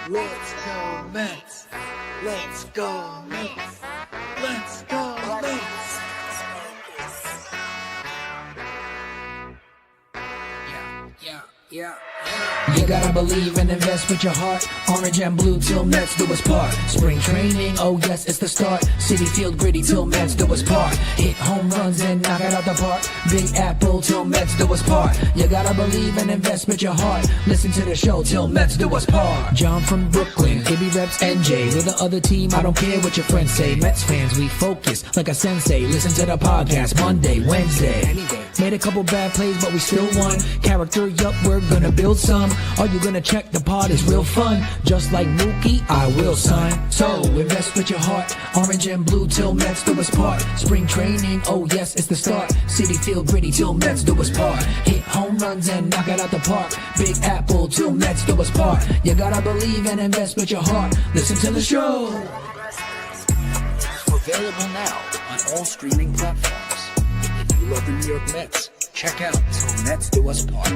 Let's go Mets. Let's go Mets. Let's go Mets. Yeah. You gotta believe and invest with your heart. Orange and blue till Mets do us part. Spring training, oh yes, it's the start. City Field gritty till Mets do us part. Hit home runs and knock it out the park. Big Apple till Mets do us part. You gotta believe and invest with your heart. Listen to the show till Mets do us part. John from Brooklyn, Ibby reps NJ. We're the other team, I don't care what your friends say. Mets fans, we focus like a sensei. Listen to the podcast Monday, Wednesday. Made a couple bad plays, but we still won. Character, yup, we're gonna build some. Are you gonna check the pod? It's real fun. Just like Mookie, I will sign. So invest with your heart. Orange and blue till Mets do us part. Spring training, oh yes, it's the start. City Field gritty till Mets do us part. Hit home runs and knock it out the park. Big Apple till Mets do us part. You gotta believe and invest with your heart. Listen to the show. Available now on all streaming platforms. If you love the New York Mets, check out Till Mets Do Us Part.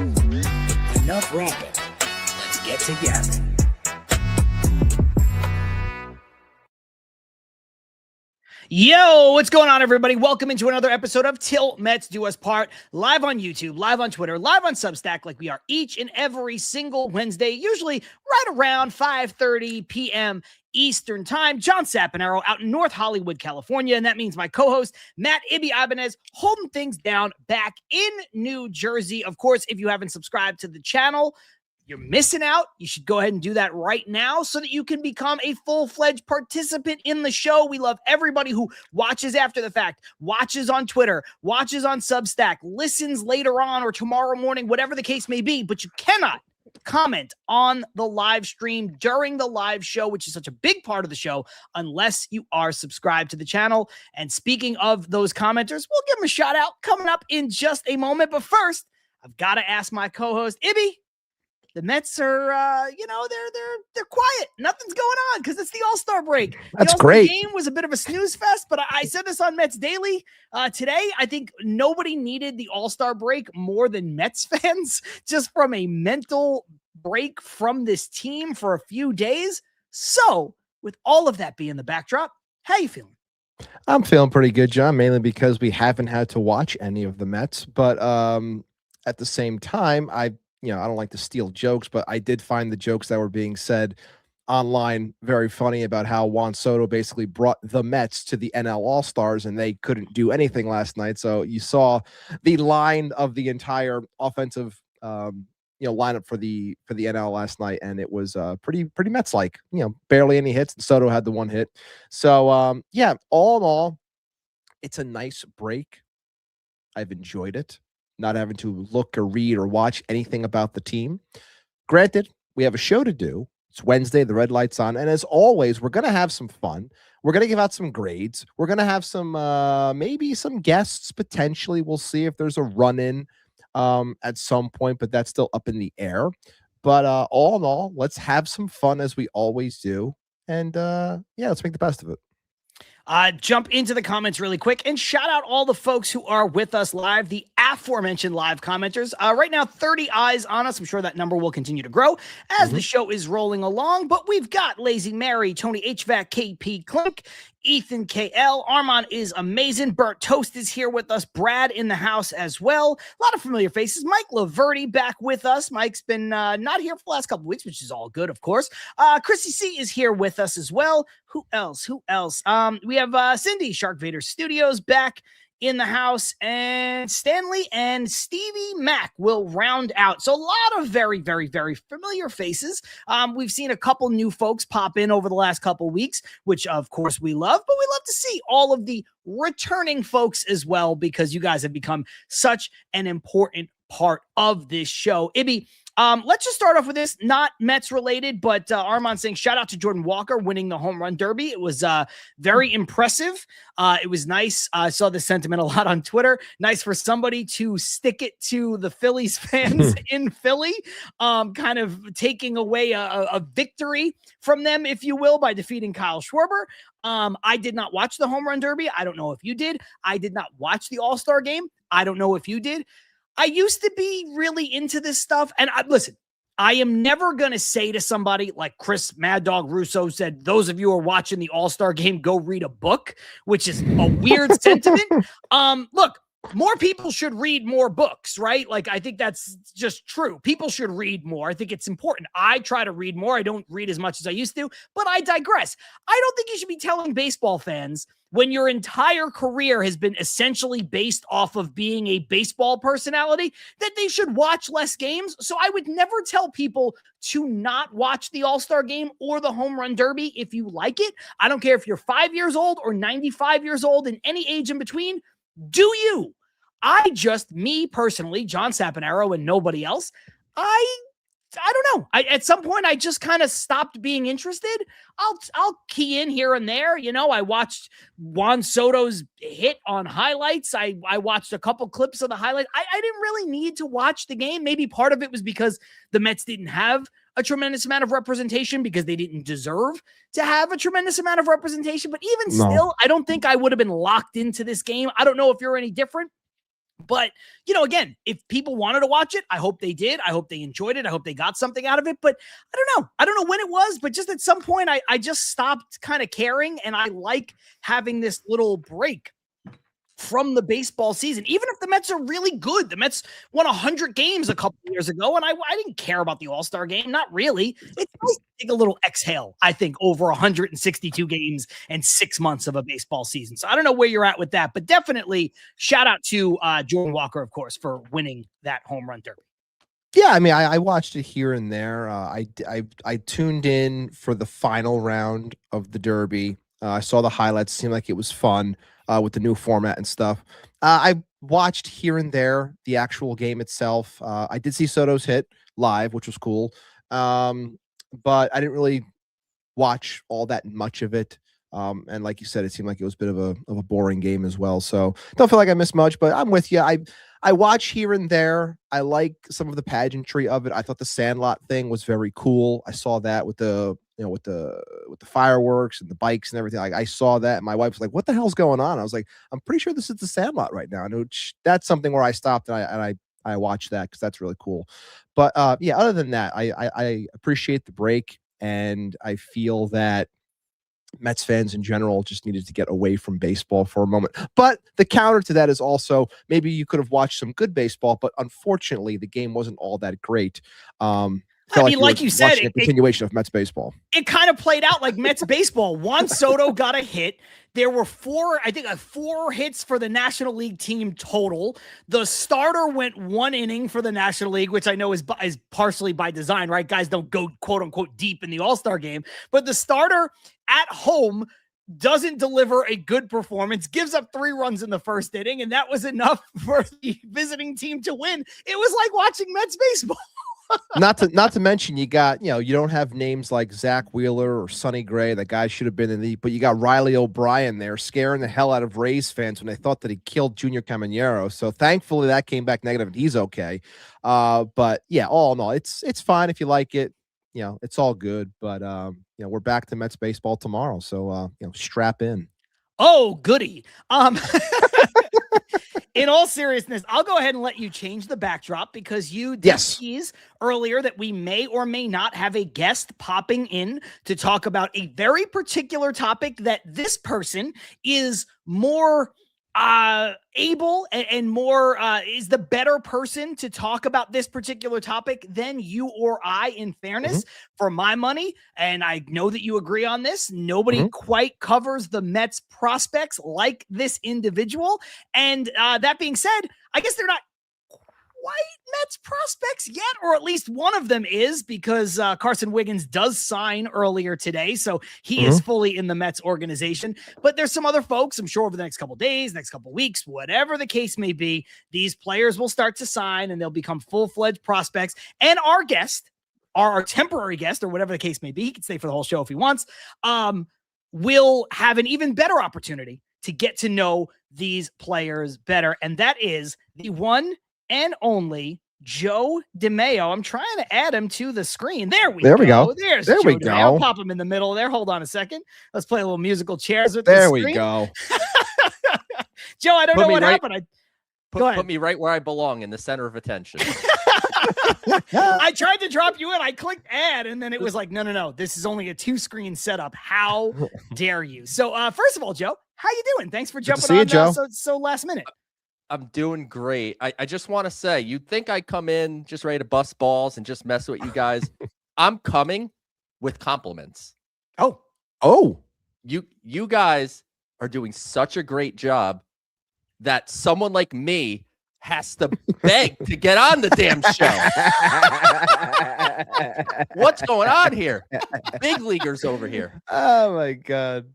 Enough rapping. Let's get together. Yo, what's going on, everybody? Welcome into another episode of Til Mets Do Us Part, live on YouTube, live on Twitter, live on Substack, like we are each and every single Wednesday, usually right around 5:30 p.m. Eastern Time. John Saponaro out in North Hollywood, California, and that means my co-host, Matt Ibanez, holding things down back in New Jersey. Of course, if you haven't subscribed to the channel, you're missing out. You should go ahead and do that right now so that you can become a full-fledged participant in the show. We love everybody who watches after the fact, watches on Twitter, watches on Substack, listens later on or tomorrow morning, whatever the case may be, but you cannot comment on the live stream during the live show, which is such a big part of the show, unless you are subscribed to the channel. And speaking of those commenters, we'll give them a shout out coming up in just a moment. But first, I've got to ask my co-host, Ibby. The Mets are, they're quiet. Nothing's going on because it's the All-Star break. That's the All-Star great. game was a bit of a snooze fest, but I said this on Mets Daily today. I think nobody needed the All-Star break more than Mets fans, just from a mental break from this team for a few days. So, with all of that being the backdrop, how you feeling? I'm feeling pretty good, John, mainly because we haven't had to watch any of the Mets. But at the same time, I don't like to steal jokes, but I did find the jokes that were being said online very funny about how Juan Soto basically brought the Mets to the NL All-Stars and they couldn't do anything last night. So you saw the line of the entire offensive lineup for the NL last night, and it was pretty Mets-like. Barely any hits. Soto had the one hit. So all in all, it's a nice break. I've enjoyed it. Not having to look or read or watch anything about the team. Granted, we have a show to do. It's Wednesday, the red light's on. And as always, we're going to have some fun. We're going to give out some grades. We're going to have some, maybe some guests, potentially. We'll see if there's a run-in at some point, but that's still up in the air. But all in all, let's have some fun as we always do. And let's make the best of it. Jump into the comments really quick and shout out all the folks who are with us live, the aforementioned live commenters. Right now, 30 eyes on us. I'm sure that number will continue to grow as the show is rolling along, but we've got Lazy Mary, Tony HVAC, KP Clink, Ethan KL, Armand is amazing, Bert Toast is here with us, Brad in the house as well, a lot of familiar faces, Mike Laverty back with us. Mike's been not here for the last couple of weeks, which is all good, of course. Chrissy C is here with us as well. Who else? We have Cindy, Shark Vader Studios, back in the house, and Stanley and Stevie Mac will round out. So a lot of very, very, very familiar faces. We've seen a couple new folks pop in over the last couple weeks, which of course we love, but we love to see all of the returning folks as well, because you guys have become such an important part of this show. Ibby, let's just start off with this, not Mets related, but Armand saying shout out to Jordan Walker winning the home run derby. It was very impressive. It was nice. I saw this sentiment a lot on Twitter. Nice for somebody to stick it to the Phillies fans in Philly, kind of taking away a victory from them, if you will, by defeating Kyle Schwarber. I did not watch the home run derby. I don't know if you did. I did not watch the All-Star game. I don't know if you did. I used to be really into this stuff. And listen, I am never going to say to somebody like Chris Mad Dog Russo said, those of you who are watching the All-Star game, go read a book, which is a weird sentiment. Look, more people should read more books, right? Like, I think that's just true. People should read more. I think it's important. I try to read more. I don't read as much as I used to, but I digress. I don't think you should be telling baseball fans when your entire career has been essentially based off of being a baseball personality that they should watch less games. So I would never tell people to not watch the All-Star game or the Home Run Derby if you like it. I don't care if you're 5 years old or 95 years old and any age in between. Do you? Me personally, John Saponaro and nobody else, I don't know. At some point, I just kind of stopped being interested. I'll key in here and there. You know, I watched Juan Soto's hit on highlights. I watched a couple clips of the highlights. I didn't really need to watch the game. Maybe part of it was because the Mets didn't have a tremendous amount of representation because they didn't deserve to have a tremendous amount of representation. But even still, I don't think I would have been locked into this game. I don't know if you're any different. But, you know, again, if people wanted to watch it, I hope they did. I hope they enjoyed it. I hope they got something out of it. But I don't know. I don't know when it was, but just at some point, I just stopped kind of caring. And I like having this little break from the baseball season, even if the Mets are really good. The Mets won 100 games a couple of years ago, and I didn't care about the All-Star game. Not really. It's nice to take a little exhale, I think, over 162 games and 6 months of a baseball season. So I don't know where you're at with that, but definitely shout out to Jordan Walker, of course, for winning that home run derby. Yeah, I mean, I watched it here and there. I tuned in for the final round of the Derby. I saw the highlights. Seemed like it was fun with the new format and stuff. I watched here and there the actual game itself. I did see Soto's hit live, which was cool. But I didn't really watch all that much of it. And like you said, it seemed like it was a bit of a boring game as well. So don't feel like I missed much, but I'm with you. I watch here and there. I like some of the pageantry of it. I thought the Sandlot thing was very cool. I saw that with the fireworks and the bikes and everything. I saw that. And my wife was like, "What the hell's going on?" I was like, "I'm pretty sure this is the Sandlot right now." And that's something where I stopped and I watched that because that's really cool. But yeah, other than that, I appreciate the break, and I feel that Mets fans in general just needed to get away from baseball for a moment. But the counter to that is also maybe you could have watched some good baseball, but unfortunately the game wasn't all that great. I mean, like you said, a continuation of Mets baseball. It kind of played out like Mets baseball. Juan Soto got a hit. There were four hits for the National League team total. The starter went 1 inning for the National League, which I know is partially by design, right? Guys don't go quote unquote deep in the All-Star game, but the starter at home doesn't deliver a good performance, gives up 3 runs in the first inning, and that was enough for the visiting team to win. It was like watching Mets baseball. Not to mention you got, you don't have names like Zach Wheeler or Sonny Gray. That guy should have been but you got Riley O'Brien there scaring the hell out of Rays fans when they thought that he killed Junior Caminero. So thankfully that came back negative and he's okay. But yeah, all in all, it's fine if you like it. It's all good. But we're back to Mets baseball tomorrow. So strap in. Oh, goody. In all seriousness, I'll go ahead and let you change the backdrop because you did tease earlier that we may or may not have a guest popping in to talk about a very particular topic that this person is more able and more is the better person to talk about this particular topic than you or I, in fairness, for my money. And I know that you agree on this. Nobody quite covers the Mets prospects like this individual. And that being said, I guess they're not quite Mets prospects yet, or at least one of them is, because Carson Wiggins does sign earlier today, so he is fully in the Mets organization. But there's some other folks, I'm sure over the next couple of days, next couple of weeks, whatever the case may be, these players will start to sign and they'll become full-fledged prospects. And our guest, our temporary guest, or whatever the case may be, he can stay for the whole show if he wants, will have an even better opportunity to get to know these players better. And that is the one and only Joe DeMayo. I'm trying to add him to the screen. There we go. There's Joe DeMayo. I'll pop him in the middle there. Hold on a second. Let's play a little musical chairs with the screen. There we go. Joe, I don't know what happened. Put me right where I belong, in the center of attention. I tried to drop you in. I clicked add, and then it was like, no. This is only a 2-screen setup. How dare you? So, first of all, Joe, how you doing? Thanks for jumping on Joe. So last minute. I'm doing great. I just want to say, you'd think I'd come in just ready to bust balls and just mess with you guys. I'm coming with compliments. Oh, you guys are doing such a great job that someone like me has to beg to get on the damn show. What's going on here? Big leaguers over here. Oh my God.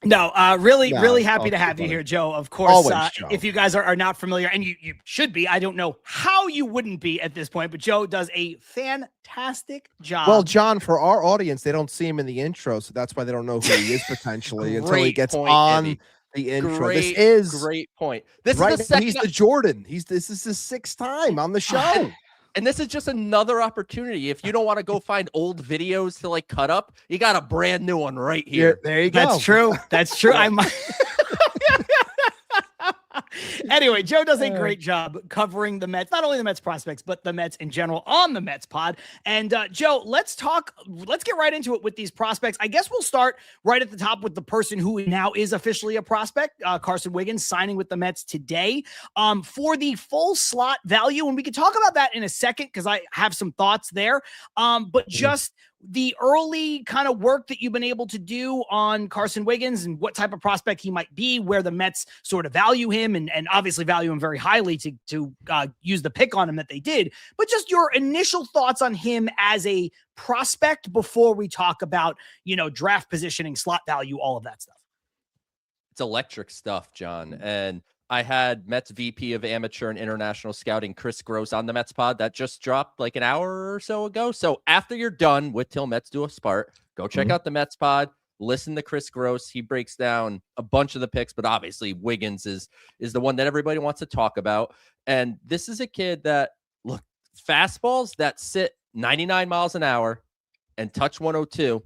No, really happy to have you here, Joe. Of course, Always, Joe. If you guys are not familiar, and you should be, I don't know how you wouldn't be at this point, but Joe does a fantastic job. Well, John, for our audience, they don't see him in the intro, so that's why they don't know who he is potentially until he gets on Eddie. the intro. Great, this is great point. This right is the now, second. he's the Jordan. This is his 6th time on the show. And this is just another opportunity. If you don't want to go find old videos to like cut up, you got a brand new one right here. There you go. That's true. That's true. Anyway, Joe does a great job covering the Mets, not only the Mets prospects, but the Mets in general on the Mets pod. And Joe, let's get right into it with these prospects. I guess we'll start right at the top with the person who now is officially a prospect, Carson Wiggins, signing with the Mets today for the full slot value. And we can talk about that in a second because I have some thoughts there. But just the early kind of work that you've been able to do on Carson Wiggins and what type of prospect he might be, where the Mets sort of value him and obviously value him very highly to use the pick on him that they did. But just your initial thoughts on him as a prospect before we talk about, draft positioning, slot value, all of that stuff. It's electric stuff, John. And I had Mets VP of Amateur and International Scouting, Chris Gross, on the Mets pod that just dropped like an hour or so ago. So after you're done with Til Mets Do Us, go check out the Mets pod, listen to Chris Gross. He breaks down a bunch of the picks, but obviously Wiggins is the one that everybody wants to talk about. And this is a kid that, look, fastballs that sit 99 miles an hour and touch 102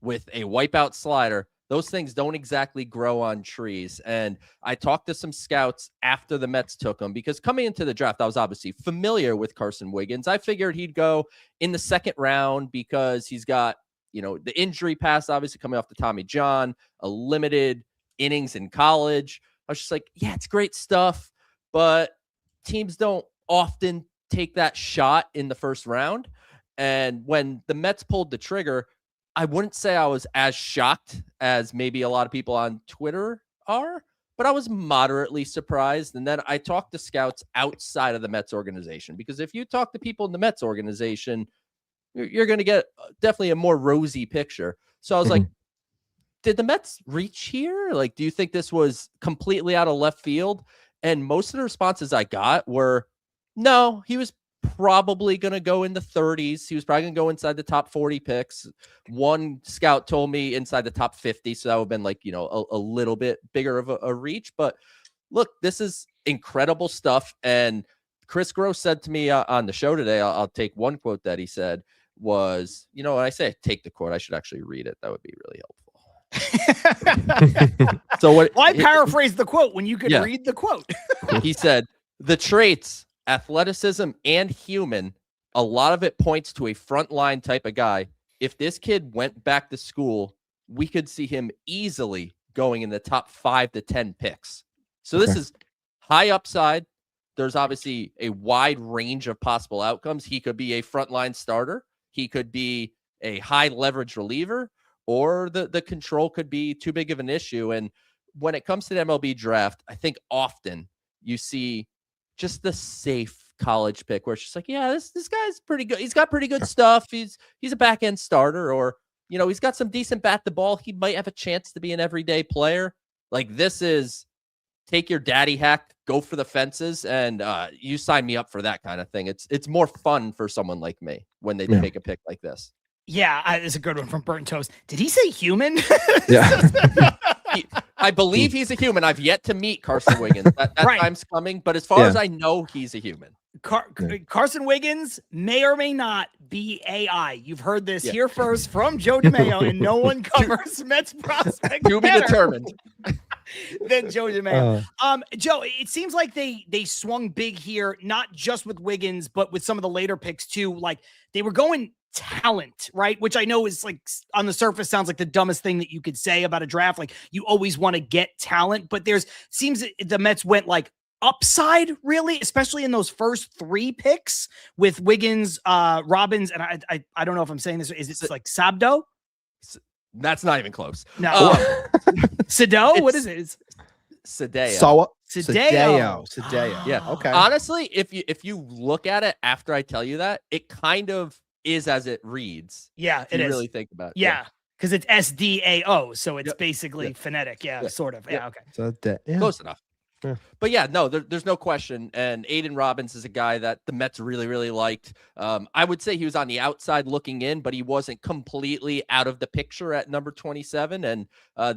with a wipeout slider, those things don't exactly grow on trees. And I talked to some scouts after the Mets took him because coming into the draft, I was obviously familiar with Carson Wiggins. I figured he'd go in the 2nd round because he's got, the injury past, obviously coming off the Tommy John, a limited innings in college. I was just like, yeah, it's great stuff, but teams don't often take that shot in the 1st round. And when the Mets pulled the trigger, I wouldn't say I was as shocked as maybe a lot of people on Twitter are, but I was moderately surprised. And then I talked to scouts outside of the Mets organization, because if you talk to people in the Mets organization, you're going to get definitely a more rosy picture. So I was like, did the Mets reach here? Like, do you think this was completely out of left field? And most of the responses I got were, no, he was probably going to go in the 30s. He was probably going to go inside the top 40 picks. One scout told me inside the top 50. So that would have been like, a little bit bigger of a reach. But look, this is incredible stuff. And Chris Gross said to me on the show today, I'll take one quote that he said was, when I say take the quote, I should actually read it. That would be really helpful. So why paraphrase the quote when you could read the quote? He said, the traits, athleticism, and human, a lot of it points to a frontline type of guy. If this kid went back to school, we could see him easily going in the top 5 to 10 picks. So this is high upside. There's obviously a wide range of possible outcomes. He could be a frontline starter. He could be a high leverage reliever, or the control could be too big of an issue. And when it comes to the MLB draft, I think often you see just the safe college pick where it's just like, yeah, this guy's pretty good. He's got pretty good stuff. He's a back end starter, or, he's got some decent bat to ball. He might have a chance to be an everyday player. Like, this is take your daddy hack, go for the fences, and you sign me up for that kind of thing. It's more fun for someone like me when they take a pick like this. Yeah, it's a good one from Burnt Toast. Did he say human? Yeah. I believe he's a human. I've yet to meet Carson Wiggins. That time's coming, but as far as I know, he's a human. Carson Wiggins may or may not be AI. You've heard this here first from Joe DeMayo, and no one covers Mets prospects. To be determined. than Joe DeMayo. Joe, it seems like they swung big here, not just with Wiggins, but with some of the later picks too. Like they were going talent, right? Which I know is like on the surface sounds like the dumbest thing that you could say about a draft. Like you always want to get talent, but seems the Mets went like upside really, especially in those first 3 picks with Wiggins, Robbins, and I don't know if I'm saying this. Is it like Sabdo? That's not even close. No. Sado? What is it? It's Sadeo. Sadeo. Yeah. Okay. Honestly, if you look at it after I tell you that, it kind of is as it reads. Yeah, it is. Really think about it. Yeah. Because it's SDAO, so it's basically phonetic. Yeah, sort of. Yeah, okay. So close enough. Yeah. But yeah, no, there's no question. And Aiden Robbins is a guy that the Mets really, really liked. I would say he was on the outside looking in, but he wasn't completely out of the picture at number 27. And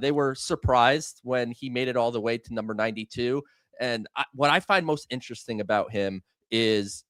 they were surprised when he made it all the way to number 92. And what I find most interesting about him is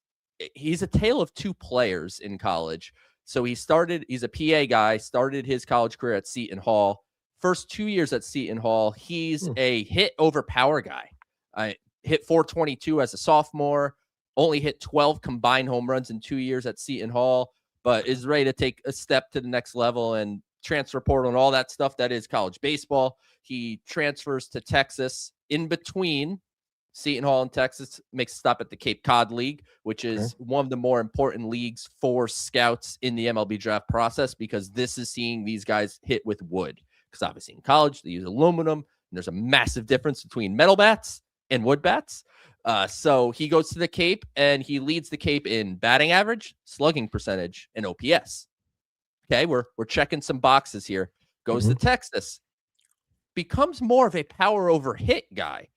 he's a tale of 2 players in college. So he's a PA guy, started his college career at Seton Hall. First 2 years at Seton Hall, he's a hit over power guy. I hit 422 as a sophomore, only hit 12 combined home runs in 2 years at Seton Hall, but is ready to take a step to the next level and transfer portal and all that stuff that is college baseball. He transfers to Texas in between Seton Hall and Texas, makes a stop at the Cape Cod League, which is one of the more important leagues for scouts in the MLB draft process, because this is seeing these guys hit with wood. Because obviously in college, they use aluminum, and there's a massive difference between metal bats and wood bats. So he goes to the Cape, and he leads the Cape in batting average, slugging percentage, and OPS. Okay, we're checking some boxes here. Goes to Texas, becomes more of a power over hit guy,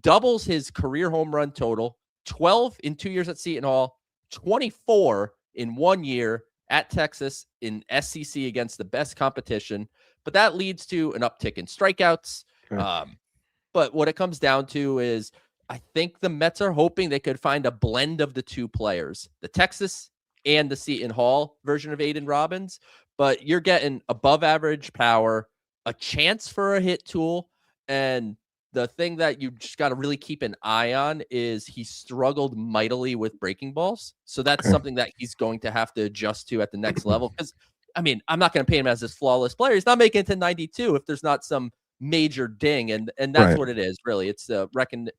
doubles his career home run total, 12 in 2 years at Seton Hall, 24 in 1 year at Texas in SEC against the best competition. But that leads to an uptick in strikeouts. But what it comes down to is I think the Mets are hoping they could find a blend of the 2 players, the Texas and the Seton Hall version of Aiden Robbins. But you're getting above average power, a chance for a hit tool. And the thing that you just got to really keep an eye on is he struggled mightily with breaking balls. So that's something that he's going to have to adjust to at the next level. Because, I mean, I'm not going to paint him as this flawless player. He's not making it to 92 if there's not some major ding. And that's what it is, really. It's the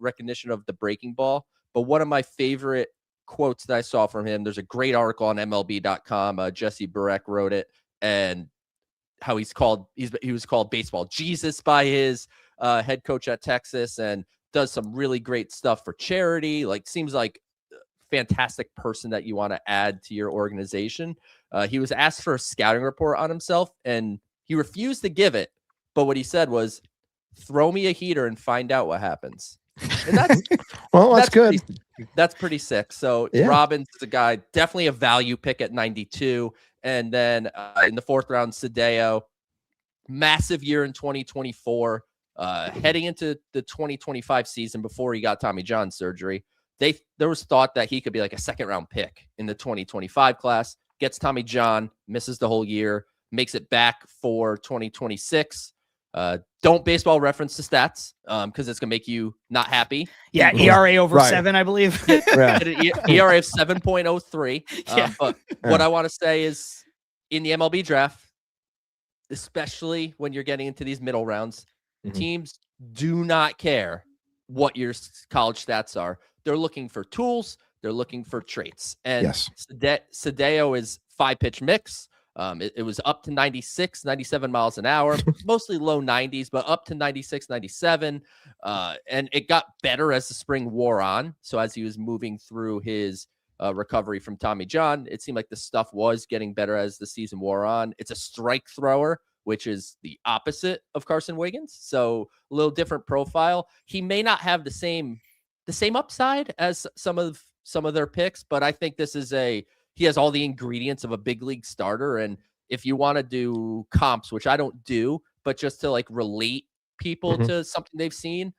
recognition of the breaking ball. But one of my favorite quotes that I saw from him, there's a great article on MLB.com. Jesse Burek wrote it, and how he was called baseball Jesus by his head coach at Texas, and does some really great stuff for charity. Like, seems like a fantastic person that you want to add to your organization. He was asked for a scouting report on himself, and he refused to give it. But what he said was, "Throw me a heater and find out what happens." And that's that's good. That's pretty sick. So Robbins is a guy, definitely a value pick at 92. And then in the 4th round, Sadeo, massive year in 2024. Heading into the 2025 season before he got Tommy John surgery, there was thought that he could be like a 2nd round pick in the 2025 class. Gets Tommy John, misses the whole year, makes it back for 2026. Don't baseball reference the stats because it's gonna make you not happy. Yeah, ERA over 7, I believe. ERA of 7.03. But what I want to say is, in the MLB draft, especially when you're getting into these middle rounds, teams do not care what your college stats are. They're looking for tools. They're looking for traits. And Sadeo is 5-pitch mix. It was up to 96, 97 miles an hour, mostly low 90s, but up to 96, 97. And it got better as the spring wore on. So as he was moving through his recovery from Tommy John, it seemed like the stuff was getting better as the season wore on. It's a strike thrower, which is the opposite of Carson Wiggins. So a little different profile. He may not have the same upside as some of their picks, but I think this is he has all the ingredients of a big league starter. And if you want to do comps, which I don't do, but just to like relate people to something they've seen,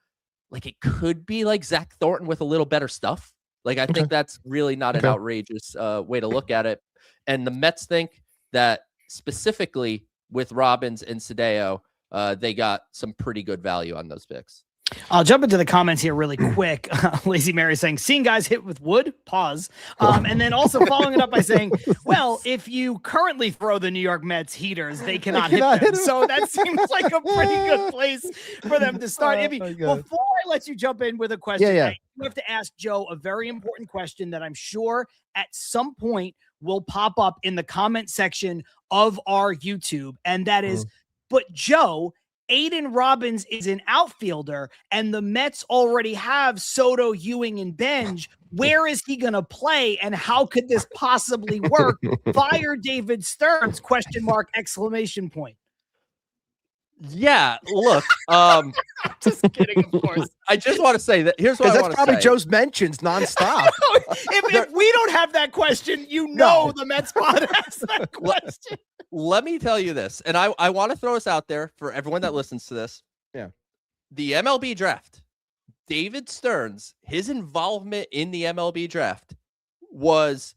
like it could be like Zach Thornton with a little better stuff. Like, I think that's really not an outrageous way to look at it. And the Mets think that specifically with Robbins and Sadeo, they got some pretty good value on those picks. I'll jump into the comments here really quick. Lazy Mary saying, seeing guys hit with wood, pause. And then also following it up by saying, well, if you currently throw the New York Mets heaters, they cannot hit them. So that seems like a pretty good place for them to start. Ibby, before I let you jump in with a question, I have to ask Joe a very important question that I'm sure at some point will pop up in the comment section of our YouTube. And that is, but Joe, Aiden Robbins is an outfielder, and the Mets already have Soto, Ewing, and Benj. Where is he going to play, and how could this possibly work? Fire David Stearns, ? Exclamation point. Yeah, look, just kidding, of course. I just want to say that here's what I want to say. That's probably Joe's mentions nonstop. if we don't have that question, the Mets pod has that question. Let me tell you this, and I want to throw this out there for everyone that listens to this. Yeah. The MLB draft, David Stearns, his involvement in the MLB draft was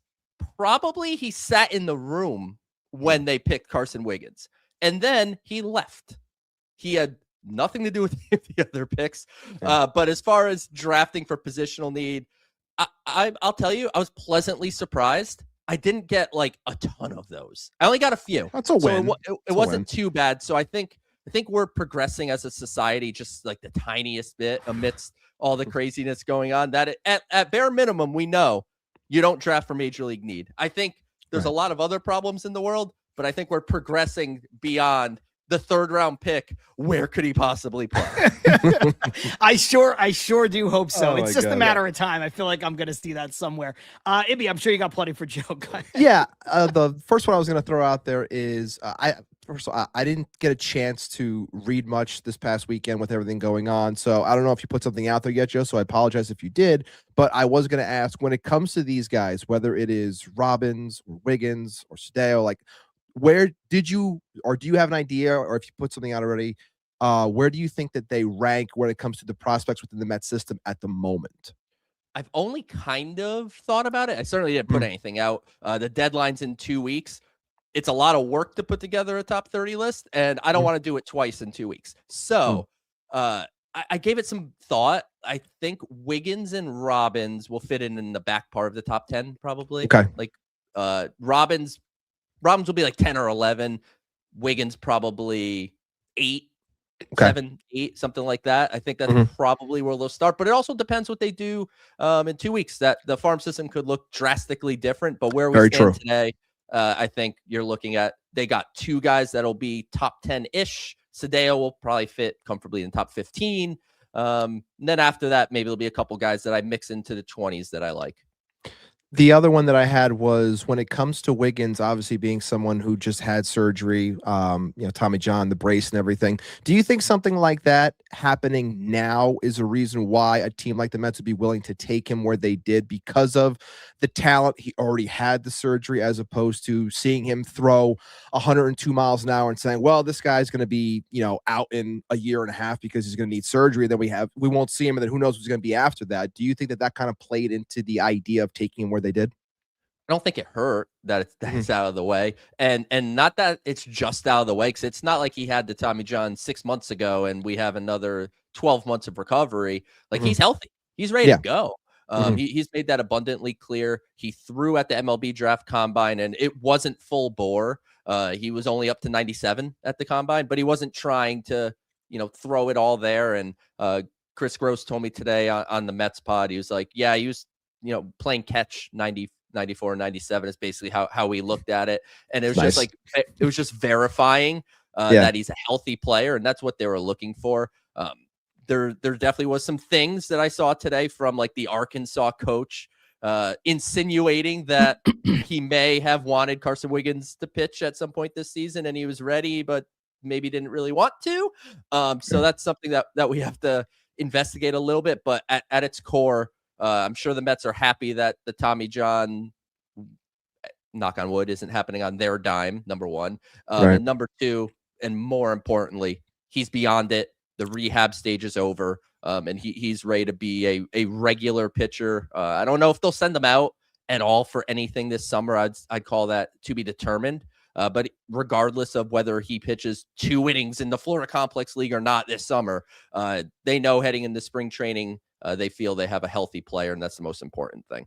probably he sat in the room when they picked Carson Wiggins, and then he left. He had nothing to do with the other picks. But as far as drafting for positional need, I'll tell you, I was pleasantly surprised. I didn't get like a ton of those. I only got a few. That's a win. So it wasn't too bad. So I think we're progressing as a society just like the tiniest bit amidst all the craziness going on. That at bare minimum, we know you don't draft for major league need. I think there's a lot of other problems in the world, but I think we're progressing beyond the third round pick. Where could he possibly play? I sure do hope so. It's just God, a matter of time. I feel like I'm going to see that somewhere. Ibby, I'm sure you got plenty for Joe. Yeah. The first one I was going to throw out there is I didn't get a chance to read much this past weekend with everything going on. So I don't know if you put something out there yet, Joe. So I apologize if you did. But I was going to ask, when it comes to these guys, whether it is Robbins or Wiggins or Sadeo, like, where did you, or do you have an idea, or if you put something out already, where do you think that they rank when it comes to the prospects within the Mets system at the moment? I've only kind of thought about it. I certainly didn't put anything out. The deadline's in 2 weeks. It's a lot of work to put together a top 30 list, and I don't want to do it twice in 2 weeks. So I gave it some thought. I think Wiggins and Robbins will fit in the back part of the top 10, probably. Okay. Like Robbins will be like 10 or 11. Wiggins probably 8, 7, 8, something like that. I think that's probably where they'll start. But it also depends what they do in 2 weeks. That the farm system could look drastically different. But where we stand today, I think you're looking at, they got 2 guys that'll be top 10-ish. Sadeo will probably fit comfortably in top 15. And then after that, maybe there'll be a couple guys that I mix into the 20s that I like. The other one that I had was, when it comes to Wiggins, obviously being someone who just had surgery, Tommy John, the brace and everything. Do you think something like that happening now is a reason why a team like the Mets would be willing to take him where they did, because of the talent? He already had the surgery, as opposed to seeing him throw 102 miles an hour and saying, well, this guy's going to be, out in a year and a half because he's going to need surgery. Then we won't see him. And then who knows what's going to be after that. Do you think that kind of played into the idea of taking him where they did? I don't think it hurt that it's out of the way, and not that it's just out of the way, because it's not like he had the Tommy John 6 months ago and we have another 12 months of recovery. Like he's healthy, he's ready to go. He's made that abundantly clear. He threw at the MLB draft combine, and it wasn't full bore. He was only up to 97 at the combine, but he wasn't trying to throw it all there. And Chris Gross told me today on the Mets pod, he was like, yeah, he was playing catch 94, 97 is basically how we looked at it. And it was just like, it was just verifying that he's a healthy player. And that's what they were looking for. There definitely was some things that I saw today from like the Arkansas coach insinuating that he may have wanted Carson Wiggins to pitch at some point this season, and he was ready, but maybe didn't really want to. So that's something that we have to investigate a little bit. But at its core, I'm sure the Mets are happy that the Tommy John, knock on wood, isn't happening on their dime, number one. And number two, and more importantly, he's beyond it. The rehab stage is over, and he's ready to be a regular pitcher. I don't know if they'll send him out at all for anything this summer. I'd call that to be determined. But regardless of whether he pitches 2 innings in the Florida Complex League or not this summer, they know heading into spring training, they feel they have a healthy player, and that's the most important thing.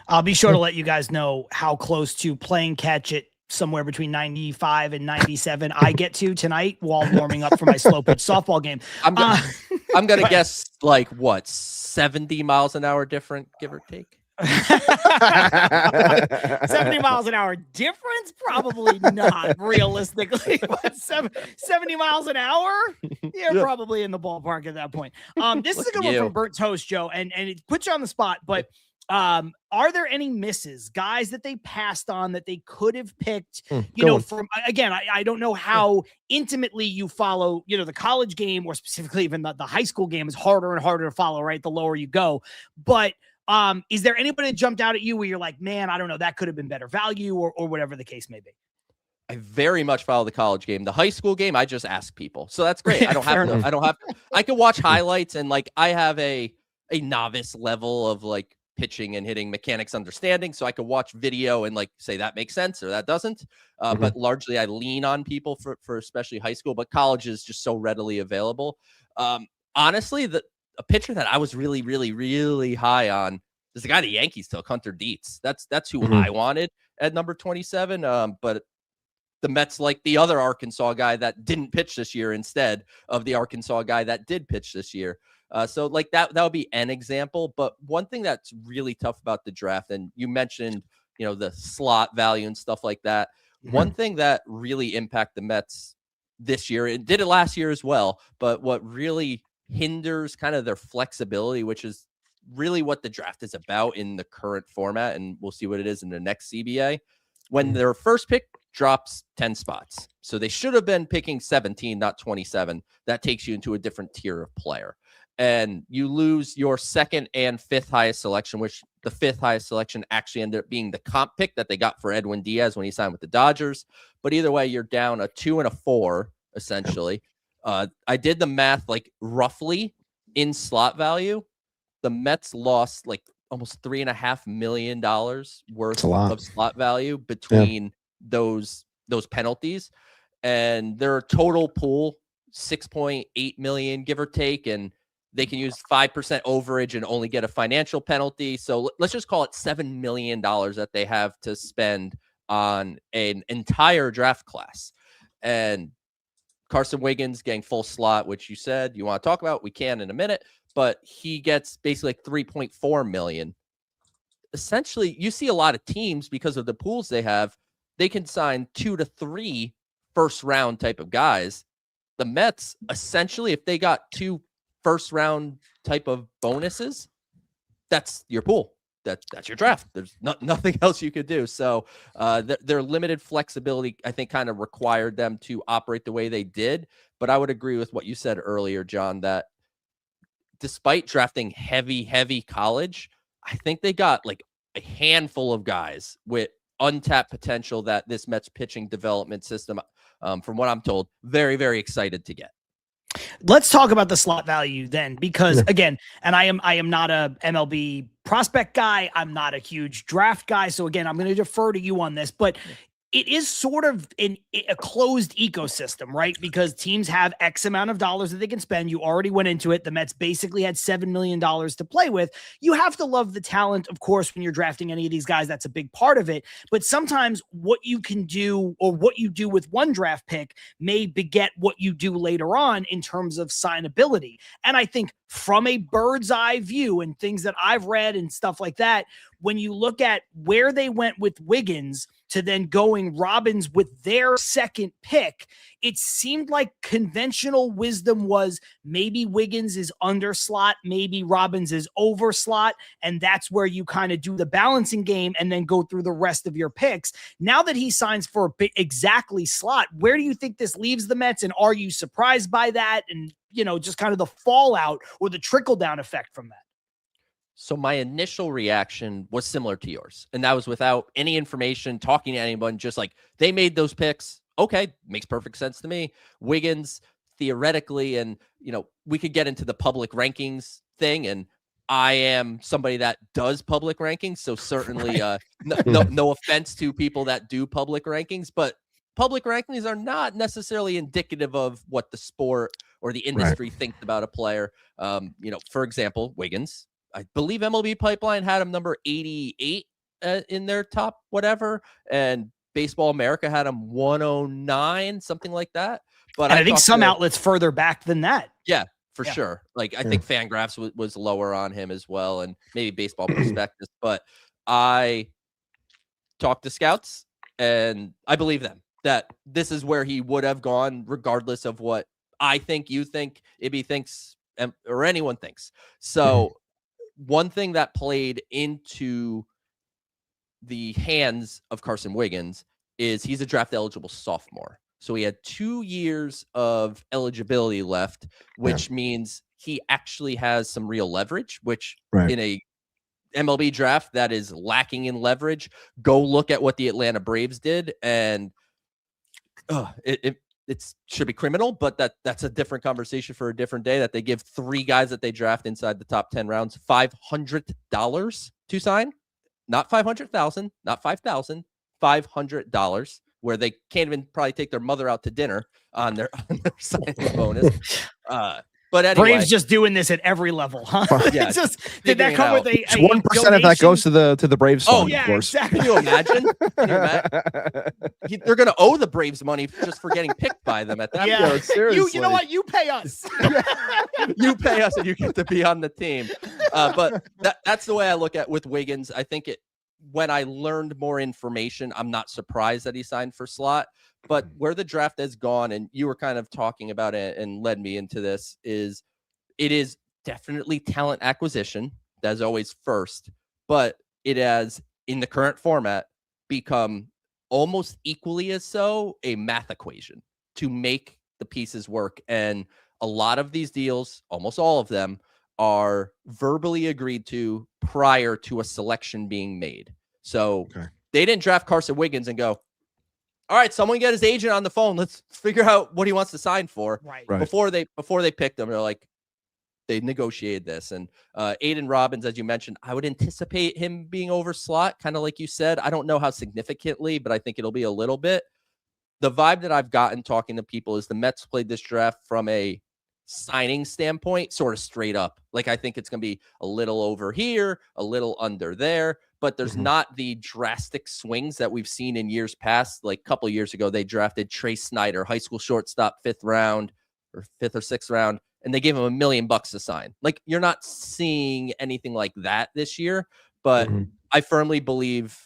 I'll be sure to let you guys know how close to playing catch it somewhere between 95 and 97 I get to tonight while warming up for my slow pitch softball game. I'm going to guess like what, 70 miles an hour different, give or take? 70 miles an hour difference? Probably not realistically, but 70 miles an hour? You're probably in the ballpark at that point. This is a good one from Bert Toast, Joe, and it puts you on the spot, but are there any misses, guys that they passed on that they could have picked, from, again, I don't know how intimately you follow, the college game, or specifically even the high school game is harder and harder to follow, right? The lower you go. But is there anybody that jumped out at you where you're like, man, I don't know, that could have been better value, or whatever the case may be? I very much follow the college game. The high school game, I just ask people. So that's great. I can watch highlights, and like I have a novice level of like pitching and hitting mechanics understanding. So I could watch video and like say that makes sense or that doesn't. But largely I lean on people for especially high school, but college is just so readily available. Honestly, a pitcher that I was really, really, really high on is the guy the Yankees took, Hunter Dietz. That's who I wanted at number 27. But the Mets like the other Arkansas guy that didn't pitch this year instead of the Arkansas guy that did pitch this year. So like that would be an example. But one thing that's really tough about the draft, and you mentioned, the slot value and stuff like that. One thing that really impacted the Mets this year, it did it last year as well, but what really hinders kind of their flexibility, which is really what the draft is about in the current format, and we'll see what it is in the next CBA, when their first pick drops 10 spots. So they should have been picking 17, not 27. That takes you into a different tier of player. And you lose your second and fifth highest selection, which the fifth highest selection actually ended up being the comp pick that they got for Edwin Diaz when he signed with the Dodgers. But either way, you're down a 2 and a 4, essentially. I did the math, like roughly in slot value. The Mets lost like almost $3.5 million worth of slot value between those penalties. And their total pool, 6.8 million, give or take. And they can use 5% overage and only get a financial penalty. So let's just call it $7 million that they have to spend on an entire draft class. And Carson Wiggins getting full slot, which you said you want to talk about, we can in a minute, but he gets basically like 3.4 million. Essentially, you see a lot of teams, because of the pools they have, they can sign 2 to 3 first round type of guys. The Mets, essentially, if they got 2 first round type of bonuses, that's your pool. That's your draft. There's nothing else you could do. So their limited flexibility, I think, kind of required them to operate the way they did. But I would agree with what you said earlier, John, that despite drafting heavy college, I think they got like a handful of guys with untapped potential that this Mets pitching development system, from what I'm told, very, very excited to get. Let's talk about the slot value then, because again, and I am not a MLB prospect guy. I'm not a huge draft guy. So again, I'm going to defer to you on this, but it is sort of a closed ecosystem, right? Because teams have X amount of dollars that they can spend. You already went into it. The Mets basically had $7 million to play with. You have to love the talent, of course, when you're drafting any of these guys. That's a big part of it. But sometimes what you can do, or what you do with one draft pick, may beget what you do later on in terms of signability. And I think from a bird's eye view and things that I've read and stuff like that, when you look at where they went with Wiggins to then going Robbins with their second pick, it seemed like conventional wisdom was maybe Wiggins is under slot, maybe Robbins is over slot, and that's where you kind of do the balancing game and then go through the rest of your picks. Now that he signs for exactly slot, where do you think this leaves the Mets, and are you surprised by that? And, just kind of the fallout or the trickle-down effect from that? So my initial reaction was similar to yours, and that was without any information, talking to anyone, just like they made those picks. Okay, makes perfect sense to me. Wiggins, theoretically, and we could get into the public rankings thing, and I am somebody that does public rankings, so certainly no offense to people that do public rankings, but public rankings are not necessarily indicative of what the sport or the industry thinks about a player. For example, Wiggins, I believe MLB Pipeline had him number 88 in their top whatever, and Baseball America had him 109, something like that. But I think some outlets further back than that. Yeah, for sure. Like, I think Fangraphs was lower on him as well, and maybe Baseball Prospectus. But I talked to scouts, and I believe them that this is where he would have gone, regardless of what I think, you think, Ibby thinks, or anyone thinks. So one thing that played into the hands of Carson Wiggins is he's a draft eligible sophomore. So he had 2 years of eligibility left, which means he actually has some real leverage, which in a MLB draft that is lacking in leverage, go look at what the Atlanta Braves did. And it should be criminal, but that's a different conversation for a different day, that they give 3 guys that they draft inside the top 10 rounds $500 to sign. Not 500,000, not 5,000, $500, where they can't even probably take their mother out to dinner on their signing bonus. But anyway, Braves just doing this at every level, huh? Yeah, did that come with a 1% of that goes to the Braves fund, of course. Exactly. Can you imagine? They're going to owe the Braves money just for getting picked by them at that point. Seriously. You know what? You pay us. You pay us and you get to be on the team. But that's the way I look at with Wiggins. I think when I learned more information, I'm not surprised that he signed for slot. But where the draft has gone, and you were kind of talking about it and led me into this, is it is definitely talent acquisition. That's always first. But it has, in the current format, become almost equally as so a math equation to make the pieces work. And a lot of these deals, almost all of them, are verbally agreed to prior to a selection being made. So they didn't draft Carson Wiggins and go, all right, someone get his agent on the phone. Let's figure out what he wants to sign for. Right. Before they picked him, they're like, they negotiated this. And Aiden Robbins, as you mentioned, I would anticipate him being over slot, kind of like you said. I don't know how significantly, but I think it'll be a little bit. The vibe that I've gotten talking to people is the Mets played this draft from a signing standpoint, sort of straight up. Like, I think it's going to be a little over here, a little under there, but there's not the drastic swings that we've seen in years past. Like a couple of years ago, they drafted Trey Snyder, high school shortstop, 5th round or 5th or 6th round, and they gave him $1 million to sign. Like, you're not seeing anything like that this year, but I firmly believe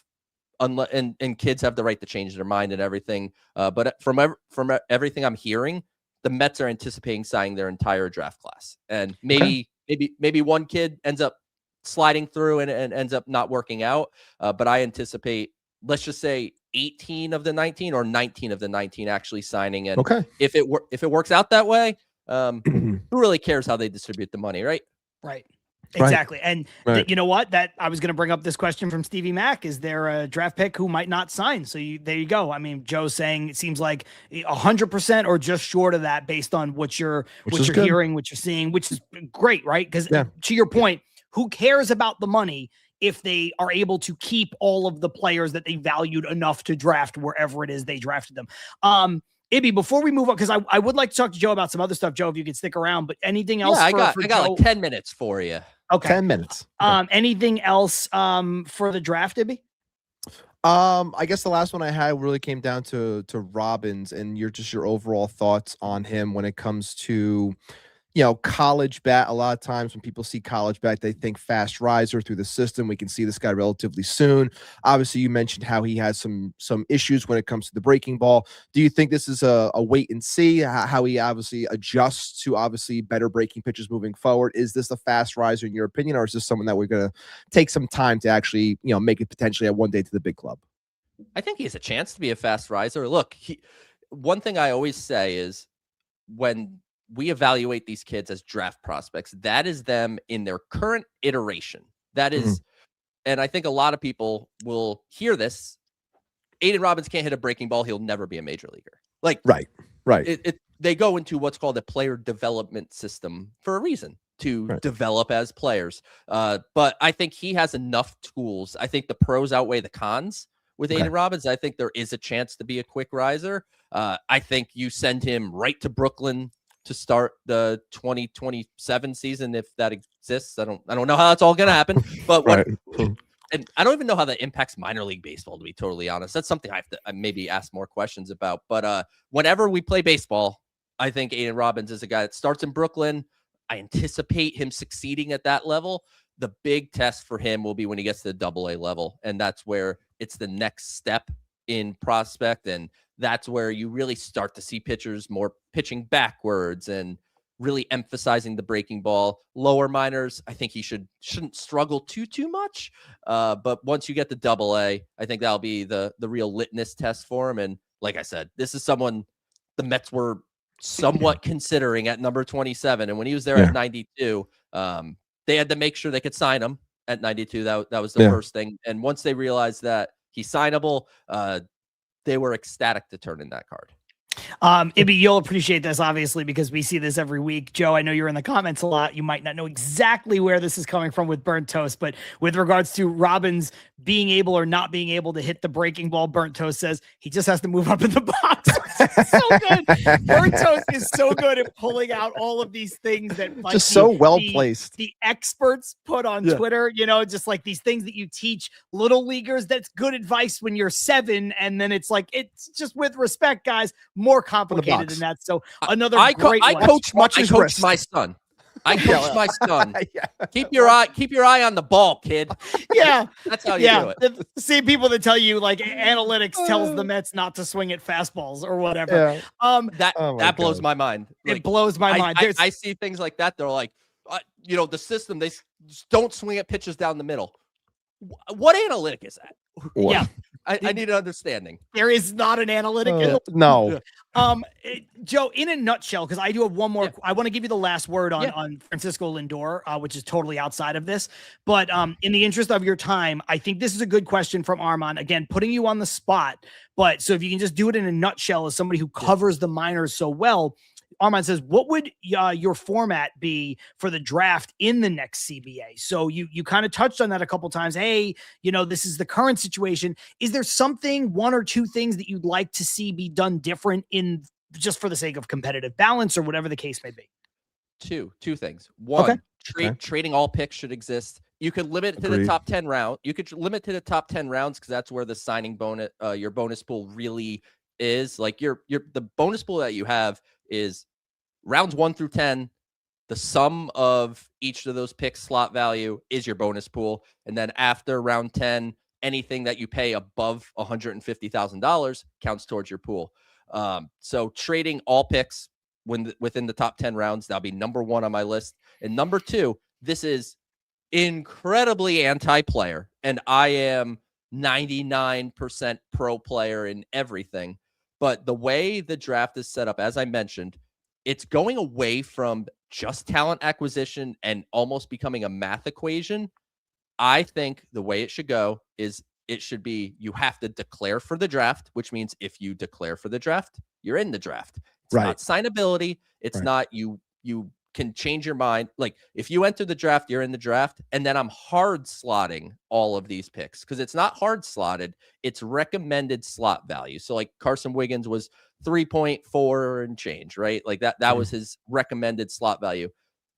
and kids have the right to change their mind and everything. But from everything I'm hearing, the Mets are anticipating signing their entire draft class, and maybe one kid ends up sliding through and ends up not working out. But I anticipate, let's just say 18 of the 19 or 19 of the 19 actually signing. And if it works out that way, who really cares how they distribute the money, right? Right. Exactly. And you know what? That I was going to bring up this question from Stevie Mack. Is there a draft pick who might not sign? So there you go. I mean, Joe's saying it seems like 100% or just short of that based on what you're hearing, what you're seeing, which is great, right? Because to your point, who cares about the money if they are able to keep all of the players that they valued enough to draft wherever it is they drafted them? Ibby, before we move on, because I would like to talk to Joe about some other stuff, Joe, if you could stick around, but anything else? I got like 10 minutes for you. Okay. 10 minutes. Anything else for the draft, Ibby? I guess the last one I had really came down to Robbins and your overall thoughts on him when it comes to, college bat. A lot of times when people see college bat, they think fast riser through the system. We can see this guy relatively soon. Obviously, you mentioned how he has some issues when it comes to the breaking ball. Do you think this is a wait and see how he obviously adjusts to obviously better breaking pitches moving forward? Is this a fast riser in your opinion, or is this someone that we're going to take some time to actually, make it potentially at one day to the big club? I think he has a chance to be a fast riser. Look, one thing I always say is when we evaluate these kids as draft prospects, that is them in their current iteration. That is, and I think a lot of people will hear this. Aiden Robbins can't hit a breaking ball. He'll never be a major leaguer. Like, right. They go into what's called a player development system for a reason, to develop as players. But I think he has enough tools. I think the pros outweigh the cons with Okay. Aiden Robbins. I think there is a chance to be a quick riser. I think you send him right to Brooklyn to start the 2027 season if that exists. I don't know how that's all going to happen, but what and I don't even know how that impacts minor league baseball, to be totally honest. That's something I have to maybe ask more questions about. But whenever we play baseball, I think Aiden Robbins is a guy that starts in Brooklyn. I anticipate him succeeding at that level. The big test for him will be when he gets to the AA level. And that's where it's the next step in prospect. And that's where you really start to see pitchers more pitching backwards and really emphasizing the breaking ball. Lower minors, I think he shouldn't struggle too much. But once you get to AA, I think that'll be the real litmus test for him. And like I said, this is someone the Mets were somewhat considering at number 27. And when he was there at 92, they had to make sure they could sign him at 92. That was the first thing. And once they realized that he's signable, they were ecstatic to turn in that card. Ibby, you'll appreciate this, obviously, because we see this every week. Joe, I know you're in the comments a lot. You might not know exactly where this is coming from with Burnt Toast, but with regards to Robbins being able or not being able to hit the breaking ball, Burnt Toast says he just has to move up in the box. So good. Burnt Toast is so good at pulling out all of these things that like just so well placed. The experts put on Twitter, just like these things that you teach little leaguers. That's good advice when you're 7. And then it's like, it's just with respect, guys, more complicated than that. So another I coach my son. I coach my son. Keep your eye on the ball, kid. Yeah. That's how you do it. The same people that tell you like analytics tells the Mets not to swing at fastballs or whatever. That blows my mind. It blows my mind. I see things like that. They're like, the system, they don't swing at pitches down the middle. What analytic is that? What? Yeah. I need an understanding. There is not an analytic. No. Joe, in a nutshell, because I do have one more. I want to give you the last word on Francisco Lindor, which is totally outside of this. But in the interest of your time, I think this is a good question from Armand. Again, putting you on the spot. But so if you can just do it in a nutshell as somebody who covers the minors so well, Armand says, what would your format be for the draft in the next CBA? So you kind of touched on that a couple times. Hey, this is the current situation. Is there something, 1 or 2 things that you'd like to see be done different in just for the sake of competitive balance or whatever the case may be? Two things. One, trading all picks should exist. You could limit it to the top 10 round. You could limit to the top 10 rounds because that's where the signing bonus, your bonus pool really is. Like the bonus pool that you have is rounds 1 through 10. The sum of each of those picks slot value is your bonus pool. And then after round 10, anything that you pay above $150,000 counts towards your pool. So trading all picks within the top 10 rounds, that'll be number 1 on my list. And number 2, this is incredibly anti-player. And I am 99% pro player in everything. But the way the draft is set up, as I mentioned, it's going away from just talent acquisition and almost becoming a math equation. I think the way it should go is it should be you have to declare for the draft, which means if you declare for the draft, you're in the draft. It's not signability. It's not you can change your mind. Like if you enter the draft, you're in the draft. And then I'm hard slotting all of these picks because it's not hard slotted. It's recommended slot value. So like Carson Wiggins was 3.4 and change, right? Like that was his recommended slot value.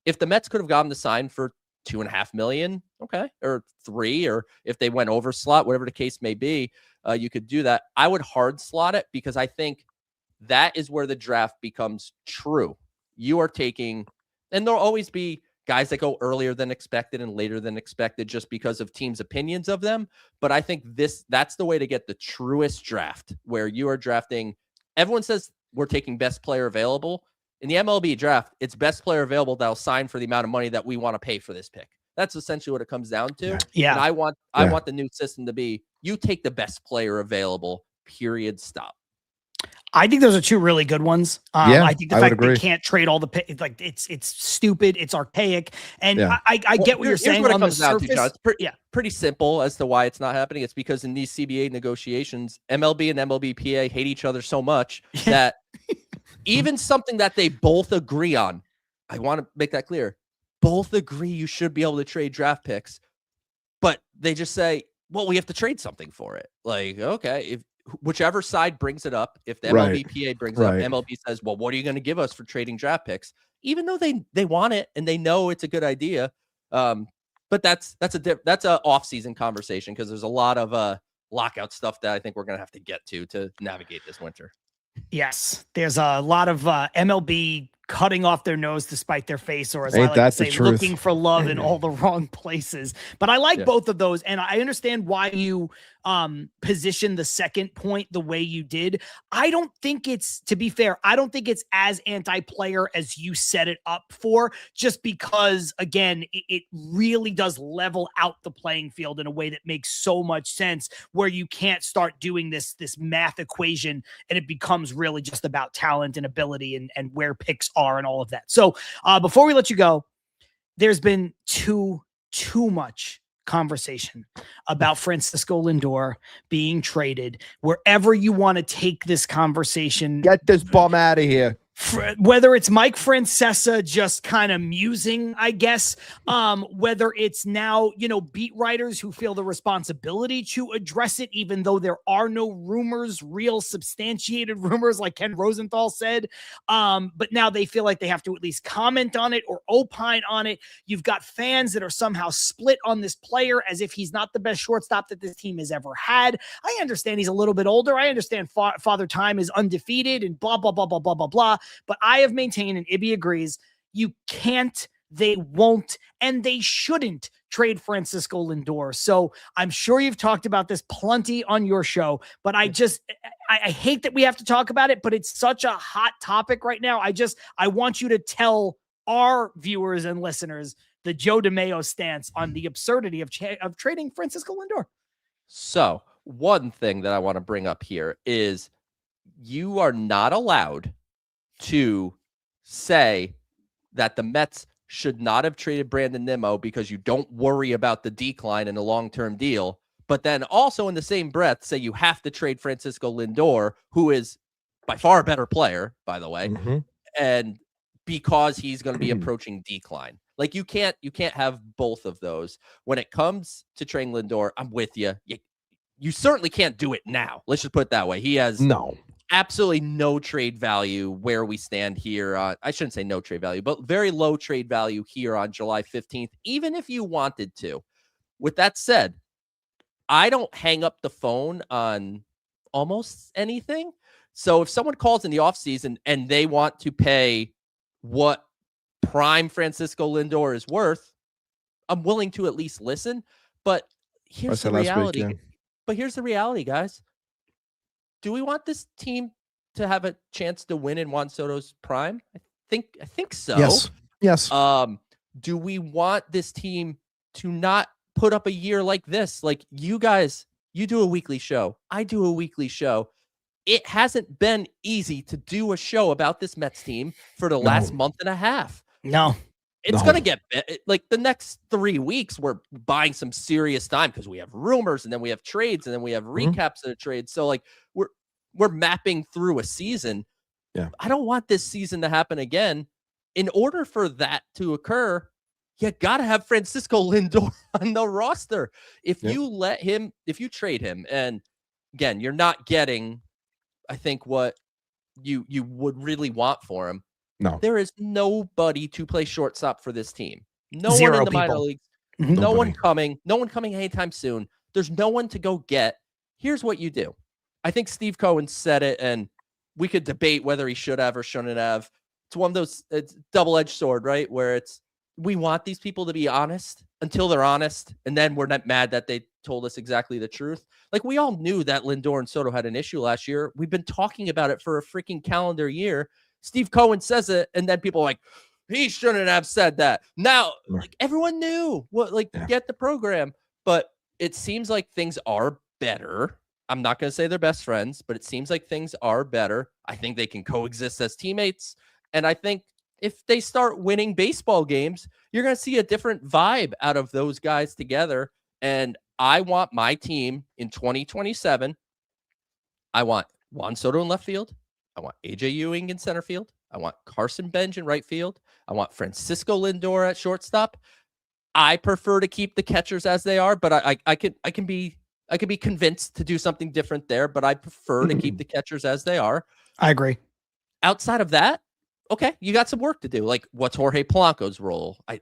If the Mets could have gotten the sign for $2.5 million, okay, or 3, or if they went over slot, whatever the case may be, you could do that. I would hard slot it because I think that is where the draft becomes true. You are taking, and there'll always be guys that go earlier than expected and later than expected just because of teams' opinions of them. But I think that's the way to get the truest draft, where you are drafting. Everyone says we're taking best player available. In the MLB draft, it's best player available that'll sign for the amount of money that we want to pay for this pick. That's essentially what it comes down to. Yeah. And I want the new system to be you take the best player available, period, stop. I think those are 2 really good ones. I think the fact that they can't trade all the picks, like it's stupid, it's archaic, and I get what you're saying on the surface. Down to, John. It's pretty simple as to why it's not happening. It's because in these CBA negotiations, MLB and MLBPA hate each other so much that even something that they both agree on, I want to make that clear, both agree you should be able to trade draft picks, but they just say, well, we have to trade something for it. Like, okay, if whichever side brings it up, if the MLBPA brings it up, MLB says, well, what are you going to give us for trading draft picks? Even though they want it and they know it's a good idea. But that's a off-season conversation because there's a lot of lockout stuff that I think we're going to have to get to navigate this winter. Yes, there's a lot of MLB cutting off their nose to spite their face, or as Ain't I like that to say, the truth? looking for love in all the wrong places. But I like both of those, and I understand why you position the second point the way you did. I don't think it's, to be fair, I don't think it's as anti-player as you set it up for, just because, again, it really does level out the playing field in a way that makes so much sense, where you can't start doing this math equation and it becomes really just about talent and ability and where picks are and all of that. So before we let you go, there's been too much conversation about Francisco Lindor being traded. Wherever you want to take this conversation, get this bum out of here. Whether it's Mike Francesa just kind of musing, I guess, whether it's now, beat writers who feel the responsibility to address it, even though there are no rumors, real substantiated rumors, like Ken Rosenthal said. But now they feel like they have to at least comment on it or opine on it. You've got fans that are somehow split on this player as if he's not the best shortstop that this team has ever had. I understand he's a little bit older. I understand Father Time is undefeated and blah, blah, blah, blah, blah, blah, blah. But I have maintained, and Ibby agrees, you can't, they won't, and they shouldn't trade Francisco Lindor. So I'm sure you've talked about this plenty on your show, but I hate that we have to talk about it, but it's such a hot topic right now. I want you to tell our viewers and listeners the Joe DeMayo stance on the absurdity of trading Francisco Lindor. So one thing that I want to bring up here is you are not allowed to say that the Mets should not have traded Brandon Nimmo because you don't worry about the decline in a long-term deal, but then also in the same breath say you have to trade Francisco Lindor, who is by far a better player, by the way, and because he's going to be approaching decline. Like you can't have both of those. When it comes to trading Lindor, I'm with you. You certainly can't do it now. Let's just put it that way. He has absolutely no trade value where we stand here. I shouldn't say no trade value, but very low trade value here on July 15th, even if you wanted to. With that said, I don't hang up the phone on almost anything. So if someone calls in the offseason and they want to pay what prime Francisco Lindor is worth, I'm willing to at least listen. But here's the reality. But here's the reality, guys. Do we want this team to have a chance to win in Juan Soto's prime? I think so. Yes. Do we want this team to not put up a year like this? Like you guys, you do a weekly show. I do a weekly show. It hasn't been easy to do a show about this Mets team for the last month and a half. No. It's going to get like the next 3 weeks. We're buying some serious time because we have rumors and then we have trades and then we have recaps of the trades. So like we're mapping through a season. Yeah. I don't want this season to happen again. In order for that to occur, you got to have Francisco Lindor on the roster. If you trade him, and again, you're not getting, I think, what you would really want for him. No, there is nobody to play shortstop for this team. No Zero one in the people. minor leagues. Nobody. No one coming anytime soon. There's no one to go get. Here's what you do. I think Steve Cohen said it, and we could debate whether he should have or shouldn't have. It's one of those, it's double-edged sword, right? Where it's, we want these people to be honest until they're honest, and then we're not mad that they told us exactly the truth. Like, we all knew that Lindor and Soto had an issue last year. We've been talking about it for a freaking calendar year. Steve Cohen says it, and then people are like, he shouldn't have said that. Now, like, everyone knew what, get the program. But it seems like things are better. I'm not going to say they're best friends, but it seems like things are better. I think they can coexist as teammates. And I think if they start winning baseball games, you're going to see a different vibe out of those guys together. And I want my team in 2027. I want Juan Soto in left field. I want AJ Ewing in center field. I want Carson Bench in right field. I want Francisco Lindor at shortstop. I prefer to keep the catchers as they are, but I can be I could be convinced to do something different there, but I prefer to keep the catchers as they are. I agree. Outside of that, okay, you got some work to do. Like, what's Jorge Polanco's role? I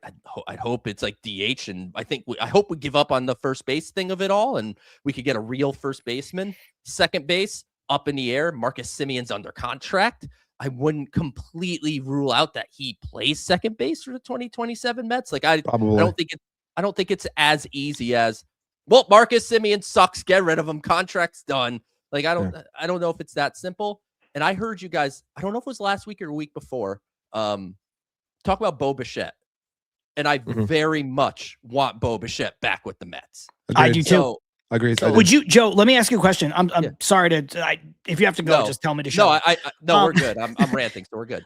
hope it's like DH, and I hope we give up on the first base thing of it all, and we could get a real first baseman. Second base, up in the air. Marcus Semion's under contract. I wouldn't completely rule out that he plays second base for the 2027 Mets. Like, I don't think it's as easy as, well, Marcus Semien sucks. Get rid of him. Contract's done. Like, I don't know if it's that simple. And I heard you guys, I don't know if it was last week or a week before, talk about Bo Bichette. And I very much want Bo Bichette back with the Mets. Agreed. I do too. So, Agreed. So would you, Joe, let me ask you a question. I'm sorry if you have to go, just tell me to shut up. No, we're good. I'm ranting, so we're good.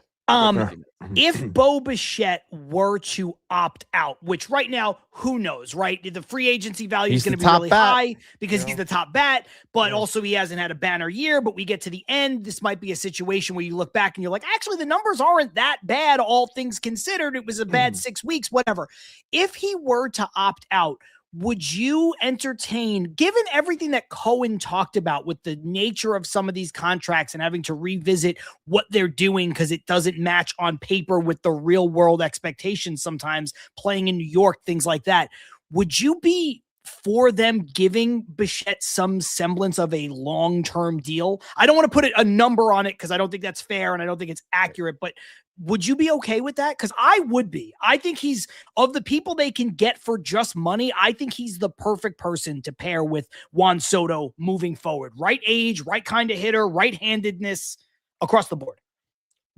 If Bo Bichette were to opt out, which right now, who knows, right? The free agency value is going to be really high because he's the top bat, but also he hasn't had a banner year. But we get to the end, this might be a situation where you look back and you're like, actually, the numbers aren't that bad, all things considered. It was a bad 6 weeks, whatever. If he were to opt out, would you entertain, given everything that Cohen talked about with the nature of some of these contracts and having to revisit what they're doing because it doesn't match on paper with the real world expectations sometimes, playing in New York, things like that, would you be for them giving Bichette some semblance of a long-term deal? I don't want to put a number on it because I don't think that's fair and I don't think it's accurate, but would you be okay with that? Because I would be. I think he's, of the people they can get for just money, I think he's the perfect person to pair with Juan Soto moving forward. Right age, right kind of hitter, right-handedness across the board.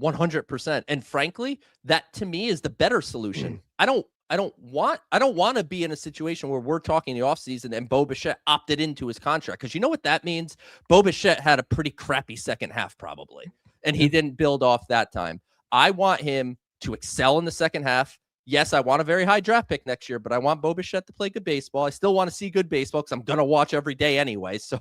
100%. And frankly, that to me is the better solution. I don't want to be in a situation where we're talking the offseason and Bo Bichette opted into his contract. Because you know what that means? Bo Bichette had a pretty crappy second half probably, and he didn't build off that time. I want him to excel in the second half. Yes, I want a very high draft pick next year, but I want Bo Bichette to play good baseball. I still want to see good baseball because I'm going to watch every day anyway. So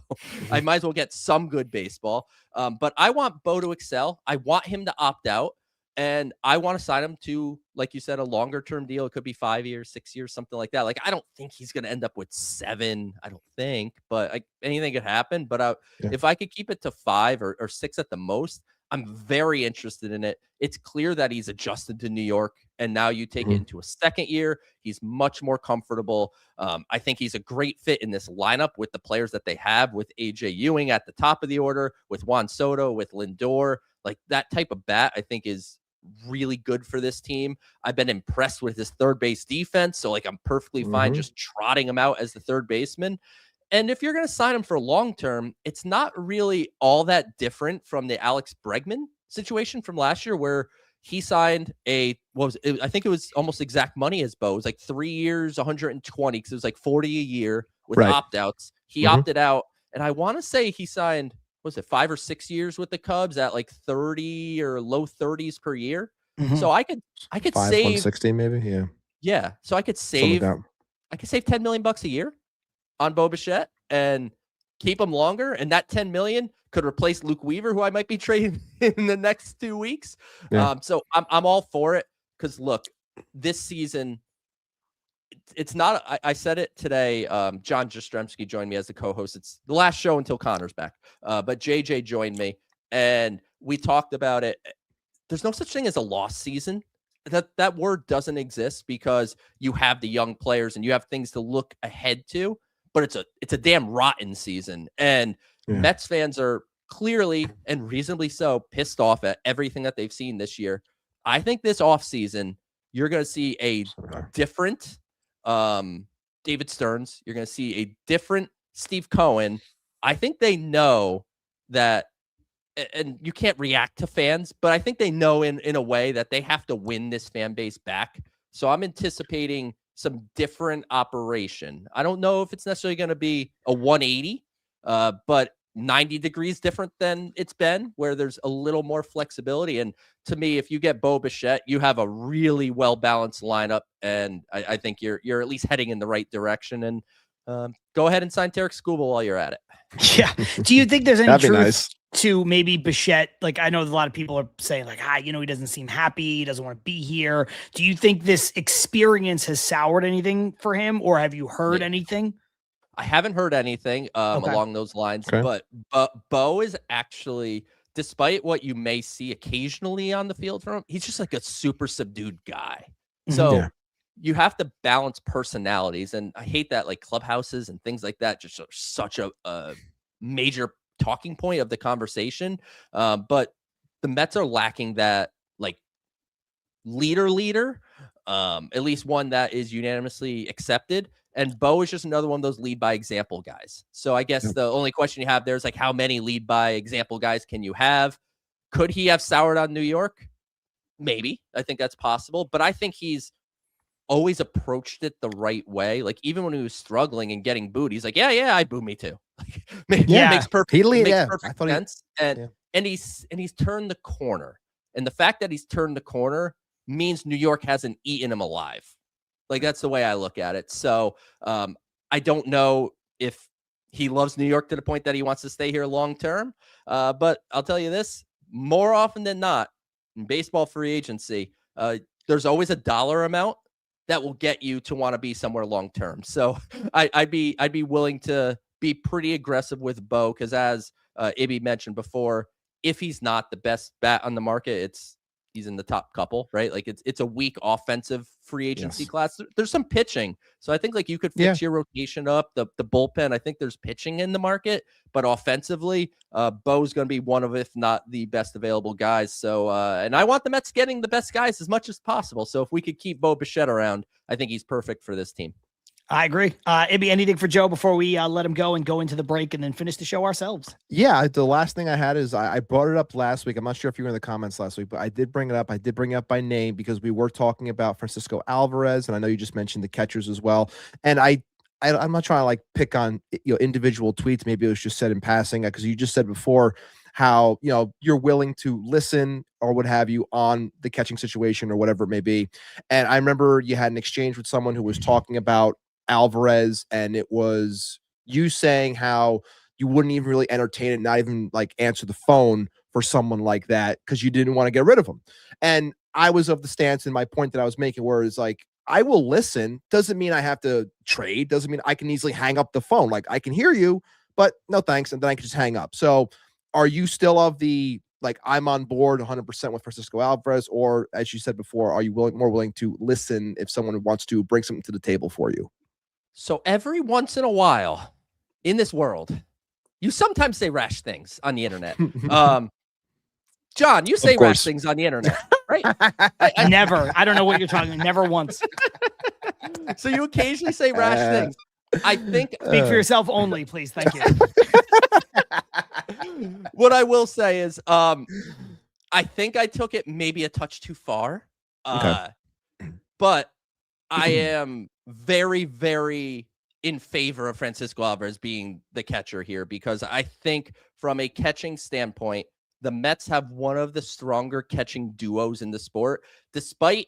I might as well get some good baseball. But I want Bo to excel. I want him to opt out. And I want to sign him to, like you said, a longer term deal. It could be 5 years, 6 years, something like that. Like, I don't think he's going to end up with 7. I don't think, but anything could happen. But if I could keep it to 5 or 6 at the most, I'm very interested in it. It's clear that he's adjusted to New York, and now you take it into a second year. He's much more comfortable. I think he's a great fit in this lineup with the players that they have, with AJ Ewing at the top of the order, with Juan Soto, with Lindor. Like, that type of bat, I think, is really good for this team. I've been impressed with his third base defense. So, like, I'm perfectly fine just trotting him out as the third baseman. And if you're going to sign him for long term, it's not really all that different from the Alex Bregman situation from last year, where he signed I think it was almost exact money as Bo. It was like 3 years, 120, because it was like 40 a year with opt-outs. He opted out, and I want to say he signed, was it 5 or 6 years with the Cubs at like 30 or low 30s per year. So I could 5, save 160 maybe. Yeah. So I could save $10 million a year on Bo Bichette and keep him longer. And that 10 million could replace Luke Weaver, who I might be trading in the next 2 weeks. Yeah. So I'm all for it. Cause look, this season, it's not, I said it today. John Jastrzemski joined me as the co-host. It's the last show until Connor's back. But JJ joined me and we talked about it. There's no such thing as a lost season. That word doesn't exist because you have the young players and you have things to look ahead to, but it's a damn rotten season. And Mets fans are clearly and reasonably so pissed off at everything that they've seen this year. I think this offseason, you're going to see a different David Stearns. You're going to see a different Steve Cohen. I think they know that, and you can't react to fans, but I think they know in a way that they have to win this fan base back. So I'm anticipating some different operation. I don't know if it's necessarily going to be a 180, but 90 degrees different than it's been, where there's a little more flexibility. And to me, if you get Bo Bichette, you have a really well-balanced lineup. And I think you're at least heading in the right direction. And go ahead and sign Tarek Skubal while you're at it. Yeah. Do you think there's any truth nice. to maybe Bichette? Like, I know a lot of people are saying like, he doesn't seem happy. He doesn't want to be here. Do you think this experience has soured anything for him, or have you heard anything? I haven't heard anything along those lines, but Bo is actually, despite what you may see occasionally on the field from him, he's just like a super subdued guy. So you have to balance personalities, and I hate that like clubhouses and things like that just are such a major talking point of the conversation. But the Mets are lacking that like leader, at least one that is unanimously accepted. And Bo is just another one of those lead by example guys. So I guess the only question you have there is like, how many lead by example guys can you have? Could he have soured on New York? Maybe. I think that's possible. But I think he's always approached it the right way. Like even when he was struggling and getting booed, he's like, yeah, I boo me too. Like, makes perfect sense. And he's turned the corner. And the fact that he's turned the corner means New York hasn't eaten him alive. Like that's the way I look at it. So I don't know if he loves New York to the point that he wants to stay here long term. But I'll tell you this, more often than not, in baseball free agency, there's always a dollar amount that will get you to want to be somewhere long term. So I'd be willing to be pretty aggressive with Bo, because as Ibby mentioned before, if he's not the best bat on the market, he's in the top couple, right? Like it's a weak offensive free agency class. There's some pitching. So I think like you could fix your rotation up, the bullpen. I think there's pitching in the market, but offensively, Bo's going to be one of, if not the best available guys. So, and I want the Mets getting the best guys as much as possible. So if we could keep Bo Bichette around, I think he's perfect for this team. I agree. Ibby, anything for Joe before we let him go and go into the break and then finish the show ourselves? Yeah, the last thing I had is I brought it up last week. I'm not sure if you were in the comments last week, but I did bring it up. I did bring it up by name because we were talking about Francisco Alvarez, and I know you just mentioned the catchers as well. And I'm not trying to like pick on individual tweets. Maybe it was just said in passing, because you just said before how you're willing to listen or what have you on the catching situation or whatever it may be. And I remember you had an exchange with someone who was talking about Alvarez, and it was you saying how you wouldn't even really entertain it, not even like answer the phone for someone like that because you didn't want to get rid of him. And I was of the stance in my point that I was making, where it's like, I will listen. Doesn't mean I have to trade. Doesn't mean I can easily hang up the phone. Like I can hear you, but no thanks. And then I can just hang up. So are you still of the, like, I'm on board 100% with Francisco Alvarez, or as you said before, are you more willing to listen if someone wants to bring something to the table for you? So every once in a while in this world, you sometimes say rash things on the internet. John, you say rash things on the internet, right? I never. I don't know what you're talking about. Never once. So you occasionally say rash things. I think speak for yourself only, please. Thank you. What I will say is, I think I took it maybe a touch too far. But I am very, very in favor of Francisco Alvarez being the catcher here, because I think from a catching standpoint, the Mets have one of the stronger catching duos in the sport, despite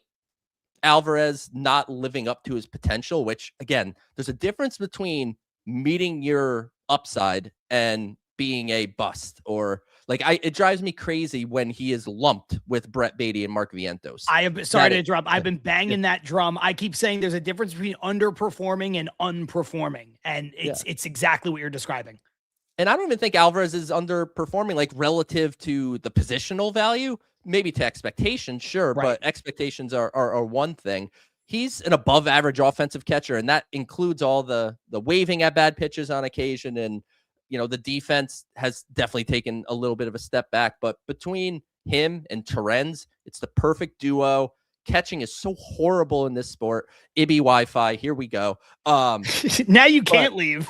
Alvarez not living up to his potential, which, again, there's a difference between meeting your upside and being a bust, or like it drives me crazy when he is lumped with Brett Beatty and Mark Vientos. Sorry to interrupt. I've been banging that drum. I keep saying there's a difference between underperforming and unperforming, and it's exactly what you're describing. And I don't even think Alvarez is underperforming, like relative to the positional value, maybe to expectations, sure, but expectations are one thing. He's an above average offensive catcher, and that includes all the waving at bad pitches on occasion. And, the defense has definitely taken a little bit of a step back, but between him and Terens, it's the perfect duo. Catching is so horrible in this sport. Ibby Wi-Fi, here we go. Now you can't leave.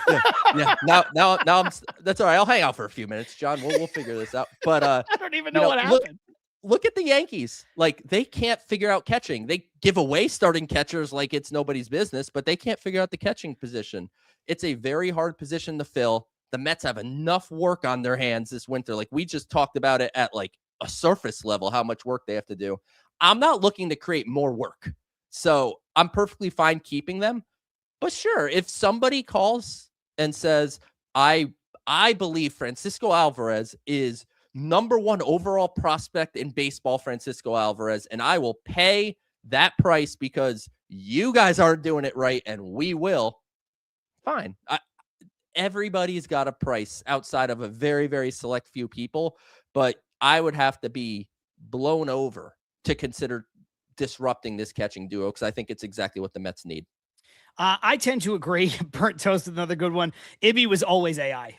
Now I'm. That's all right. I'll hang out for a few minutes, John. We'll figure this out. But I don't even know what happened. Look at the Yankees. Like, they can't figure out catching. They give away starting catchers like it's nobody's business, but they can't figure out the catching position. It's a very hard position to fill. The Mets have enough work on their hands this winter. Like, we just talked about it at like a surface level, how much work they have to do. I'm not looking to create more work. So I'm perfectly fine keeping them. But sure, if somebody calls and says, I believe Francisco Alvarez is number one overall prospect in baseball, Francisco Alvarez, and I will pay that price because you guys aren't doing it right and we will, fine. everybody's got a price outside of a very, very select few people, but I would have to be blown over to consider disrupting this catching duo because I think it's exactly what the Mets need. I tend to agree. Burnt toast is another good one. Ibby was always AI.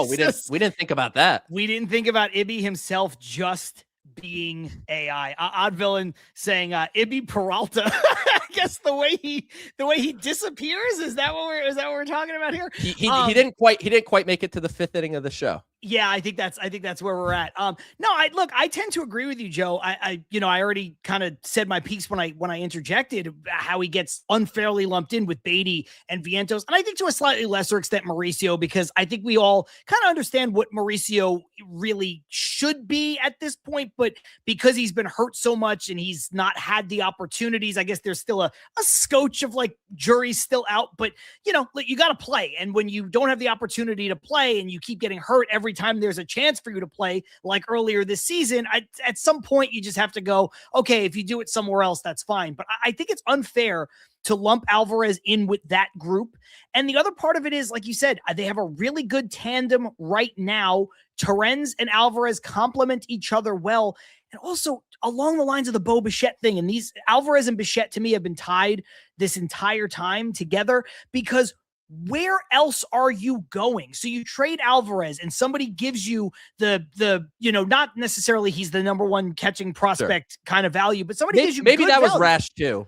We didn't think about that. We didn't think about Ibby himself just being AI. Odd Villain saying Ibby Peralta. I guess the way he disappears, is that what we're talking about here? He didn't quite make it to the 5th inning of the show. Yeah, I think that's where we're at. No, I tend to agree with you, Joe. I already kind of said my piece when I interjected how he gets unfairly lumped in with Beatty and Vientos, and I think to a slightly lesser extent Mauricio, because I think we all kind of understand what Mauricio really should be at this point, but because he's been hurt so much and he's not had the opportunities, I guess there's still a scotch of like jury's still out. But you got to play, and when you don't have the opportunity to play and you keep getting hurt every time there's a chance for you to play, like earlier this season, at some point you just have to go, okay, if you do it somewhere else, that's fine. But I think it's unfair to lump Alvarez in with that group. And the other part of it is, like you said, they have a really good tandem right now. Torrens and Alvarez complement each other well. And also along the lines of the Bo Bichette thing, and these Alvarez and Bichette to me have been tied this entire time together, because where else are you going? So you trade Alvarez and somebody gives you the not necessarily he's the number one catching prospect kind of value, but somebody gives you maybe good that was value. rash too.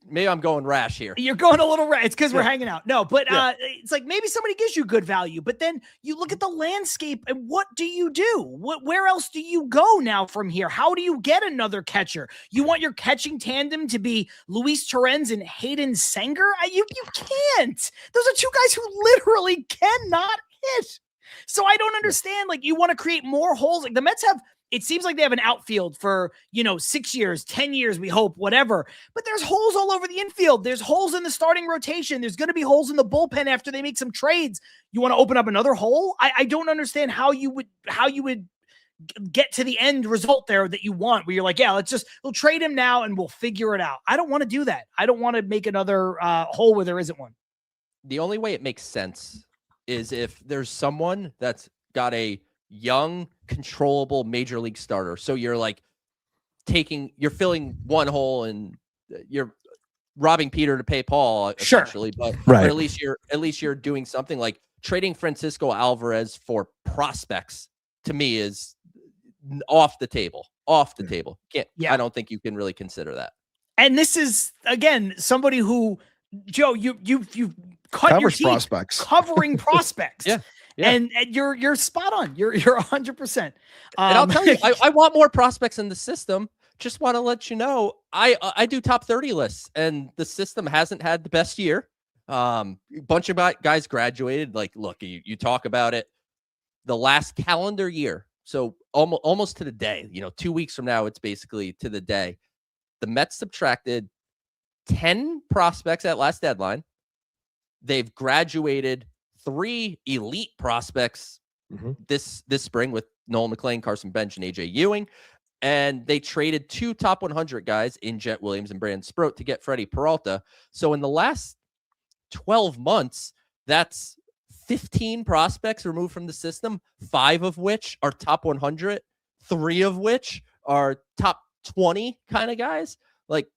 Maybe I'm going rash here. You're going a little rash. It's because we're hanging out. No, but it's like maybe somebody gives you good value, but then you look at the landscape and what do you do? Where else do you go now from here? How do you get another catcher? You want your catching tandem to be Luis Torrens and Hayden Sanger? You can't. Those are two guys who literally cannot hit. So I don't understand. Like, you want to create more holes. Like the Mets have, it seems like they have an outfield for, 6 years, 10 years, we hope, whatever. But there's holes all over the infield. There's holes in the starting rotation. There's going to be holes in the bullpen after they make some trades. You want to open up another hole? I don't understand how you would get to the end result there that you want, where you're like, yeah, we'll trade him now and we'll figure it out. I don't want to do that. I don't want to make another hole where there isn't one. The only way it makes sense is if there's someone that's got a young, controllable major league starter. So you're like you're filling one hole and you're robbing Peter to pay Paul, essentially. But at least you're doing something. Like trading Francisco Alvarez for prospects to me is off the table. I don't think you can really consider that. And this is, again, somebody who, Joe, you've cut covers your teeth prospects, covering prospects. Yeah. And you're spot on. You're 100%. And I'll tell you, I want more prospects in the system. Just want to let you know, I do top 30 lists, and the system hasn't had the best year. A bunch of guys graduated. Like, look, you talk about it. The last calendar year, so almost to the day. 2 weeks from now, it's basically to the day. The Mets subtracted 10 prospects at last deadline. They've graduated 3 elite prospects this spring with Nolan McLean, Carson Bench, and AJ Ewing. And they traded 2 top 100 guys in Jet Williams and Brandon Sproat to get Freddie Peralta. So in the last 12 months, that's 15 prospects removed from the system, 5 of which are top 100, 3 of which are top 20 kind of guys. Like,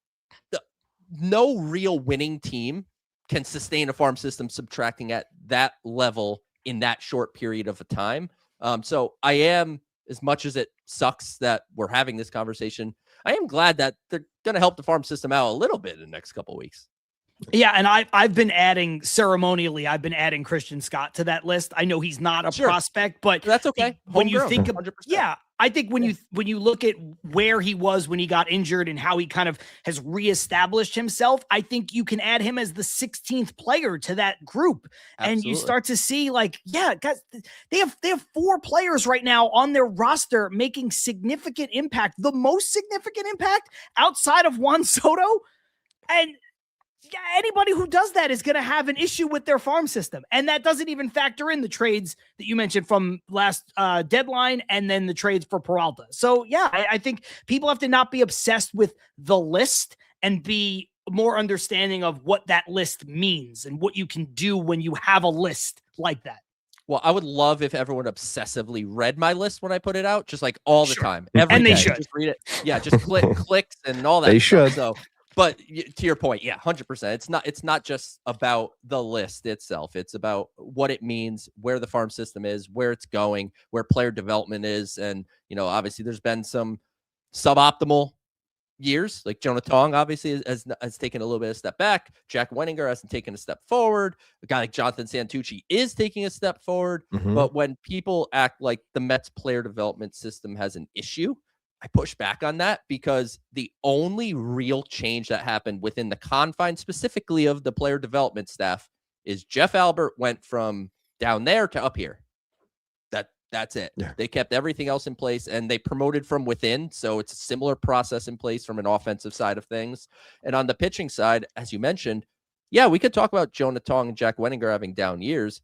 no real winning team can sustain a farm system subtracting at that level in that short period of a time. So I am, as much as it sucks that we're having this conversation, I am glad that they're going to help the farm system out a little bit in the next couple of weeks. Yeah, and I've been adding Christian Scott to that list. I know he's not a prospect, but that's okay. When you think of, 100%. I think when you look at where he was when he got injured and how he kind of has reestablished himself, I think you can add him as the 16th player to that group. Absolutely. And you start to see, like, guys, they have 4 players right now on their roster making significant impact, the most significant impact outside of Juan Soto. And anybody who does that is going to have an issue with their farm system. And that doesn't even factor in the trades that you mentioned from last deadline and then the trades for Peralta. So, I think people have to not be obsessed with the list and be more understanding of what that list means and what you can do when you have a list like that. Well, I would love if everyone obsessively read my list when I put it out, just like all the time. And they day. should. Just read it. Yeah, just clicks and all that. They stuff. should. So, but to your point, yeah, 100%. It's not just about the list itself. It's about what it means, where the farm system is, where it's going, where player development is, and obviously there's been some suboptimal years. Like Jonah Tong obviously has taken a little bit of step back. Jack Wenninger hasn't taken a step forward. A guy like Jonathan Santucci is taking a step forward. But when people act like the Mets player development system has an issue, I push back on that, because the only real change that happened within the confines specifically of the player development staff is Jeff Albert went from down there to up here. That's it. Yeah. They kept everything else in place, and they promoted from within. So it's a similar process in place from an offensive side of things. And on the pitching side, as you mentioned, yeah, we could talk about Jonah Tong and Jack Wenninger having down years,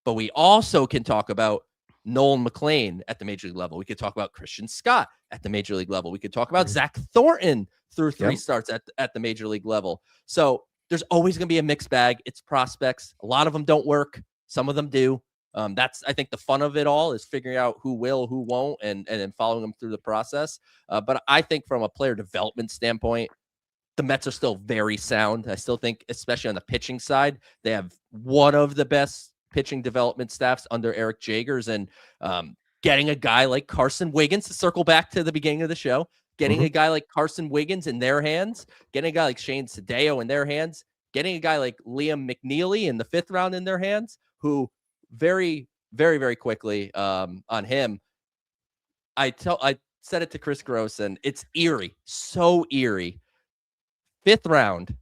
but we also can talk about Nolan McLean at the major league level. We could talk about Christian Scott at the major league level. We could talk about Zach Thornton through 3 starts at the major league level. So there's always going to be a mixed bag. It's prospects. A lot of them don't work. Some of them do. That's, I think, the fun of it all, is figuring out who will, who won't, and then following them through the process. But I think from a player development standpoint, the Mets are still very sound. I still think, especially on the pitching side, they have one of the best pitching development staffs under Eric Jagers. And getting a guy like Carson Wiggins, to circle back to the beginning of the show, getting a guy like Carson Wiggins in their hands, getting a guy like Shane Sadeo in their hands, getting a guy like Liam McNeely in the 5th round in their hands, who very, very, very quickly on him. I said it to Chris Gross, and it's eerie, so eerie. 5th round,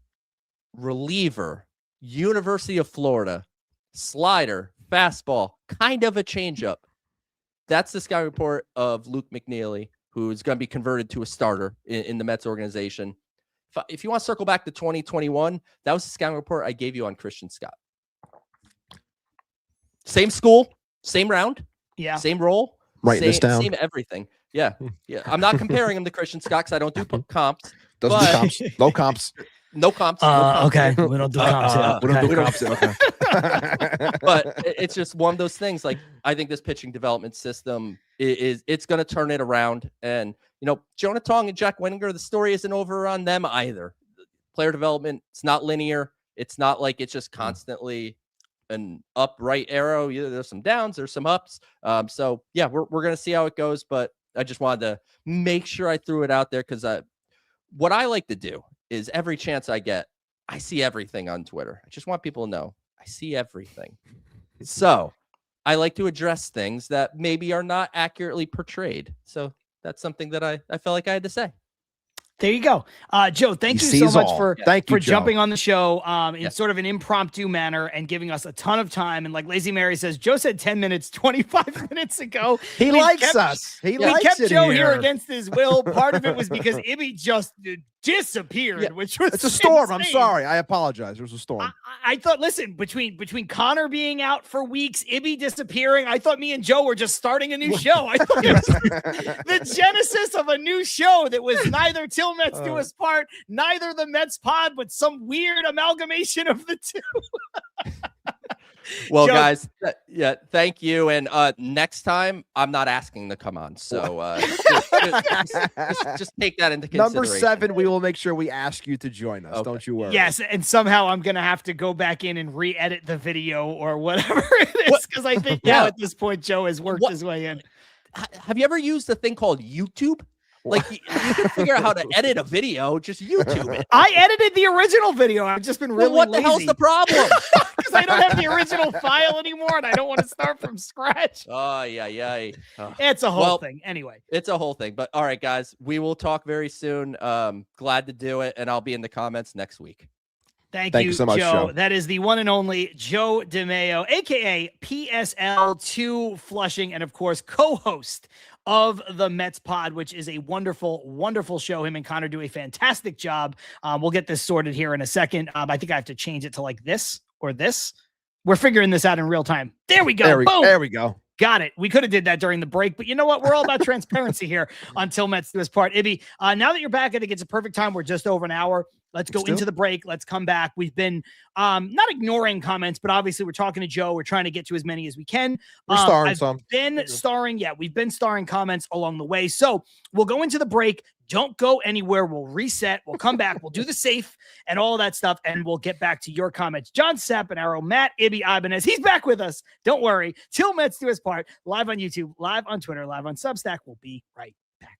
reliever, University of Florida, slider, fastball, kind of a changeup. That's the scouting report of Luke McNeely, who's going to be converted to a starter in the Mets organization. If you want to circle back to 2021, that was the scouting report I gave you on Christian Scott. Same school, same round, same role, writing this down, same everything. Yeah. I'm not comparing him to Christian Scott because I don't do comps. Doesn't do comps. No comps. No comps. Okay, we don't do comps. We don't do comps. Okay. But it's just one of those things. Like, I think this pitching development system it's going to turn it around. And Jonah Tong and Jack Wenninger, the story isn't over on them either. Player development, it's not linear. It's not like it's just constantly an upright arrow. There's some downs, there's some ups. So yeah, we're going to see how it goes, but I just wanted to make sure I threw it out there, because what I like to do is, every chance I get, I see everything on Twitter. I just want people to know I see everything. So I like to address things that maybe are not accurately portrayed. So that's something that I felt like I had to say. There you go. Joe, thank you so much for jumping on the show in sort of an impromptu manner and giving us a ton of time. And like Lazy Mary says, Joe said 10 minutes, 25 minutes ago. He likes us. We kept Joe here against his will. Part of it was because Ibby just disappeared, which was it's a storm. Insane. I'm sorry. I apologize. There was a storm. I thought, listen, between Connor being out for weeks, Ibby disappearing, I thought me and Joe were just starting a new show. I thought it was the genesis of a new show that was neither Til Mets Do Us Part, neither the Mets Pod, but some weird amalgamation of the two. Well, Joe, guys, thank you. And next time, I'm not asking to come on. So just take that into consideration. Number 7, we will make sure we ask you to join us. Okay. Don't you worry. Yes, and somehow I'm going to have to go back in and re-edit the video or whatever it is, because I think now at this point, Joe has worked his way in. Have you ever used a thing called YouTube? Like, you can figure out how to edit a video, just YouTube it. I edited the original video. I've just been really what lazy. the hell's the problem? Because I don't have the original file anymore, and I don't want to start from scratch. Oh, yeah. Oh. It's a whole thing. Anyway. It's a whole thing. But all right, guys, we will talk very soon. Glad to do it, and I'll be in the comments next week. Thank you so much, Joe. That is the one and only Joe DeMeo, a.k.a. PSL2 Flushing, and, of course, co-host of the Mets Pod, which is a wonderful, wonderful show. Him and Connor do a fantastic job. We'll get this sorted here in a second. I think I have to change it to like this or this. We're figuring this out in real time. There we go. Boom. There we go. Got it. We could have did that during the break, but you know what? We're all about transparency here on Til Mets Do Us Part. Ibby, now that you're back, I think it's a perfect time. We're just over an hour. Let's go Let's do into it. the break. Let's come back. We've been not ignoring comments, but obviously we're talking to Joe. We're trying to get to as many as we can. We're starring I've some. been starring. Yeah, we've been starring comments along the way. So we'll go into the break. Don't go anywhere. We'll reset. We'll come back. We'll do the safe and all that stuff, and we'll get back to your comments. John Saponaro, Matt Ibanez. He's back with us. Don't worry. Till Mets Do Us Part. Live on YouTube, live on Twitter, live on Substack. We'll be right back.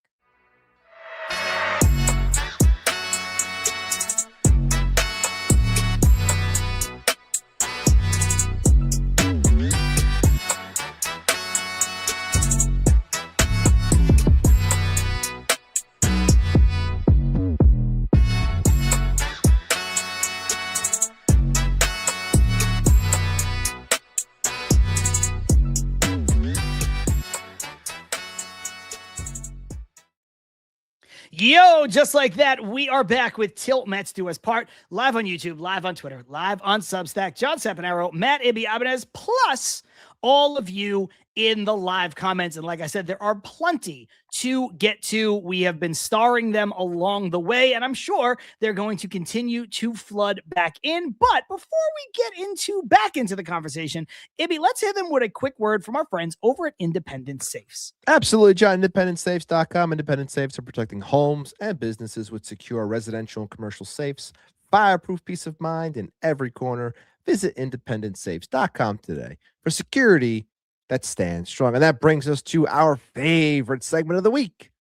Yo, just like that, we are back with Til Mets Do Us Part, live on YouTube, live on Twitter, live on Substack. John Saponaro, Matt Ibanez, plus all of you in the live comments. And like I said, there are plenty to get to. We have been starring them along the way, and I'm sure they're going to continue to flood back in. But before we get back into the conversation, Ibby, let's hit them with a quick word from our friends over at Independent Safes. Absolutely, John. IndependentSafes.com. Independent Safes are protecting homes and businesses with secure residential and commercial safes, fireproof peace of mind in every corner. Visit IndependentSafes.com today for security that stands strong. And that brings us to our favorite segment of the week.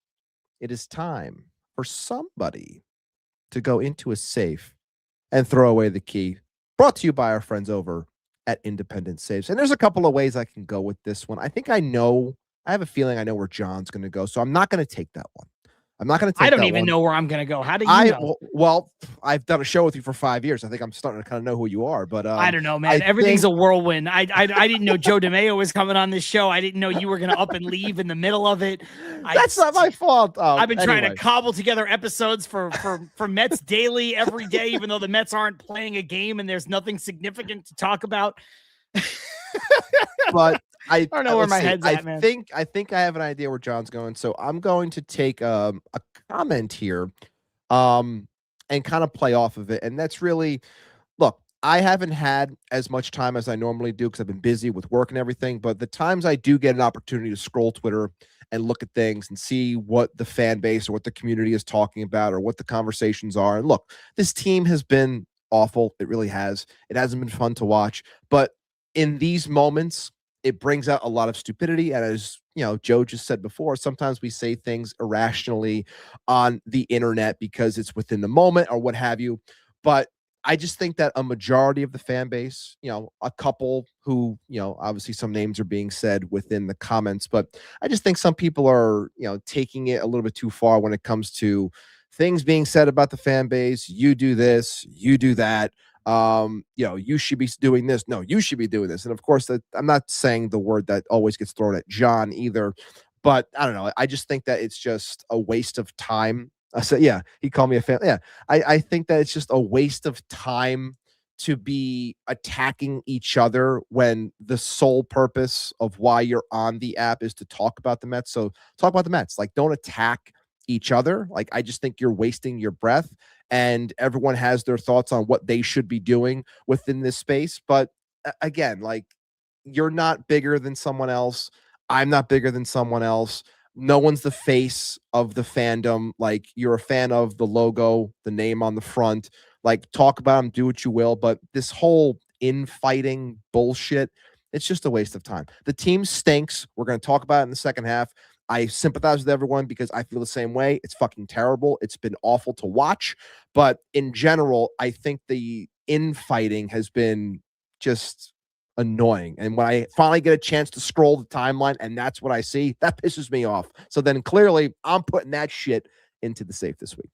It is time for somebody to go into a safe and throw away the key. Brought to you by our friends over at Independent Safes. And there's a couple of ways I can go with this one. I have a feeling I know where John's going to go, so I'm not going to take that one. I'm not going to take that one. I don't even know where I'm going to go. How do you know? Well, I've done a show with you for 5 years. I think I'm starting to kind of know who you are, but I don't know, man. Everything's a whirlwind. I didn't know Joe DeMeo was coming on this show. I didn't know you were going to up and leave in the middle of it. That's not my fault. I've been trying to cobble together episodes for Mets Daily every day, even though the Mets aren't playing a game and there's nothing significant to talk about. But I don't know where my head's at, man. I think I have an idea where John's going. So I'm going to take a comment here and kind of play off of it. And that's really, look, I haven't had as much time as I normally do because I've been busy with work and everything. But the times I do get an opportunity to scroll Twitter and look at things and see what the fan base or what the community is talking about or what the conversations are. And look, this team has been awful. It really has. It hasn't been fun to watch. But in these moments, it brings out a lot of stupidity. And as you know, Joe just said before, sometimes we say things irrationally on the internet because it's within the moment or what have you. But I just think that a majority of the fan base, a couple who, obviously some names are being said within the comments, but I just think some people are, taking it a little bit too far when it comes to things being said about the fan base. You do this, you do that. You should be doing this. No, you should be doing this. And of course, that I'm not saying the word that always gets thrown at John either, but I don't know. I just think that it's just a waste of time. I said, yeah, he called me a fan. Yeah, I think that it's just a waste of time to be attacking each other when the sole purpose of why you're on the app is to talk about the Mets. So talk about the Mets. Like, don't attack each other. Like, I just think you're wasting your breath. And everyone has their thoughts on what they should be doing within this space. But again, like, you're not bigger than someone else. I'm not bigger than someone else. No one's the face of the fandom. Like, you're a fan of the logo, the name on the front. Like, talk about them, do what you will. But this whole infighting bullshit, it's just a waste of time. The team stinks. We're going to talk about it in the second half. I sympathize with everyone because I feel the same way. It's fucking terrible. It's been awful to watch. But in general, I think the infighting has been just annoying. And when I finally get a chance to scroll the timeline and that's what I see, that pisses me off. So then clearly I'm putting that shit into the safe this week.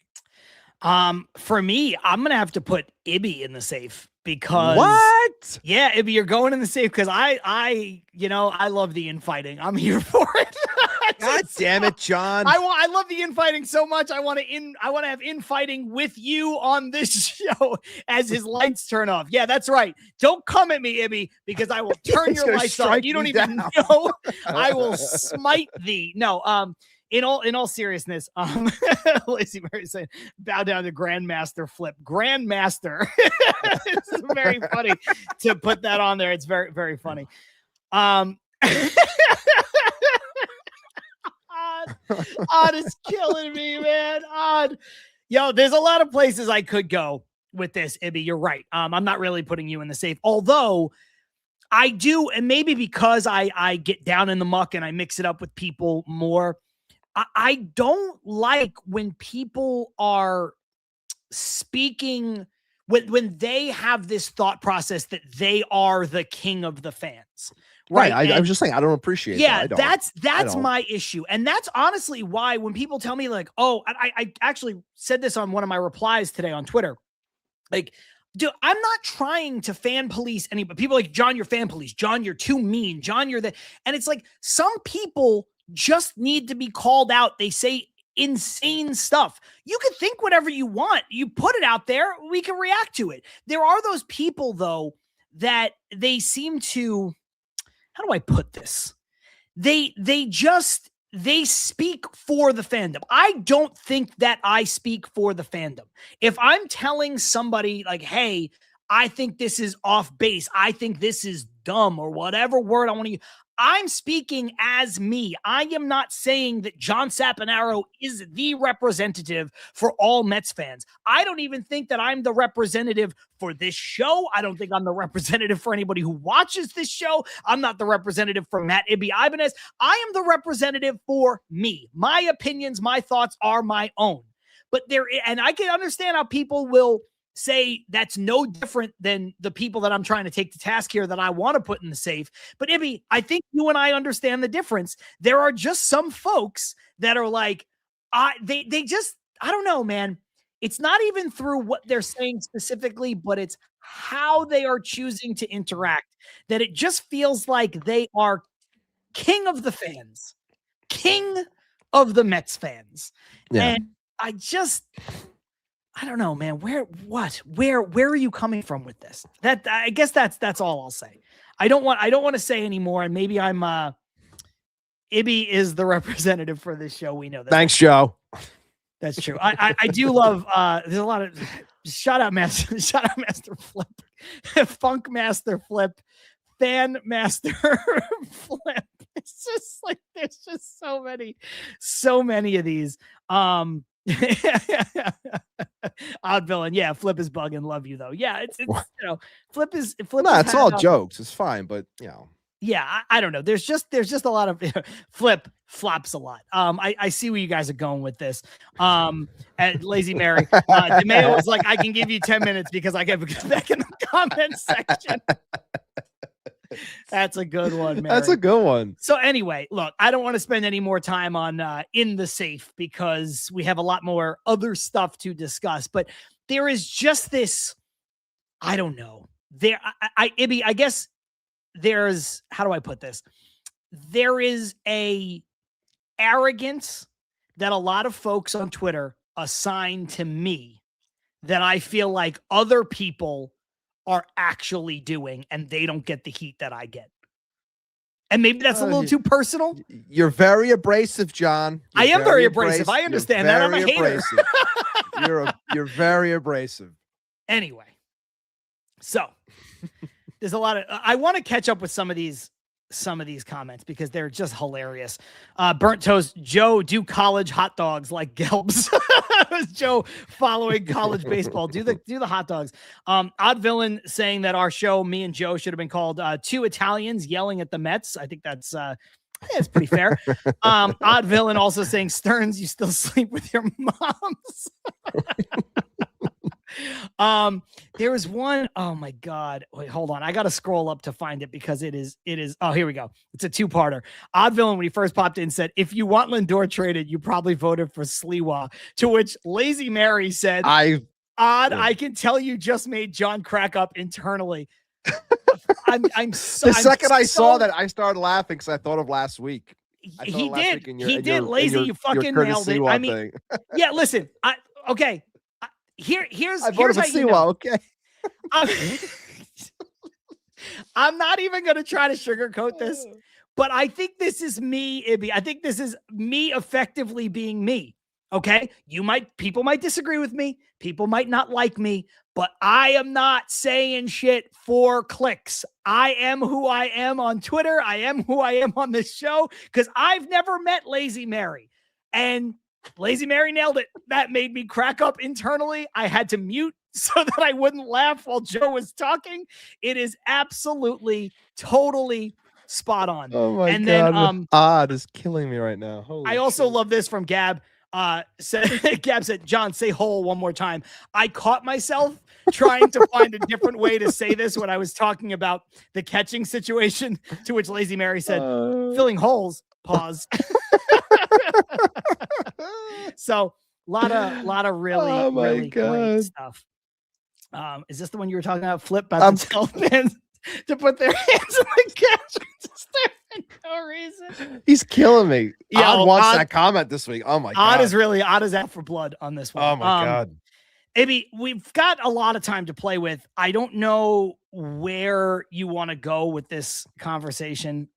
For me, I'm going to have to put Ibby in the safe because what? Yeah, Ibby, you're going in the safe because I love the infighting. I'm here for it. God damn it, John. I love the infighting so much. I want to have infighting with you on this show as his lights turn off. Yeah, that's right. Don't come at me, Ibby, because I will turn your lights off. You don't even know. I will smite thee. No, in all seriousness, Lazy Mary saying, bow down to Grandmaster Flip. Grandmaster. It's very funny to put that on there. It's very, very funny. Odd is killing me, man. Odd. Yo, there's a lot of places I could go with this, Ibby. You're right. I'm not really putting you in the safe, although I do, and maybe because I get down in the muck and I mix it up with people more. I don't like when people are speaking when they have this thought process that they are the king of the fans. Right. I was just saying, I don't appreciate that. That's my issue. And that's honestly why when people tell me like, oh, I actually said this on one of my replies today on Twitter. Like, dude, I'm not trying to fan police anybody. People are like, John, you're fan police. John, you're too mean. John, you're the, and it's like, some people just need to be called out. They say insane stuff. You can think whatever you want. You put it out there, we can react to it. There are those people though, that they seem to, how do I put this? They speak for the fandom. I don't think that I speak for the fandom. If I'm telling somebody like, hey, I think this is off base, I think this is dumb, or whatever word I want to use, I'm speaking as me. I am not saying that John Saponaro is the representative for all Mets fans. I don't even think that I'm the representative for this show. I don't think I'm the representative for anybody who watches this show. I'm not the representative for Matt Ibanez. I am the representative for me. My opinions, my thoughts are my own. But and I can understand how people will say that's no different than the people that I'm trying to take to task here that I want to put in the safe. But Ibby, I think you and I understand the difference. There are just some folks that are like, they just, I don't know, man. It's not even through what they're saying specifically, but it's how they are choosing to interact, that it just feels like they are king of the fans, king of the Mets fans. Yeah. And I don't know, man. Where are you coming from with this? That, I guess that's all I'll say. I don't want to say anymore. And maybe I'm, Ibby is the representative for this show. We know that. Thanks, Joe. That's true. I do love, there's a lot of shout out Master Flip, Funk Master Flip, Fan Master Flip. It's just like, there's just so many of these. Odd villain. Yeah, Flip is bugging. Love you though. Yeah, it's Flip is no, it's all jokes. It's fine, but yeah, I don't know. There's just a lot of Flip flops a lot. I see where you guys are going with this. At Lazy Mary, DeMayo was like, I can give you 10 minutes because I get back in the comment section. That's a good one, man. That's a good one. So anyway, look, I don't want to spend any more time on in the safe because we have a lot more other stuff to discuss. But there is just this, I don't know. Ibby, I guess there's, how do I put this? There is a arrogance that a lot of folks on Twitter assign to me that I feel like other people are actually doing, and they don't get the heat that I get. And maybe that's a little too personal. You're very abrasive, John. I am very abrasive. I understand that. I'm a hater. You're very abrasive. Anyway, so there's a lot of, I want to catch up with some of these comments because they're just hilarious. Burnt Toast, Joe, do college hot dogs like Gelbs. Joe following college baseball. Do the hot dogs. Odd Villain saying that our show, me and Joe, should have been called Two Italians Yelling at the Mets. I think that's it's pretty fair. Odd Villain also saying, Stearns, you still sleep with your moms. There was one, oh my God. Wait, hold on. I got to scroll up to find it because it is, oh, here we go. It's a two-parter. Odd Villain, when he first popped in, said, if you want Lindor traded, you probably voted for Sliwa, to which Lazy Mary said, I can tell you just made John crack up internally. I'm so, the second I saw that, I started laughing because I thought of last week. He did. Lazy, you fucking nailed it. I mean, yeah, listen, okay. Here's how you know. Okay. I'm not even going to try to sugarcoat this, But I think this is me, Ibby. I think this is me effectively being me. Okay. People might disagree with me. People might not like me, but I am not saying shit for clicks. I am who I am on Twitter. I am who I am on this show because I've never met Lazy Mary. And Lazy Mary nailed it. That made me crack up internally. I had to mute so that I wouldn't laugh while Joe was talking. It is absolutely, totally spot on. Oh my and God. Then Odd is killing me right now. Holy I also shit. love this from Gab. Gab said, John, say hole one more time. I caught myself trying to find a different way to say this when I was talking about the catching situation, to which Lazy Mary said, filling holes, pause. So lot of really, really great stuff. Is this the one you were talking about? Flip about to tell fans to put their hands in the catch for no reason. He's killing me. Yeah, Odd wants that comment this week. Oh my God. Odd is out for blood on this one. Oh my God. Abby, we've got a lot of time to play with. I don't know where you want to go with this conversation.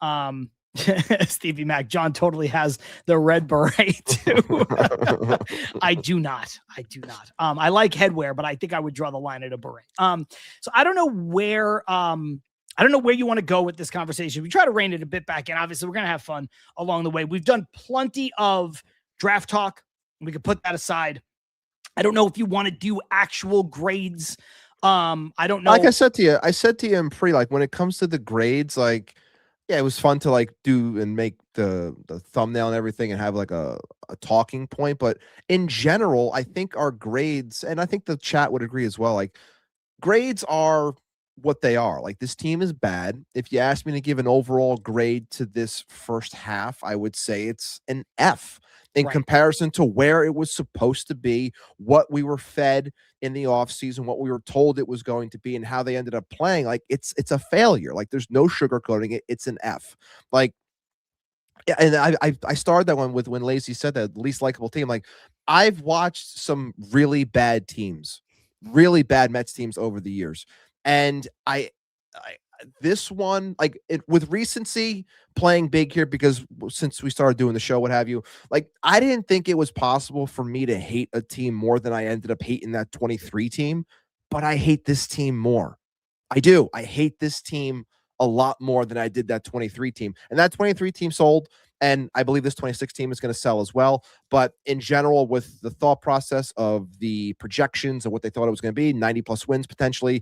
Stevie Mac, John totally has the red beret too. I do not. I like headwear, but I think I would draw the line at a beret. So I don't know where you want to go with this conversation. We try to rein it a bit back in. Obviously, we're going to have fun along the way. We've done plenty of draft talk. We could put that aside. I don't know if you want to do actual grades. I don't know. Like I said to you in pre, like when it comes to the grades, like, yeah, it was fun to like do and make the thumbnail and everything and have like a talking point. But in general, I think our grades, and I think the chat would agree as well, like grades are what they are. Like this team is bad. If you ask me to give an overall grade to this first half, I would say it's an F in comparison to where it was supposed to be, what we were fed in the offseason, what we were told it was going to be, and how they ended up playing. Like it's a failure. Like there's no sugarcoating it. It's an F. Like, and I started that one with when Lazy said that least likable team. Like I've watched some really bad teams, really bad Mets teams over the years. And this one, like with recency playing big here, because since we started doing the show, what have you, like I didn't think it was possible for me to hate a team more than I ended up hating that 23 team, but I hate this team more. I do. I hate this team a lot more than I did that 23 team. And that 23 team sold, and I believe this 26 team is going to sell as well. But in general, with the thought process of the projections of what they thought it was going to be, 90 plus wins potentially,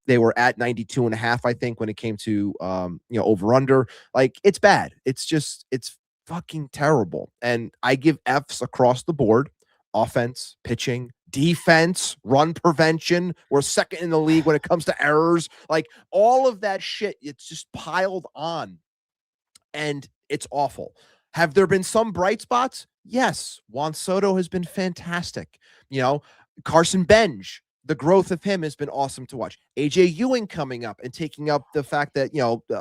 they were at 92.5, I think, when it came to over under. Like it's bad. It's fucking terrible. And I give Fs across the board: offense, pitching, defense, run prevention. We're second in the league when it comes to errors. Like all of that shit, it's just piled on. And it's awful. Have there been some bright spots? Yes. Juan Soto has been fantastic. Carson Bench, the growth of him has been awesome to watch. AJ Ewing coming up and taking up the fact that,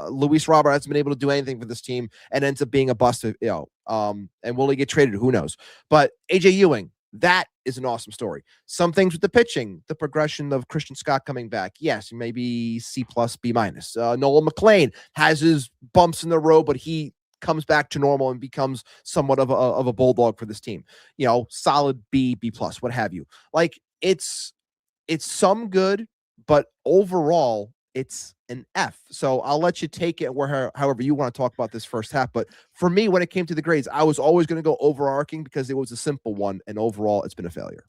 Luis Robert hasn't been able to do anything for this team and ends up being a bust, and will he get traded? Who knows? But AJ Ewing, that is an awesome story. Some things with the pitching, the progression of Christian Scott coming back. Yes, maybe C+, B-. Nolan McLean has his bumps in the road, but he comes back to normal and becomes somewhat of a bulldog for this team. Solid B+, what have you. Like it's some good, but overall it's an F. So I'll let you take it however you want to talk about this first half. But for me, when it came to the grades, I was always going to go overarching because it was a simple one, and overall it's been a failure.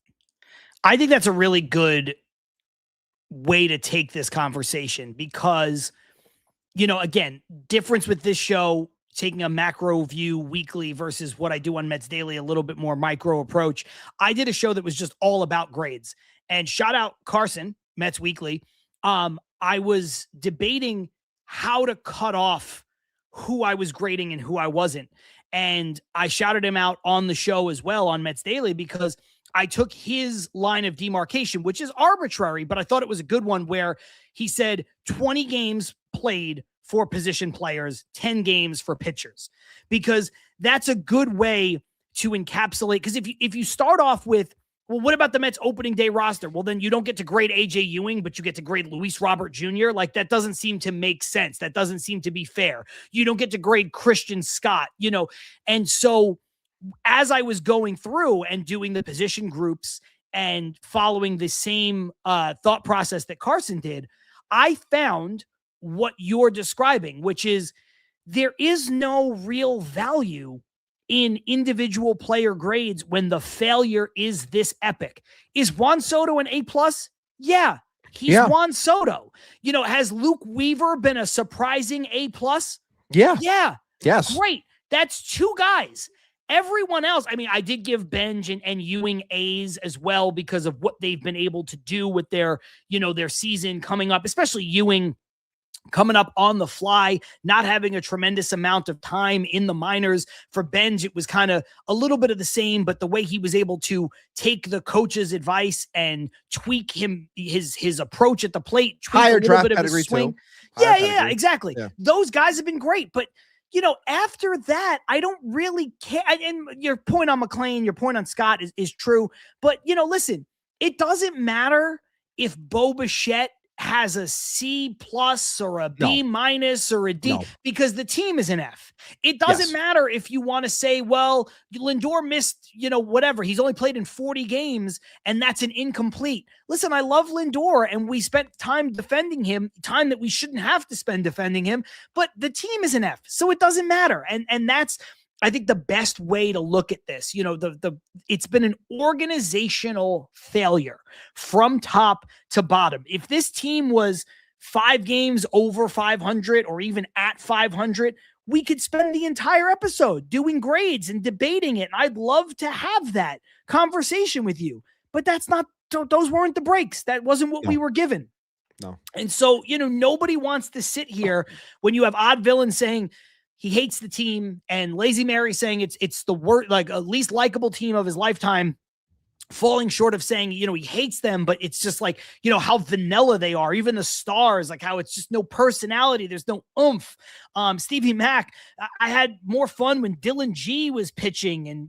I think that's a really good way to take this conversation because, again, difference with this show, taking a macro view weekly versus what I do on Mets Daily, a little bit more micro approach. I did a show that was just all about grades, and shout out Carson, Mets Weekly. I was debating how to cut off who I was grading and who I wasn't. And I shouted him out on the show as well on Mets Daily because I took his line of demarcation, which is arbitrary, but I thought it was a good one, where he said 20 games played for position players, 10 games for pitchers, because that's a good way to encapsulate. Because if you start off with Well, what about the Mets opening day roster? Well, then you don't get to grade AJ Ewing, but you get to grade Luis Robert Jr. Like, that doesn't seem to make sense. That doesn't seem to be fair. You don't get to grade Christian Scott, And so as I was going through and doing the position groups and following the same thought process that Carson did, I found what you're describing, which is there is no real value in individual player grades when the failure is this epic. Is Juan Soto an A+? Yeah, he's Juan Soto. Has Luke Weaver been a surprising A+? Yeah. Yeah. Yes. Great. That's two guys. Everyone else, I mean, I did give Benj and Ewing A's as well because of what they've been able to do with their season coming up, especially Ewing coming up on the fly, not having a tremendous amount of time in the minors. For Benj, it was kind of a little bit of the same, but the way he was able to take the coach's advice and tweak his approach at the plate, tweak higher a little draft bit of pedigree his swing. too. Yeah, exactly. Yeah. Those guys have been great, but after that, I don't really care. And your point on McClain, your point on Scott is true, but listen, it doesn't matter if Bo Bichette has a C+ or a B- or a D because the team is an F. It doesn't matter if you want to say, well, Lindor missed, whatever. He's only played in 40 games and that's an incomplete. Listen, I love Lindor and we spent time defending him, time that we shouldn't have to spend defending him, but the team is an F. So it doesn't matter. And that's, I think, the best way to look at this. It's been an organizational failure from top to bottom. If this team was 5 games over 500 or even at 500, we could spend the entire episode doing grades and debating it. And I'd love to have that conversation with you, but those weren't the breaks. That wasn't what we were given. No. And so, nobody wants to sit here when you have Odd Villain saying he hates the team and Lazy Mary saying it's the worst, like least likable team of his lifetime, falling short of saying, he hates them, but it's just like, how vanilla they are. Even the stars, like how it's just no personality. There's no oomph. Stevie Mack, I had more fun when Dylan G was pitching and,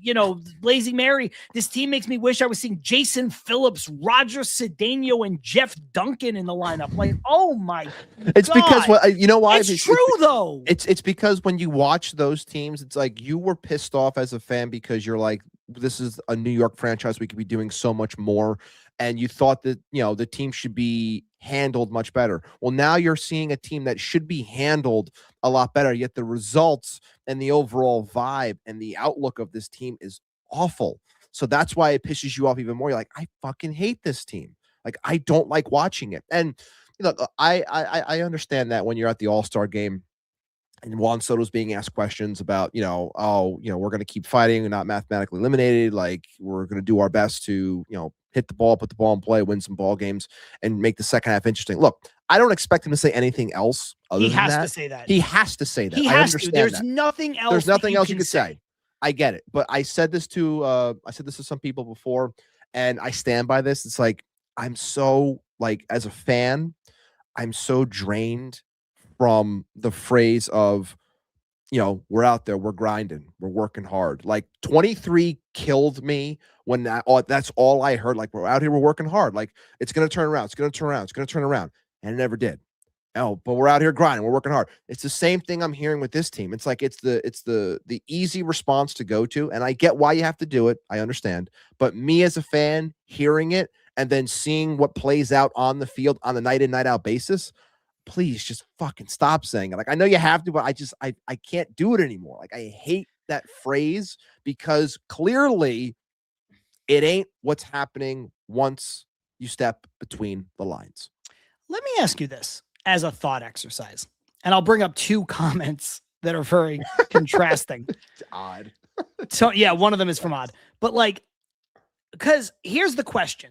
Lazy Mary, this team makes me wish I was seeing Jason Phillips, Roger Cedeno, and Jeff Duncan in the lineup. Like, oh my It's God. Because, you know why? It's true though. It's because when you watch those teams, it's like you were pissed off as a fan because you're like, this is a New York franchise. We could be doing so much more. And you thought that, the team should be handled much better. Well, now you're seeing a team that should be handled a lot better, yet the results and the overall vibe and the outlook of this team is awful. So that's why it pisses you off even more. You're like, I fucking hate this team. Like, I don't like watching it. And, I understand that when you're at the All-Star game, and Juan Soto's being asked questions about, we're going to keep fighting and not mathematically eliminated. Like, we're going to do our best to, hit the ball, put the ball in play, win some ball games, and make the second half interesting. Look, I don't expect him to say anything else other than that. He has to say that. He has to say that. He I has understand to. There's that. nothing else. There's nothing else you can could say. I get it. But I said this to some people before, and I stand by this. It's like, I'm so, like, as a fan, I'm so drained from the phrase of, we're out there, we're grinding, we're working hard. Like 23 killed me when that's all I heard. Like, we're out here, we're working hard. Like, it's going to turn around. It's going to turn around. It's going to turn around. And it never did. Oh, but we're out here grinding. We're working hard. It's the same thing I'm hearing with this team. It's like, it's the easy response to go to. And I get why you have to do it. I understand. But me as a fan hearing it and then seeing what plays out on the field on a night in, night out basis, please just fucking stop saying it. Like, I know you have to, but I can't do it anymore. Like, I hate that phrase because clearly it ain't what's happening once you step between the lines. Let me ask you this as a thought exercise, and I'll bring up 2 comments that are very contrasting. It's odd. So yeah, one of them is from Odd, but because here's the question.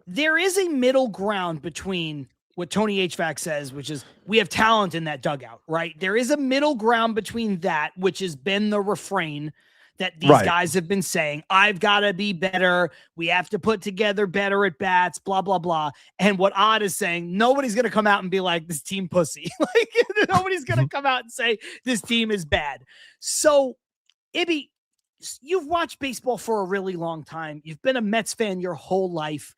There is a middle ground between what Tony HVAC says, which is we have talent in that dugout, right? There is a middle ground between that, which has been the refrain that these guys have been saying. I've got to be better. We have to put together better at bats, blah, blah, blah. And what Odd is saying, nobody's going to come out and be like, this team pussy. Like, nobody's going to come out and say this team is bad. So, Ibby, you've watched baseball for a really long time. You've been a Mets fan your whole life.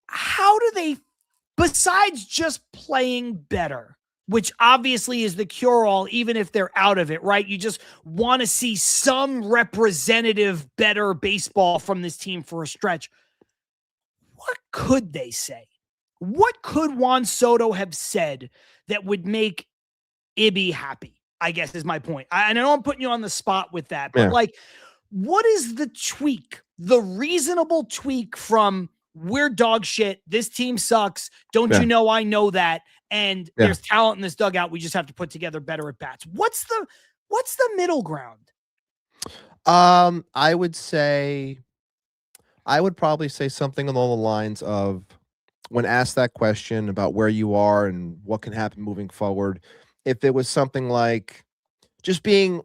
How do they, besides just playing better, which obviously is the cure-all, even if they're out of it, right? You just want to see some representative better baseball from this team for a stretch. What could they say? What could Juan Soto have said that would make Ibby happy, I guess is my point. I know I'm putting you on the spot with that, but like, what is the tweak, the reasonable tweak from we're dog shit, this team sucks, don't you know I know that, and there's talent in this dugout, we just have to put together better at bats. What's the middle ground? I would probably say something along the lines of, when asked that question about where you are and what can happen moving forward, if it was something like just being,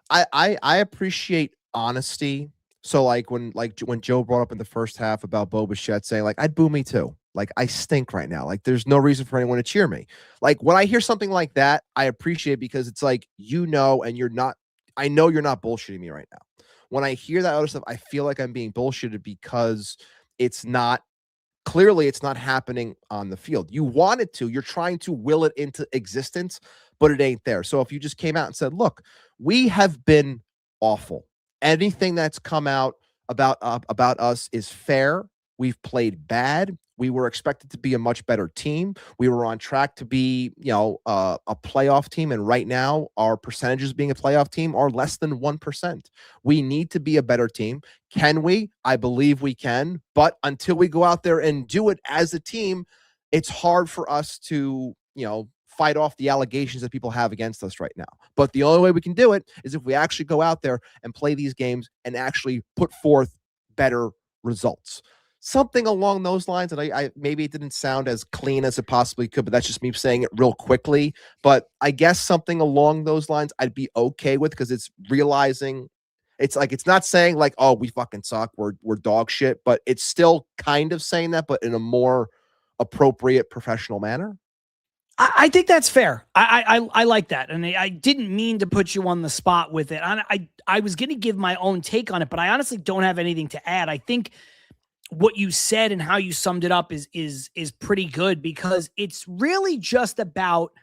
I appreciate honesty. So like when Joe brought up in the first half about Bo Bichette saying like, I'd boo me too. Like, I stink right now. Like, there's no reason for anyone to cheer me. Like, when I hear something like that, I appreciate it, because it's like, and you're not, I know you're not bullshitting me right now. When I hear that other stuff, I feel like I'm being bullshitted, because clearly it's not happening on the field. You want it to, you're trying to will it into existence, but it ain't there. So if you just came out and said, look, we have been awful. Anything that's come out about us is fair. We've played bad. We were expected to be a much better team. We were on track to be, a playoff team. And right now, our percentages being a playoff team are less than 1%. We need to be a better team. Can we? I believe we can. But until we go out there and do it as a team, it's hard for us to, fight off the allegations that people have against us right now. But the only way we can do it is if we actually go out there and play these games and actually put forth better results. Something along those lines. And I maybe it didn't sound as clean as it possibly could, but that's just me saying it real quickly. But I guess something along those lines I'd be okay with, because it's realizing, it's like, it's not saying like, oh, we fucking suck, we're dog shit, but it's still kind of saying that, but in a more appropriate professional manner. I think that's fair. I like that. And I didn't mean to put you on the spot with it. I was going to give my own take on it, but I honestly don't have anything to add. I think what you said and how you summed it up is pretty good, because it's really just about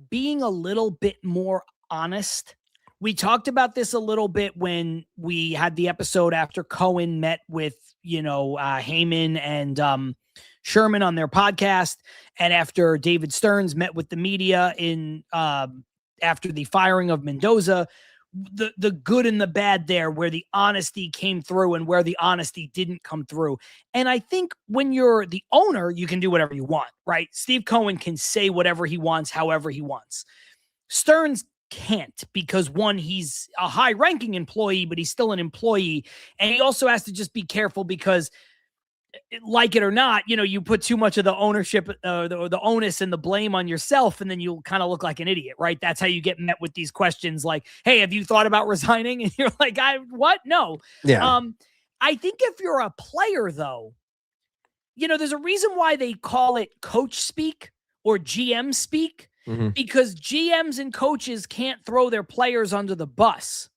being a little bit more honest. We talked about this a little bit when we had the episode after Cohen met with, Heyman and Sherman on their podcast, and after David Stearns met with the media after the firing of Mendoza, the good and the bad there, where the honesty came through and where the honesty didn't come through. And I think when you're the owner, you can do whatever you want, right? Steve Cohen can say whatever he wants, however he wants. Stearns can't, because one, he's a high-ranking employee, but he's still an employee. And he also has to just be careful, because like it or not, you put too much of the ownership, the onus and the blame on yourself, and then you'll kind of look like an idiot, right? That's how you get met with these questions like, hey, have you thought about resigning? And you're like, what? No. Yeah. I think if you're a player, though, there's a reason why they call it coach speak or GM speak, because GMs and coaches can't throw their players under the bus.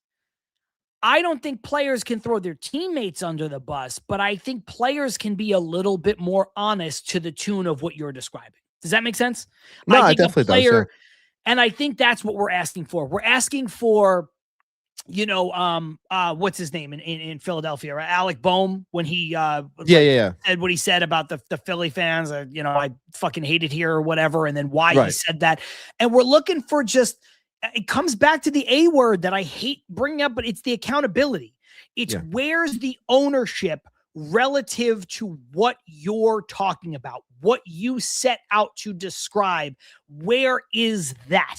I don't think players can throw their teammates under the bus, but I think players can be a little bit more honest to the tune of what you're describing. Does that make sense? No, I it definitely does. Yeah. And I think that's what we're asking for. We're asking for, what's his name in Philadelphia, right? Alec Boehm, when he said what he said about the Philly fans, I fucking hate it here or whatever, and then why he said that. And we're looking for just, it comes back to the A word that I hate bringing up, but it's the accountability. It's where's the ownership relative to what you're talking about, what you set out to describe. Where is that?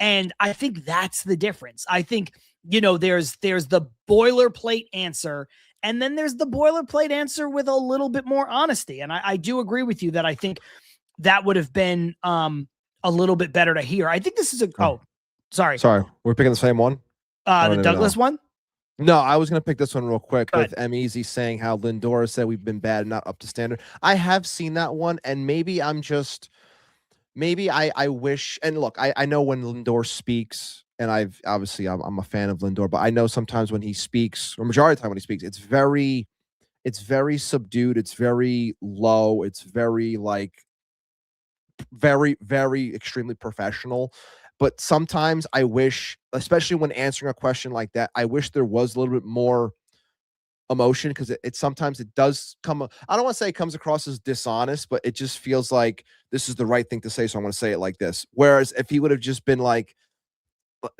And I think that's the difference. I think, there's the boilerplate answer, and then there's the boilerplate answer with a little bit more honesty. And I do agree with you that I think that would have been a little bit better to hear. I think this is Sorry, we're picking the same one. The Douglas one. No, I was going to pick this one real quick with M-Easy saying how Lindor said we've been bad, not up to standard. I have seen that one, and maybe I wish, and look, I know when Lindor speaks, and I'm a fan of Lindor, but I know sometimes when he speaks, or majority of the time when he speaks, it's very subdued, it's very low, it's very like very, very extremely professional. But sometimes I wish, especially when answering a question like that, I wish there was a little bit more emotion, because it sometimes it does come. I don't want to say it comes across as dishonest, but it just feels like this is the right thing to say, so I'm going to say it like this. Whereas if he would have just been like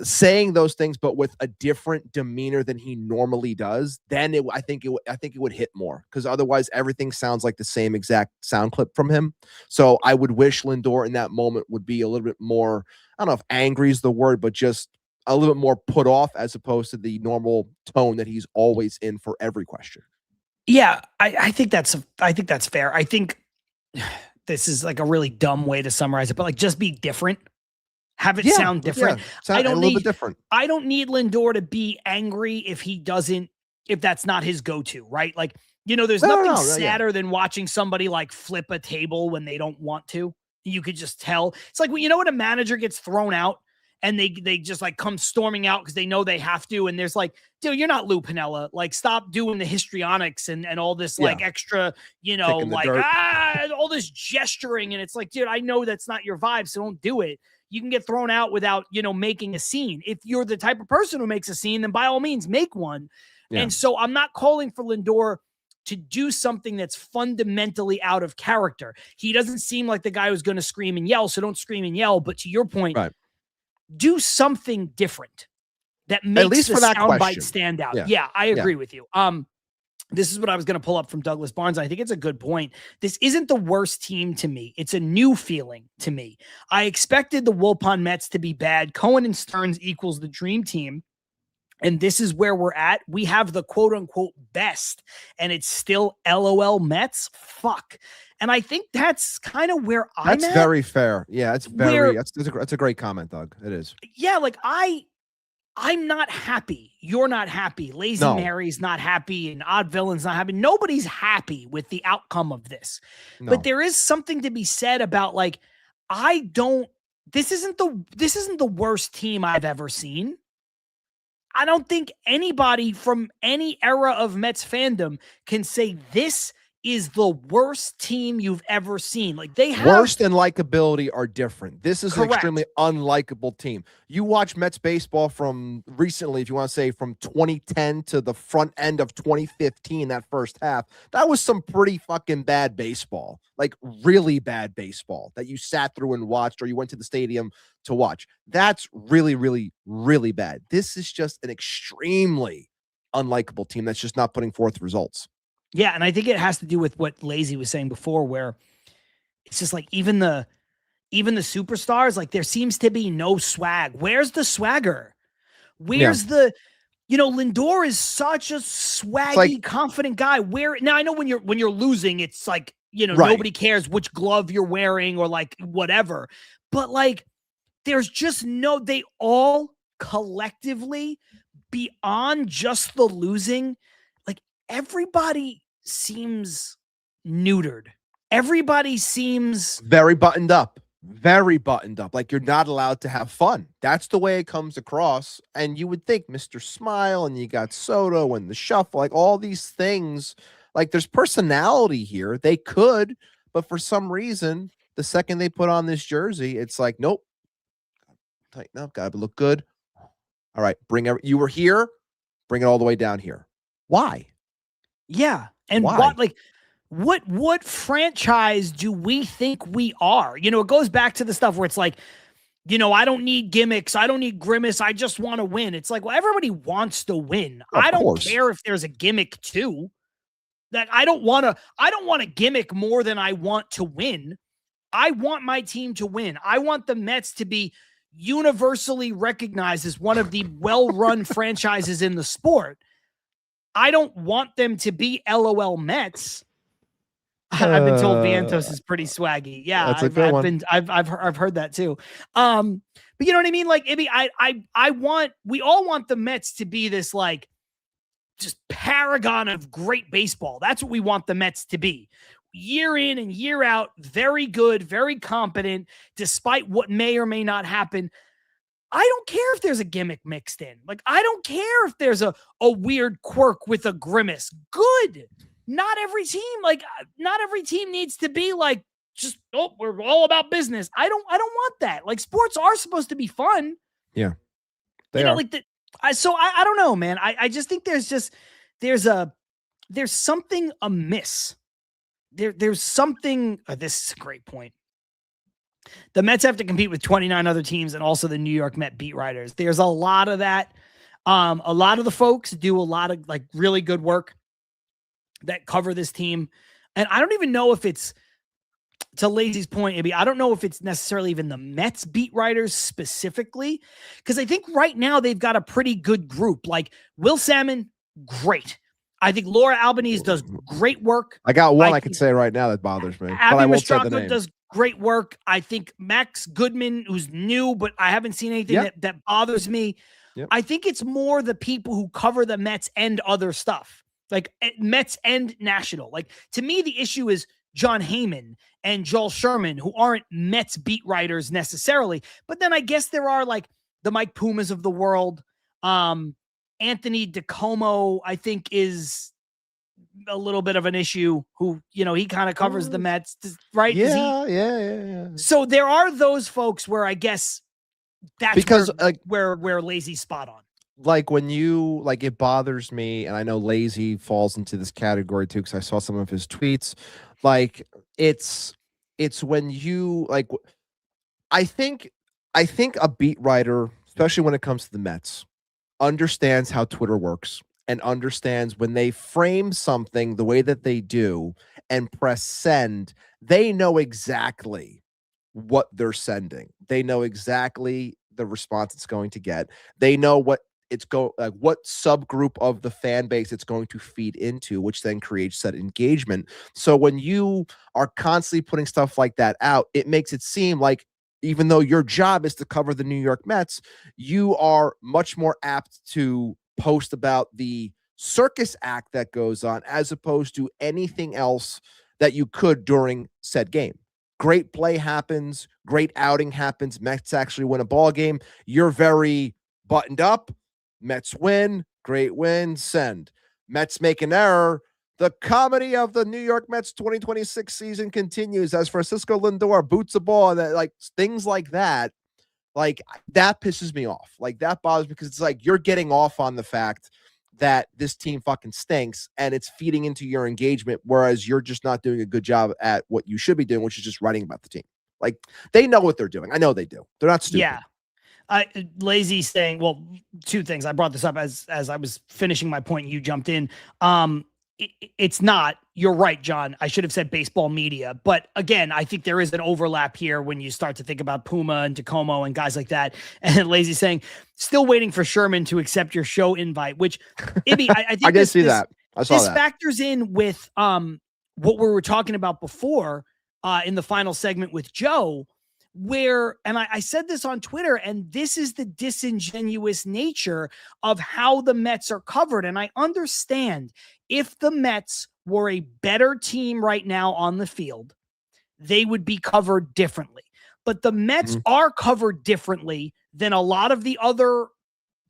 saying those things, but with a different demeanor than he normally does, then I think it would hit more, because otherwise everything sounds like the same exact sound clip from him. So I would wish Lindor in that moment would be a little bit more, I don't know if angry is the word, but just a little bit more put off, as opposed to the normal tone that he's always in for every question. Yeah, I think that's fair. I think this is like a really dumb way to summarize it, but like, just be different. Have it sound different. I don't need different. I don't need Lindor to be angry if that's not his go-to, right? Like, there's nothing sadder than watching somebody like flip a table when they don't want to. You could just tell. It's like, when a manager gets thrown out and they just like come storming out because they know they have to. And there's like, dude, you're not Lou Piniella. Like, stop doing the histrionics and all this like extra, like, all this gesturing. And it's like, dude, I know that's not your vibe, so don't do it. You can get thrown out without, making a scene. If you're the type of person who makes a scene, then by all means make one. Yeah. And so I'm not calling for Lindor to do something that's fundamentally out of character. He doesn't seem like the guy who's going to scream and yell, so don't scream and yell. But to your point, do something different that makes at least the soundbite stand out. Yeah, I agree with you. This is what I was going to pull up from Douglas Barnes. I think it's a good point. This isn't the worst team to me. It's a new feeling to me. I expected the Wilpon Mets to be bad. Cohen and Stearns equals the dream team. And this is where we're at. We have the quote unquote best, and it's still LOL Mets. Fuck. And I think that's kind of where I'm at. That's very fair. Yeah, it's very, that's a great comment, Doug. It is. Yeah, like I'm not happy. You're not happy. Lazy Mary's not happy, and Odd Villain's not happy. Nobody's happy with the outcome of this. No. But there is something to be said about like, this isn't the worst team I've ever seen. I don't think anybody from any era of Mets fandom can say this is the worst team you've ever seen. Like, they have worst and likability are different. This is an extremely unlikable team. You watch Mets baseball from recently, if you want to say from 2010 to the front end of 2015, that first half, that was some pretty fucking bad baseball, like really bad baseball that you sat through and watched, or you went to the stadium to watch. That's really, really, really bad. This is just an extremely unlikable team that's just not putting forth results. Yeah, and I think it has to do with what Lazy was saying before, where it's just like even the superstars, like there seems to be no swag. Where's the swagger? Where's the Lindor is such a swaggy, confident guy. Now I know when you're losing, it's like, nobody cares which glove you're wearing or like whatever. But like there's just they all collectively, beyond just the losing, everybody seems neutered. Everybody seems very buttoned up. Like you're not allowed to have fun. That's the way it comes across. And you would think Mr. Smile, and you got Soto and the shuffle, like all these things, like there's personality here. They could, but for some reason, the second they put on this jersey, it's like, nope. Tighten up, gotta look good. All right, you were here, bring it all the way down here. Why? Yeah. And what franchise do we think we are? It goes back to the stuff where it's like, I don't need gimmicks. I don't need grimace. I just want to win. It's like, well, everybody wants to win. I don't care if there's a gimmick too. That I don't want a gimmick more than I want to win. I want my team to win. I want the Mets to be universally recognized as one of the well-run franchises in the sport. I don't want them to be LOL Mets. I've been told Vientos is pretty swaggy. Yeah, I've heard that too. But you know what I mean? Like, we all want the Mets to be this like just paragon of great baseball. That's what we want the Mets to be. Year in and year out, very good, very competent, despite what may or may not happen. I don't care if there's a gimmick mixed in. Like, I don't care if there's a weird quirk with a grimace. Good. Not every team needs to be like, just, oh, we're all about business. I don't want that. Like, sports are supposed to be fun. Yeah. They are. Like I don't know, man. I just think there's something amiss. There's something, this is a great point. The Mets have to compete with 29 other teams and also the New York Met beat writers. There's a lot of that. A lot of the folks do a lot of like really good work that cover this team. And I don't even know if it's, to Lazy's point, maybe, I don't know if it's necessarily even the Mets beat writers specifically, because I think right now they've got a pretty good group. Like Will Salmon, great. I think Laura Albanese does great work. I got one I could say right now that bothers me, but I won't say the name. Does great work. I think Max Goodman, who's new, but I haven't seen anything that bothers me. Yep. I think it's more the people who cover the Mets and other stuff, like Mets and National. Like, to me, the issue is John Heyman and Joel Sherman, who aren't Mets beat writers necessarily. But then I guess there are like the Mike Pumas of the world. Anthony DiComo, I think, is a little bit of an issue, who, he kind of covers the Mets, right? Yeah. So there are those folks where I guess that's because where Lazy's spot on. Like when it bothers me, and I know Lazy falls into this category too, because I saw some of his tweets. Like it's when you like, I think a beat writer, especially when it comes to the Mets, understands how Twitter works and understands when they frame something the way that they do and press send, they know exactly what they're sending. They know exactly the response it's going to get. They know what what subgroup of the fan base it's going to feed into, which then creates that engagement. So when you are constantly putting stuff like that out, it makes it seem like, even though your job is to cover the New York Mets, you are much more apt to post about the circus act that goes on as opposed to anything else that you could during said game. Great play happens, great outing happens, Mets actually win a ball game. You're very buttoned up. Mets win, great win, send. Mets make an error. The comedy of the New York Mets 2026 season continues as Francisco Lindor boots a ball, and like things like that. Like, that pisses me off. Like, that bothers me, because it's like you're getting off on the fact that this team fucking stinks, and it's feeding into your engagement, whereas you're just not doing a good job at what you should be doing, which is just writing about the team. Like, they know what they're doing. I know they do. They're not stupid. Yeah. Lazy saying, well, two things. I brought this up as I was finishing my point. You jumped in. It's not. You're right, John. I should have said baseball media. But again, I think there is an overlap here when you start to think about Puma and DiComo and guys like that. And Lazy saying, still waiting for Sherman to accept your show invite, which, Ibby, I think I did see that. I saw this that. factors in with what we were talking about before in the final segment with Joe, where, and I said this on Twitter, and this is the disingenuous nature of how the Mets are covered. And I understand if the Mets were a better team right now on the field, they would be covered differently. But the Mets are covered differently than a lot of the other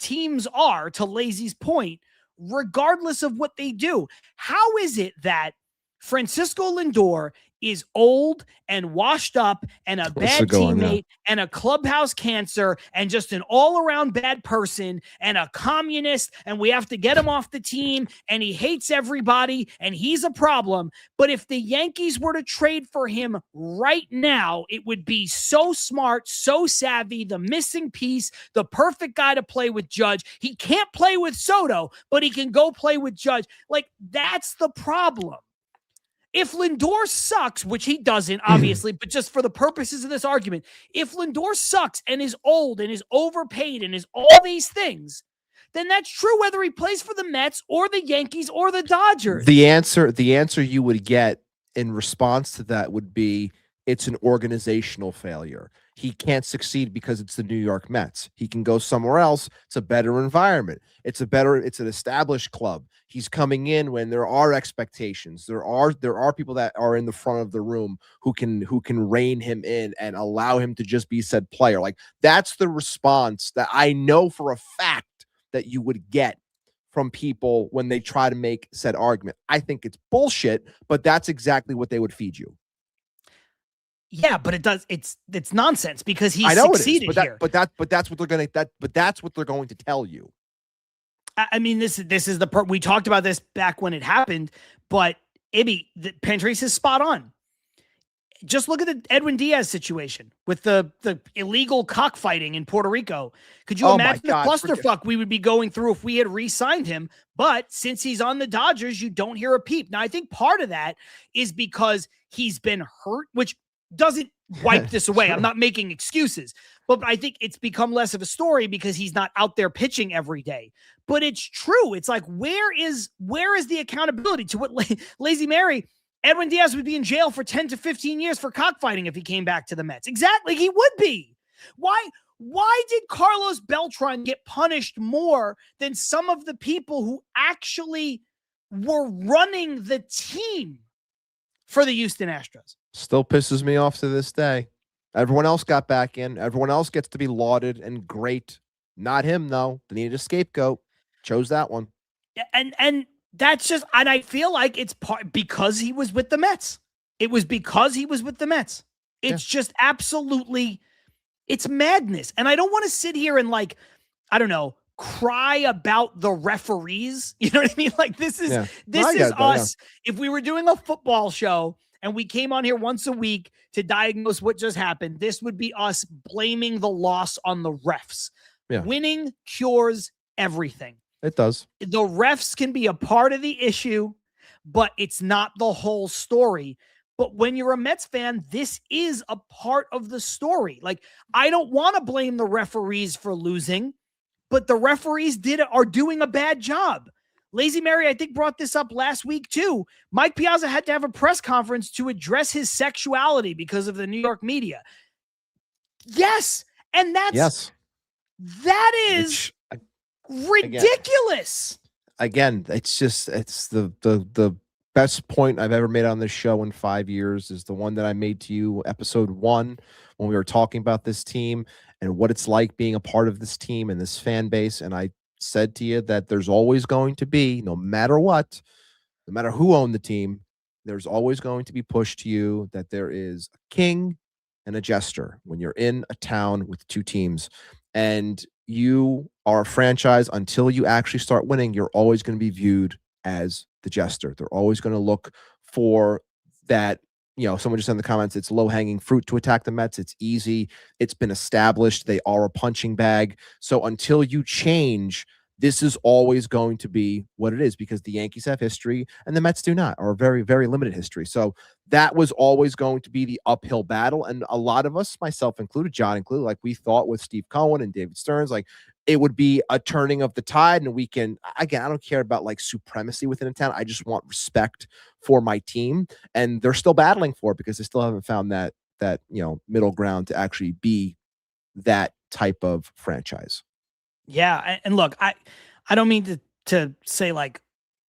teams are, to Lazy's point, regardless of what they do. How is it that Francisco Lindor is old and washed up and a bad teammate and a clubhouse cancer and just an all-around bad person and a communist, and we have to get him off the team, and he hates everybody and he's a problem? But if the Yankees were to trade for him right now, it would be so smart, so savvy, the missing piece, the perfect guy to play with Judge. He can't play with Soto, but he can go play with Judge. Like, that's the problem. If Lindor sucks, which he doesn't, obviously, but just for the purposes of this argument, if Lindor sucks and is old and is overpaid and is all these things, then that's true whether he plays for the Mets or the Yankees or the Dodgers. The answer you would get in response to that would be, it's an organizational failure. he can't succeed because it's the New York Mets. He can go somewhere else. It's a better environment. It's an established club. He's coming in when there are expectations. There are people that are in the front of the room who can rein him in and allow him to just be said player. Like, that's the response that I know for a fact that you would get from people when they try to make said argument. I think it's bullshit, but that's exactly what they would feed you. Yeah, but it's nonsense because he I know succeeded it is, here. But that's what they're going to tell you. I mean, this is the part we talked about this back when it happened, but Ibby, Pantrace is spot on. Just look at the Edwin Diaz situation with the illegal cockfighting in Puerto Rico. Could you imagine the clusterfuck we would be going through if we had re-signed him? But since he's on the Dodgers, you don't hear a peep. Now, I think part of that is because he's been hurt, which doesn't wipe this away. I'm not making excuses, but I think it's become less of a story because he's not out there pitching every day. But it's true. It's like, where is the accountability to what Lazy Mary? Edwin Diaz would be in jail for 10 to 15 years for cockfighting if he came back to the Mets. Exactly. He would be. Why did Carlos Beltran get punished more than some of the people who actually were running the team for the Houston Astros? Still pisses me off to this day. Everyone else got back in. Everyone else gets to be lauded and great. Not him, though. They needed a scapegoat. Chose that one. And that's just, and I feel like it's because he was with the Mets. It was because he was with the Mets. It's just absolutely, it's madness. And I don't want to sit here and I don't know, cry about the referees. You know what I mean? Like, this is us. Yeah. If we were doing a football show and we came on here once a week to diagnose what just happened, this would be us blaming the loss on the refs. Yeah. Winning cures everything. It does. The refs can be a part of the issue, but it's not the whole story. But when you're a Mets fan, this is a part of the story. Like, I don't want to blame the referees for losing, but the referees are doing a bad job. Lazy Mary, I think, brought this up last week too. Mike Piazza had to have a press conference to address his sexuality because of the New York media. Yes. And that is ridiculous. Again, it's the best point I've ever made on this show in 5 years is the one that I made to you, episode 1, when we were talking about this team and what it's like being a part of this team and this fan base. And I said to you that there's always going to be, no matter what, no matter who owned the team, there's always going to be pushed to you that there is a king and a jester when you're in a town with two teams. And you are a franchise until you actually start winning. You're always going to be viewed as the jester. They're always going to look for that. Someone just said in the comments, it's low-hanging fruit to attack the Mets. It's easy. It's been established. They are a punching bag. So until you change, this is always going to be what it is because the Yankees have history and the Mets do not, or very, very limited history. So that was always going to be the uphill battle. And a lot of us, myself included, John included, like we thought with Steve Cohen and David Stearns, like it would be a turning of the tide. And we can, again, I don't care about like supremacy within a town. I just want respect for my team. And they're still battling for it because they still haven't found that middle ground to actually be that type of franchise. Yeah. And look, I don't mean to say like,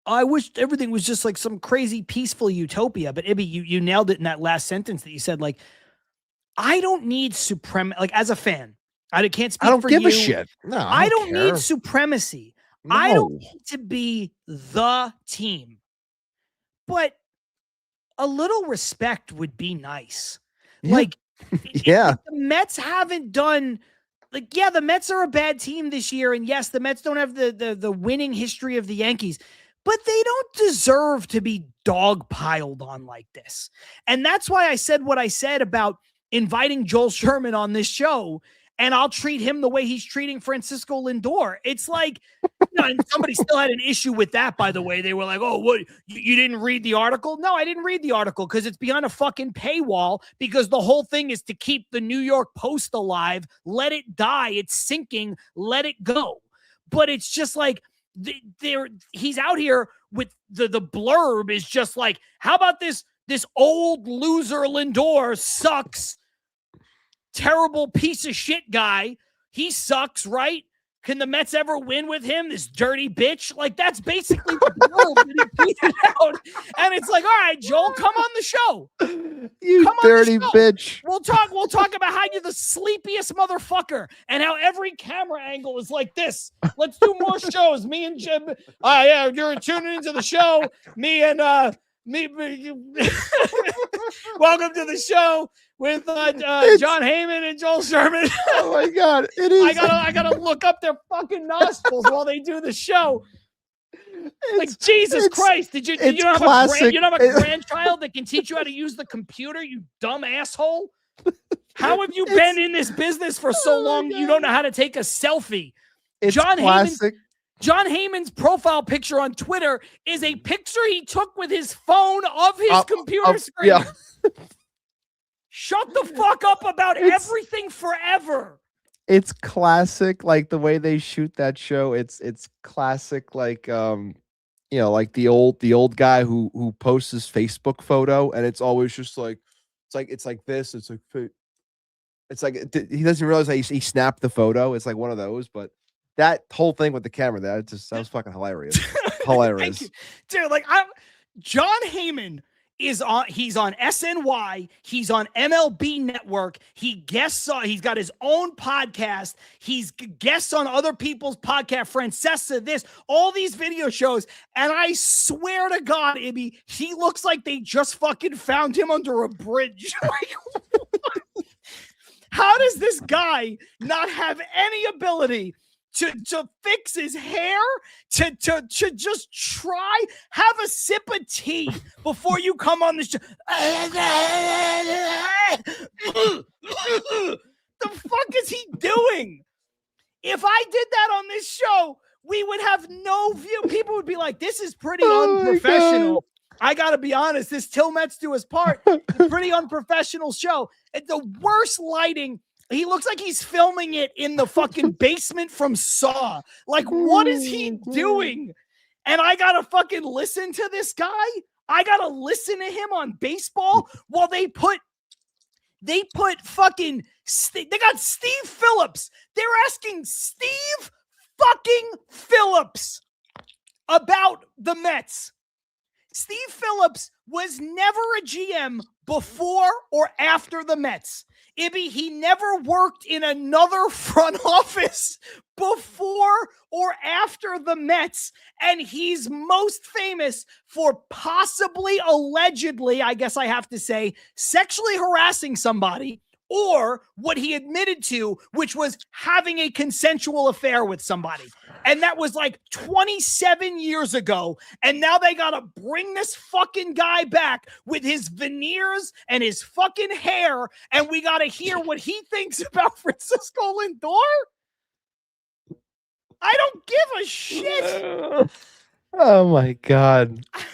I wish everything was just like some crazy peaceful utopia, but Ibby, you nailed it in that last sentence that you said, like, I don't need like as a fan, I can't speak for you. I don't give a shit. No, I don't need supremacy. No. I don't need to be the team, but a little respect would be nice. Yeah. Like, if the Mets haven't done, like, yeah, the Mets are a bad team this year. And yes, the Mets don't have the winning history of the Yankees, but they don't deserve to be dogpiled on like this. And that's why I said what I said about inviting Joel Sherman on this show, and I'll treat him the way he's treating Francisco Lindor. It's like, and somebody still had an issue with that, by the way. They were like, oh, what? You didn't read the article? No, I didn't read the article because it's behind a fucking paywall because the whole thing is to keep the New York Post alive. Let it die. It's sinking. Let it go. But it's just like, he's out here with the blurb is just like, how about this old loser Lindor sucks? terrible piece of shit guy. He sucks, right? Can the Mets ever win with him? This dirty bitch. Like, that's basically the blurb that he tweeted out. And it's like, all right, Joel, come on the show. You come dirty on the show. bitch. We'll talk about how you're the sleepiest motherfucker and how every camera angle is like this. Let's do more shows. Me and Jim. Yeah, you're tuning into the show. Me. Welcome to the show with John Heyman and Joel Sherman. Oh my God, it is. I gotta look up their fucking nostrils while they do the show. Like, Jesus Christ! Did you not have a grandchild that can teach you how to use the computer? You dumb asshole! How have you been in this business for so long? You don't know how to take a selfie. It's John classic. John Heyman's profile picture on Twitter is a picture he took with his phone of his computer screen. Yeah. Shut the fuck up about everything forever. It's classic, like the way they shoot that show. It's classic, like like the old guy who posts his Facebook photo, and it's always just like it's like this. It's like he doesn't realize that he snapped the photo. It's like one of those, but. That whole thing with the camera, that was fucking hilarious. Hilarious. Dude, like John Heyman he's on SNY, he's on MLB Network, he's got his own podcast, he's guests on other people's podcast, Francesa, all these video shows, and I swear to God, Ibby, he looks like they just fucking found him under a bridge. Like, how does this guy not have any ability to fix his hair, to just have a sip of tea before you come on the show? The fuck is he doing? If I did that on this show, we would have no view. People would be like, this is pretty unprofessional. I got to be honest, this Til Mets Do Us part, pretty unprofessional show. It's the worst lighting. He looks like he's filming it in the fucking basement from Saw. Like, what is he doing? And I gotta fucking listen to this guy? I gotta listen to him on baseball while they got Steve Phillips. They're asking Steve fucking Phillips about the Mets. Steve Phillips was never a GM before or after the Mets. Ibby, he never worked in another front office before or after the Mets, and he's most famous for possibly, allegedly, I guess I have to say, sexually harassing somebody, or what he admitted to, which was having a consensual affair with somebody. And that was like 27 years ago. And now they got to bring this fucking guy back with his veneers and his fucking hair. And we got to hear what he thinks about Francisco Lindor. I don't give a shit. Oh my God. I'm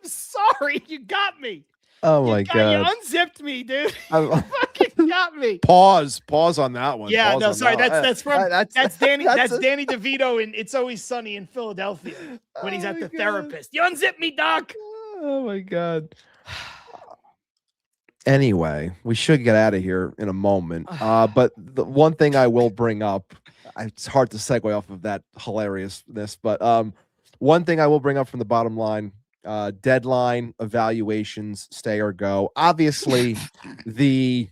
sorry. You got me. Oh my God. You unzipped me, dude. You fucking got me. Pause on that one. Yeah, Pause no, sorry. That's Danny. that's That's Danny DeVito in It's Always Sunny in Philadelphia when he's at the therapist. You unzip me, Doc. Oh my God. Anyway, we should get out of here in a moment. But the one thing I will bring up, it's hard to segue off of that hilariousness, but one thing I will bring up from the bottom line, deadline evaluations, stay or go. Obviously, the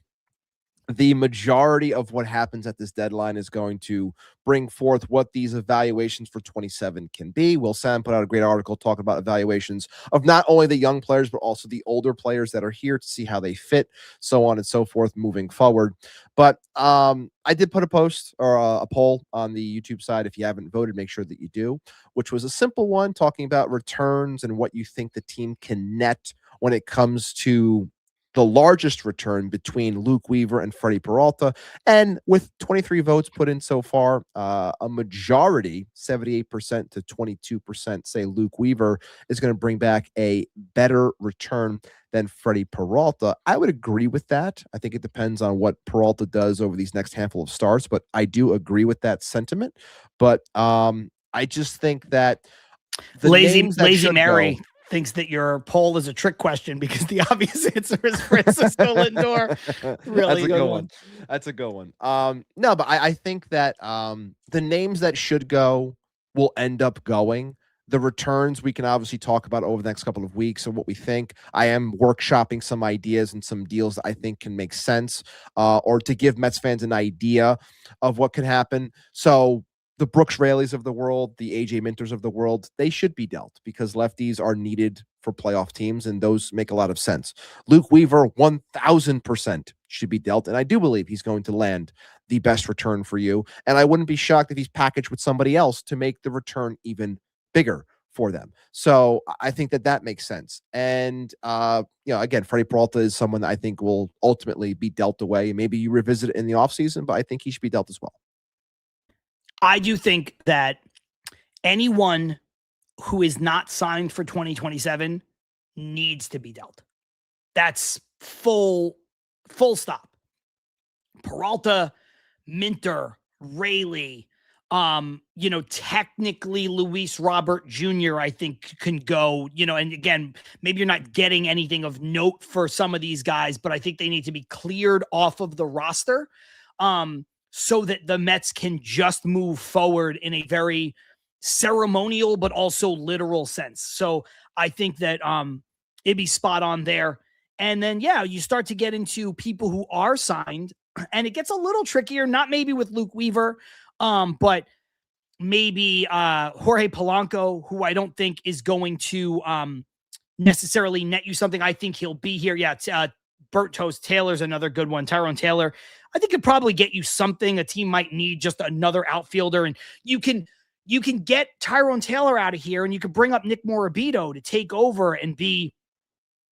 majority of what happens at this deadline is going to bring forth what these evaluations for 27 can be. Will Sam put out a great article talking about evaluations of not only the young players, but also the older players that are here to see how they fit, so on and so forth moving forward. But I did put a post or a poll on the YouTube side. If you haven't voted, make sure that you do, which was a simple one talking about returns and what you think the team can net when it comes to the largest return between Luke Weaver and Freddie Peralta. And with 23 votes put in so far, a majority, 78% to 22%, say Luke Weaver is going to bring back a better return than Freddie Peralta. I would agree with that. I think it depends on what Peralta does over these next handful of starts, but I do agree with that sentiment. But I just think that Lazy Mary. thinks that your poll is a trick question because the obvious answer is Francisco Lindor. Really That's a good one. That's a good one. No, but I think that the names that should go will end up going. The returns we can obviously talk about over the next couple of weeks and what we think. I am workshopping some ideas and some deals that I think can make sense, or to give Mets fans an idea of what can happen. So the Brooks Raley's of the world, the AJ Minters of the world, they should be dealt because lefties are needed for playoff teams, and those make a lot of sense. Luke Weaver, 1,000% should be dealt, and I do believe he's going to land the best return for you. And I wouldn't be shocked if he's packaged with somebody else to make the return even bigger for them. So I think that makes sense. And, again, Freddie Peralta is someone that I think will ultimately be dealt away. Maybe you revisit it in the offseason, but I think he should be dealt as well. I do think that anyone who is not signed for 2027 needs to be dealt. That's full stop. Peralta, Minter, Raley, technically Luis Robert Jr., I think can go, and again, maybe you're not getting anything of note for some of these guys, but I think they need to be cleared off of the roster, so that the Mets can just move forward in a very ceremonial, but also literal sense. So I think that, it'd be spot on there. And then, you start to get into people who are signed and it gets a little trickier, not maybe with Luke Weaver, but maybe Jorge Polanco, who I don't think is going to necessarily net you something. I think he'll be here. Bert Toast Taylor's another good one. Tyrone Taylor, I think could probably get you something. A team might need just another outfielder, and you can get Tyrone Taylor out of here, and you can bring up Nick Morabito to take over and be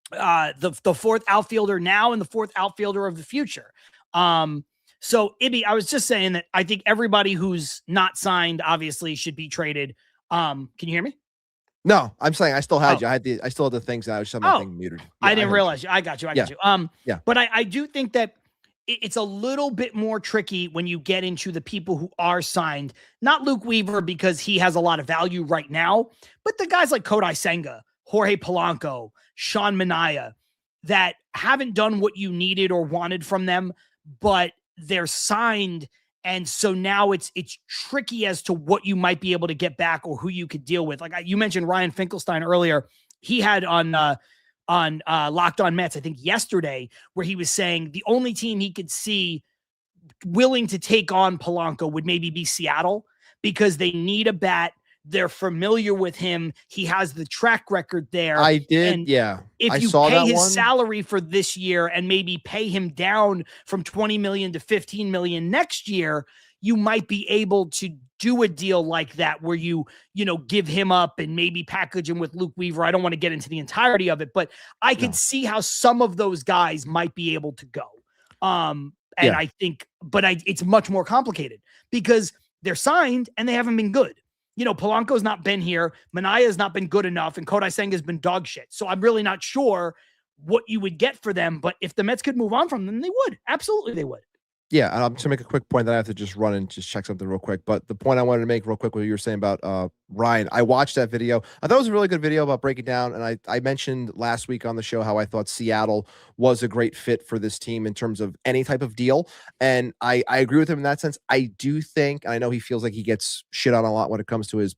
the fourth outfielder now and the fourth outfielder of the future. So Ibby, I was just saying that I think everybody who's not signed obviously should be traded. Can you hear me? No, I'm saying I still had you. I still had the things that I was something muted. Yeah, I didn't realize you. I got you. I got you. Yeah. But I do think that it's a little bit more tricky when you get into the people who are signed, not Luke Weaver because he has a lot of value right now, but the guys like Kodai Senga, Jorge Polanco, Sean Manaea that haven't done what you needed or wanted from them, but they're signed. And so now it's tricky as to what you might be able to get back or who you could deal with. Like you mentioned Ryan Finkelstein earlier. He had on Locked On Mets, I think yesterday, where he was saying the only team he could see willing to take on Polanco would maybe be Seattle because they need a bat. They're familiar with him. He has the track record there. I did. And yeah. If you pay his salary for this year and maybe pay him down from 20 million to 15 million next year, you might be able to do a deal like that where you give him up and maybe package him with Luke Weaver. I don't want to get into the entirety of it, but I could see how some of those guys might be able to go. I think, but it's much more complicated because they're signed and they haven't been good. Polanco's not been here. Manaea's not been good enough, and Kodai Senga has been dog shit. So I'm really not sure what you would get for them. But if the Mets could move on from them, they would. Absolutely, they would. Yeah, and I'm to make a quick point that I have to just run and just check something real quick. But the point I wanted to make real quick, what you were saying about Ryan, I watched that video. I thought it was a really good video about breaking down. And I mentioned last week on the show how I thought Seattle was a great fit for this team in terms of any type of deal. And I agree with him in that sense. I do think, and I know he feels like he gets shit on a lot when it comes to his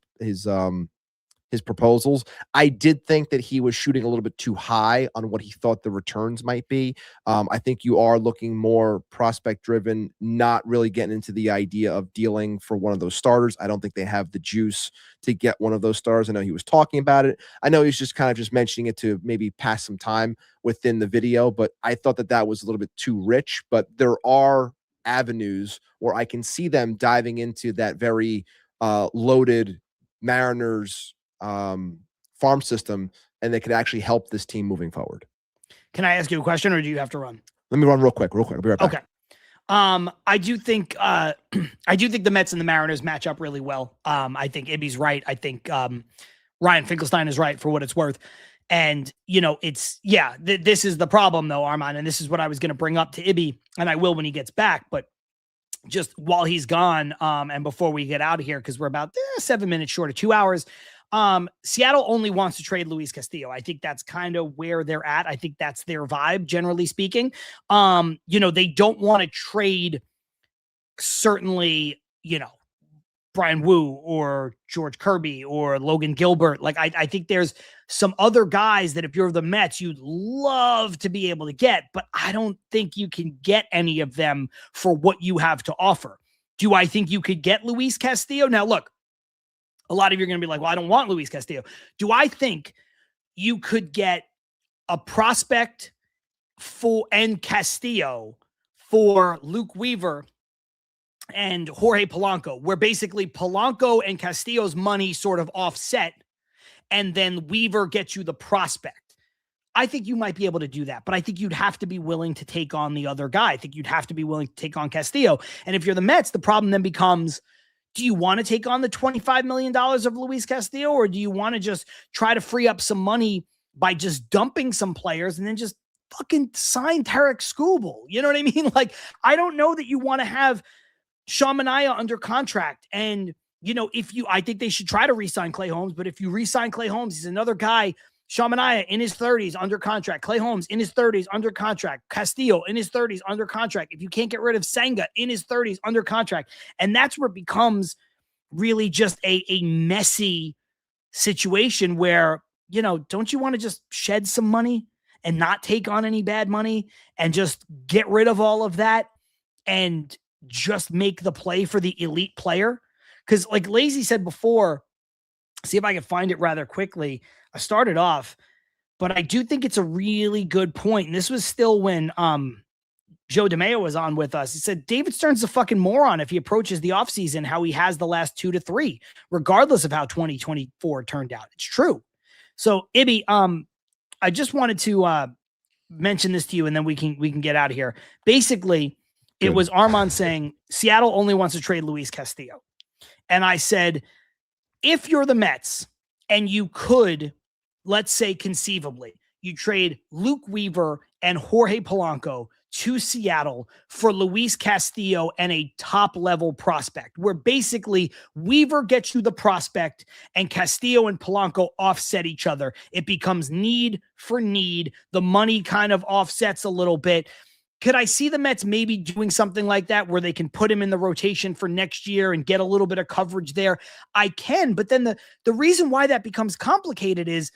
proposals. I did think that he was shooting a little bit too high on what he thought the returns might be. I think you are looking more prospect driven, not really getting into the idea of dealing for one of those starters. I don't think they have the juice to get one of those stars. I know he was talking about it. I know he's just kind of just mentioning it to maybe pass some time within the video, but I thought that was a little bit too rich. But there are avenues where I can see them diving into that very loaded Mariners farm system, and they could actually help this team moving forward. Can I ask you a question, or do you have to run? Let me run real quick. I'll be right back. Okay. I do think the Mets and the Mariners match up really well. I think Ibby's right. I think Ryan Finkelstein is right for what it's worth. And this is the problem though, Armand, and this is what I was going to bring up to Ibby, and I will when he gets back, but just while he's gone, and before we get out of here, because we're about 7 minutes short of 2 hours. Seattle only wants to trade Luis Castillo. I think that's kind of where they're at. I think that's their vibe, generally speaking. They don't want to trade certainly, Brian Wu or George Kirby or Logan Gilbert. Like, I think there's some other guys that if you're the Mets, you'd love to be able to get, but I don't think you can get any of them for what you have to offer. Do I think you could get Luis Castillo? Now, look, a lot of you are going to be like, well, I don't want Luis Castillo. Do I think you could get a prospect and Castillo for Luke Weaver and Jorge Polanco, where basically Polanco and Castillo's money sort of offset, and then Weaver gets you the prospect? I think you might be able to do that, but I think you'd have to be willing to take on the other guy. I think you'd have to be willing to take on Castillo. And if you're the Mets, the problem then becomes, do you want to take on the $25 million of Luis Castillo, or do you want to just try to free up some money by just dumping some players and then just fucking sign Tarek Skubal? You know what I mean? Like, I don't know that you want to have Sean Manaea under contract. And, I think they should try to re-sign Clay Holmes, but if you re-sign Clay Holmes, he's another guy. Sean Manaea in his 30s under contract. Clay Holmes in his 30s under contract. Castillo in his 30s under contract. If you can't get rid of Senga in his 30s under contract. And that's where it becomes really just a messy situation where, don't you want to just shed some money and not take on any bad money and just get rid of all of that and just make the play for the elite player? Because like Lazy said before, see if I can find it rather quickly. I started off, but I do think it's a really good point. And this was still when Joe DeMeo was on with us. He said, David Stern's a fucking moron if he approaches the offseason how he has the last 2 to 3, regardless of how 2024 turned out. It's true. So, Ibby, I just wanted to mention this to you, and then we can get out of here. Basically, it was Armand saying Seattle only wants to trade Luis Castillo. And I said, if you're the Mets and you could, let's say conceivably, you trade Luke Weaver and Jorge Polanco to Seattle for Luis Castillo and a top-level prospect, where basically Weaver gets you the prospect and Castillo and Polanco offset each other. It becomes need for need. The money kind of offsets a little bit. Could I see the Mets maybe doing something like that where they can put him in the rotation for next year and get a little bit of coverage there? I can, but then the reason why that becomes complicated is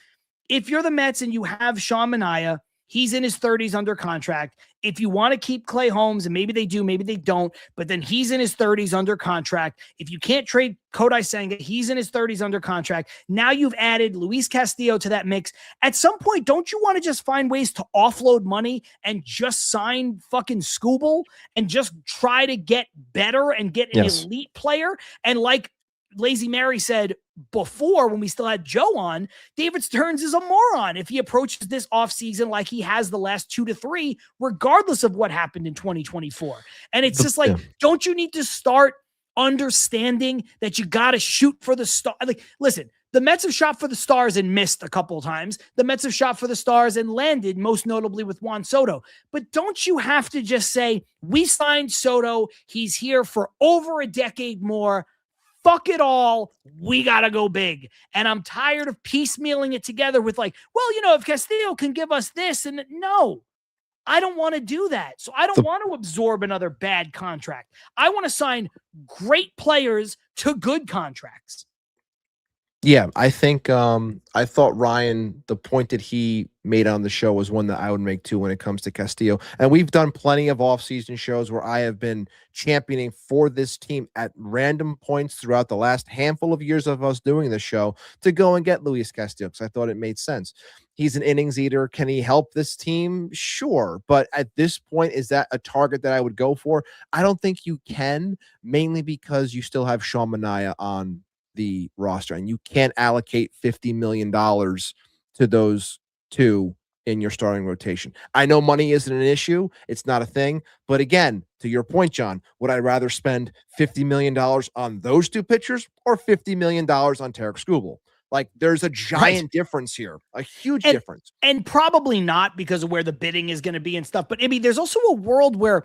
if you're the Mets and you have Sean Manaea, he's in his 30s under contract. If you want to keep Clay Holmes, and maybe they do, maybe they don't, but then he's in his 30s under contract. If you can't trade Kodai Senga, he's in his 30s under contract. Now you've added Luis Castillo to that mix. At some point, don't you want to just find ways to offload money and just sign fucking Skubal and just try to get better and get an elite player? And like Lazy Mary said before, when we still had Joe on, David Stearns is a moron if he approaches this offseason like he has the last 2 to 3, regardless of what happened in 2024. And it's just like, don't you need to start understanding that you got to shoot for the star? Like, listen, the Mets have shot for the stars and missed a couple of times. The Mets have shot for the stars and landed, most notably with Juan Soto. But don't you have to just say, we signed Soto, he's here for over a decade more, fuck it all, we got to go big. And I'm tired of piecemealing it together with like, well, if Castillo can give us this, and no, I don't want to do that. So I don't want to absorb another bad contract. I want to sign great players to good contracts. Yeah, I think I thought Ryan, the point that he made on the show was one that I would make too when it comes to Castillo. And we've done plenty of off-season shows where I have been championing for this team at random points throughout the last handful of years of us doing the show to go and get Luis Castillo because I thought it made sense. He's an innings eater. Can he help this team? Sure. But at this point, is that a target that I would go for? I don't think you can, mainly because you still have Sean Manaea on the roster and you can't allocate $50 million to those two in your starting rotation. I know money isn't an issue. It's not a thing. But again, to your point, John, would I rather spend $50 million on those two pitchers or $50 million on Tarek Skubal? Like, there's a giant difference here, a huge difference. And probably not because of where the bidding is going to be and stuff. But I mean, there's also a world where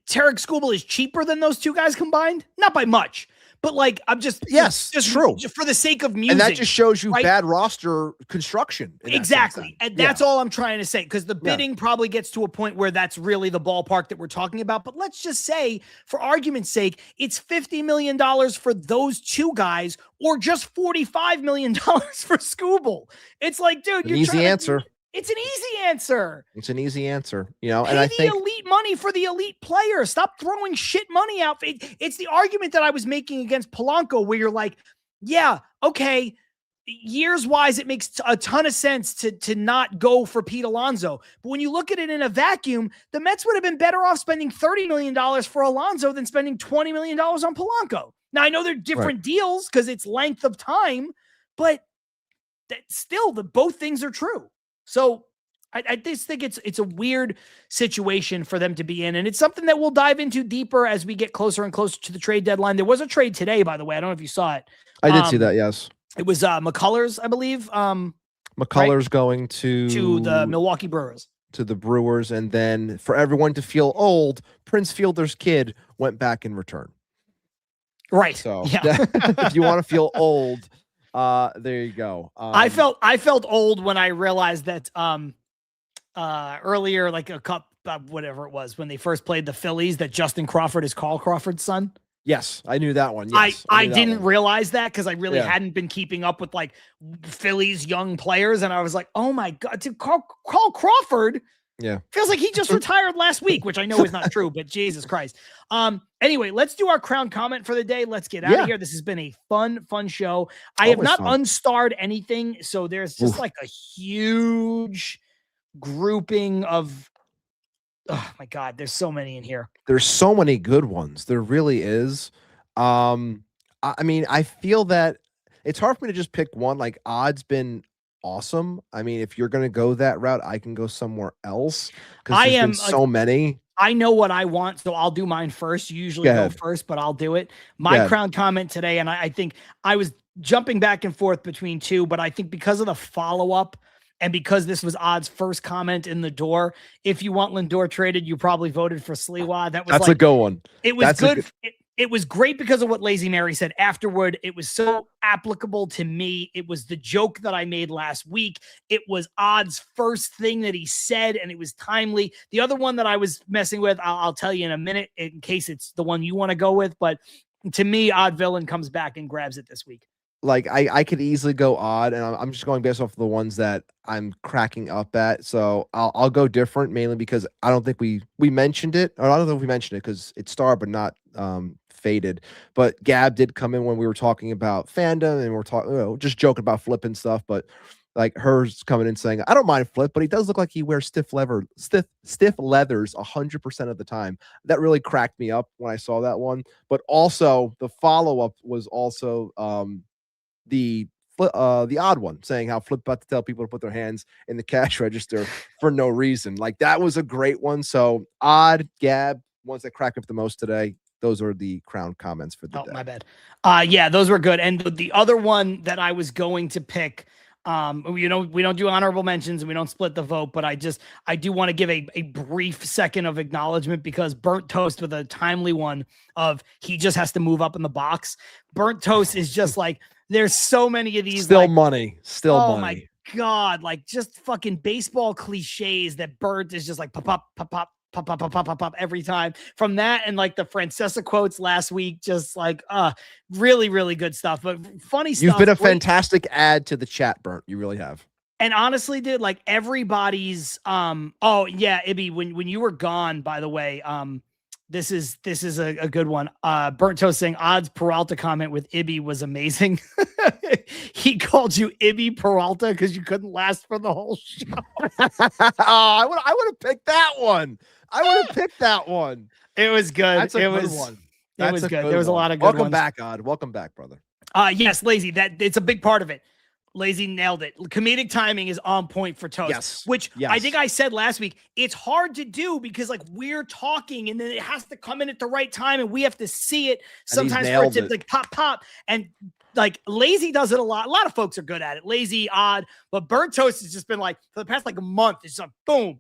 Tarek Skubal is cheaper than those two guys combined. Not by much. but like I'm just true. just for the sake of music, and that just shows you right? bad roster construction. Exactly, and that's all I'm trying to say, because the bidding probably gets to a point where that's really the ballpark that we're talking about. But let's just say, for argument's sake, it's $50 million for those two guys, or just $45 million for Scooble. It's like, dude, An easy answer. It's an easy answer. It's an easy answer, you know. Pay and I the think elite money for the elite player. Stop throwing shit money out. It's the argument that I was making against Polanco, where you're like, yeah, okay, years wise, it makes a ton of sense to not go for Pete Alonso. But when you look at it in a vacuum, the Mets would have been better off spending $30 million for Alonso than spending $20 million on Polanco. Now, I know they're different deals because it's length of time, but still, both things are true. So I just think it's a weird situation for them to be in, and it's something that we'll dive into deeper as we get closer and closer to the trade deadline. There was a trade today, by the way. I don't know if you saw it. I did see that. Yes, it was McCullers, I believe. McCullers going to the Milwaukee Brewers. To the Brewers, and then for everyone to feel old, Prince Fielder's kid went back in return. Right. So yeah. if you want to feel old, there you go. I felt old when I realized that earlier, like a cup, whatever it was, when they first played the Phillies, that Justin Crawford is Carl Crawford's son. Yes, I knew that one. Yes, I didn't realize that because I really hadn't been keeping up with like Phillies young players, and I was like, oh my god, dude, Carl Crawford. Yeah, feels like he just retired last week, which I know is not true, but Jesus Christ. Anyway, let's do our crown comment for the day. Let's get out of here. This has been a fun show. I have not unstarred anything, so there's just like a huge grouping of, oh my god, there's so many in here. There's so many good ones. There really is. I mean, I feel that it's hard for me to just pick one. Like, Odd's been awesome. I mean, if you're going to go that route, I can go somewhere else because there's been so many. I know what I want, so I'll do mine first. You usually go first, but I'll do it. My crown comment today, and I think I was jumping back and forth between two, but I think because of the follow-up and because this was Odd's first comment in the door, if you want Lindor traded, you probably voted for Sliwa. That's a good one. It was good. It was great because of what Lazy Mary said afterward. It was so applicable to me. It was the joke that I made last week. It was Odd's first thing that he said, and it was timely. The other one that I was messing with, I'll tell you in a minute in case it's the one you want to go with. But to me, Odd Villain comes back and grabs it this week. Like, I could easily go Odd, and I'm just going based off of the ones that I'm cracking up at. So I'll go different, mainly because I don't think we mentioned it, or I don't know if we mentioned it because it's star but not faded. But Gab did come in when we were talking about fandom, and we're talking, just joking about Flip and stuff. But like, hers coming in saying, I don't mind Flip, but he does look like he wears stiff leathers 100% of the time. That really cracked me up when I saw that one. But also the follow-up was also the odd one, saying how Flip about to tell people to put their hands in the cash register for no reason. Like, that was a great one. So Odd, Gab, ones that cracked up the most today. Those are the crown comments for the day. My bad. Yeah, those were good. And the other one that I was going to pick, we don't do honorable mentions and we don't split the vote, but I do want to give a brief second of acknowledgement because Burnt Toast with a timely one of he just has to move up in the box. Burnt Toast is just like, there's so many of these. Still like, money. Oh my God. Like, just fucking baseball cliches that Burnt is just like pop, pop, pop, pop. Pop, pop, pop, pop, pop, pop every time. From that and like the Francesa quotes last week, just like really, really good stuff. But funny stuff. You've been a fantastic add to the chat, Burnt. You really have. And honestly, dude, like everybody's oh yeah, Ibby, when you were gone, by the way, this is a good one. Burnt Toast saying Odd's Peralta comment with Ibby was amazing. He called you Ibby Peralta because you couldn't last for the whole show. I would have picked that one. It was good. That's a good one. It was good. There was a lot of good Welcome ones. back, Odd. Welcome back, brother. Yes, Lazy. That it's a big part of it. Lazy nailed it. Comedic timing is on point for Toast, which I think I said last week. It's hard to do because like we're talking and then it has to come in at the right time and we have to see it sometimes for it to like pop. And like Lazy does it a lot. A lot of folks are good at it. Lazy, Odd, but Burnt Toast has just been like for the past like a month. It's like boom,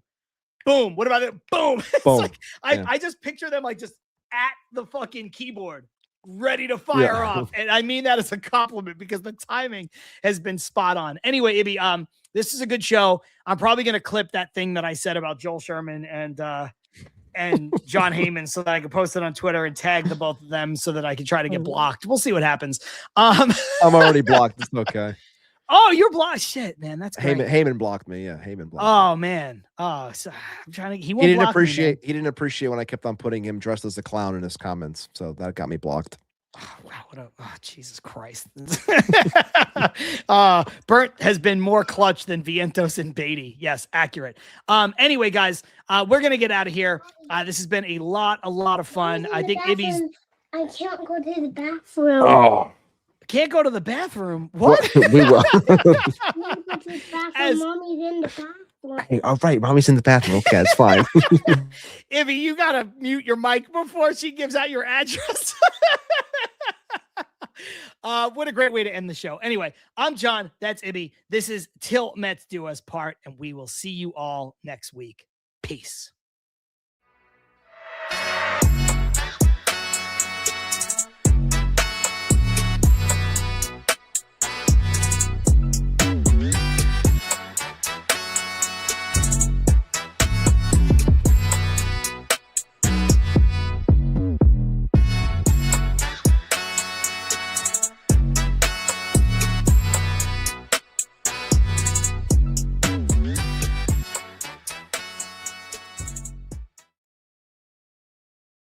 boom. What about it? Boom. It's like I just picture them like just at the fucking keyboard. ready to fire off. And I mean that as a compliment because the timing has been spot on. Anyway, Ibby, this is a good show. I'm probably going to clip that thing that I said about Joel Sherman and John Heyman so that I can post it on Twitter and tag the both of them so that I can try to get blocked. We'll see what happens. I'm already blocked. It's okay. Oh, you're blocked. Shit, man. That's great. Heyman blocked me. Yeah, Heyman blocked Oh me. man. Oh, so I'm trying to. He didn't appreciate. He didn't appreciate when I kept on putting him dressed as a clown in his comments, so that got me blocked. Oh, wow, Jesus Christ. Burnt has been more clutch than Vientos and Beatty. Yes, accurate. Anyway, guys, we're gonna get out of here. This has been a lot of fun. I think Ibby's. I can't go to the bathroom. Oh. Can't go to the bathroom. What? We will. Mommy's in the bathroom. Hey, all right, mommy's in the bathroom. Okay, that's fine. Ibby, you gotta mute your mic before she gives out your address. What a great way to end the show. Anyway, I'm John. That's Ibby. This is Til Mets Do Us Part, and we will see you all next week. Peace.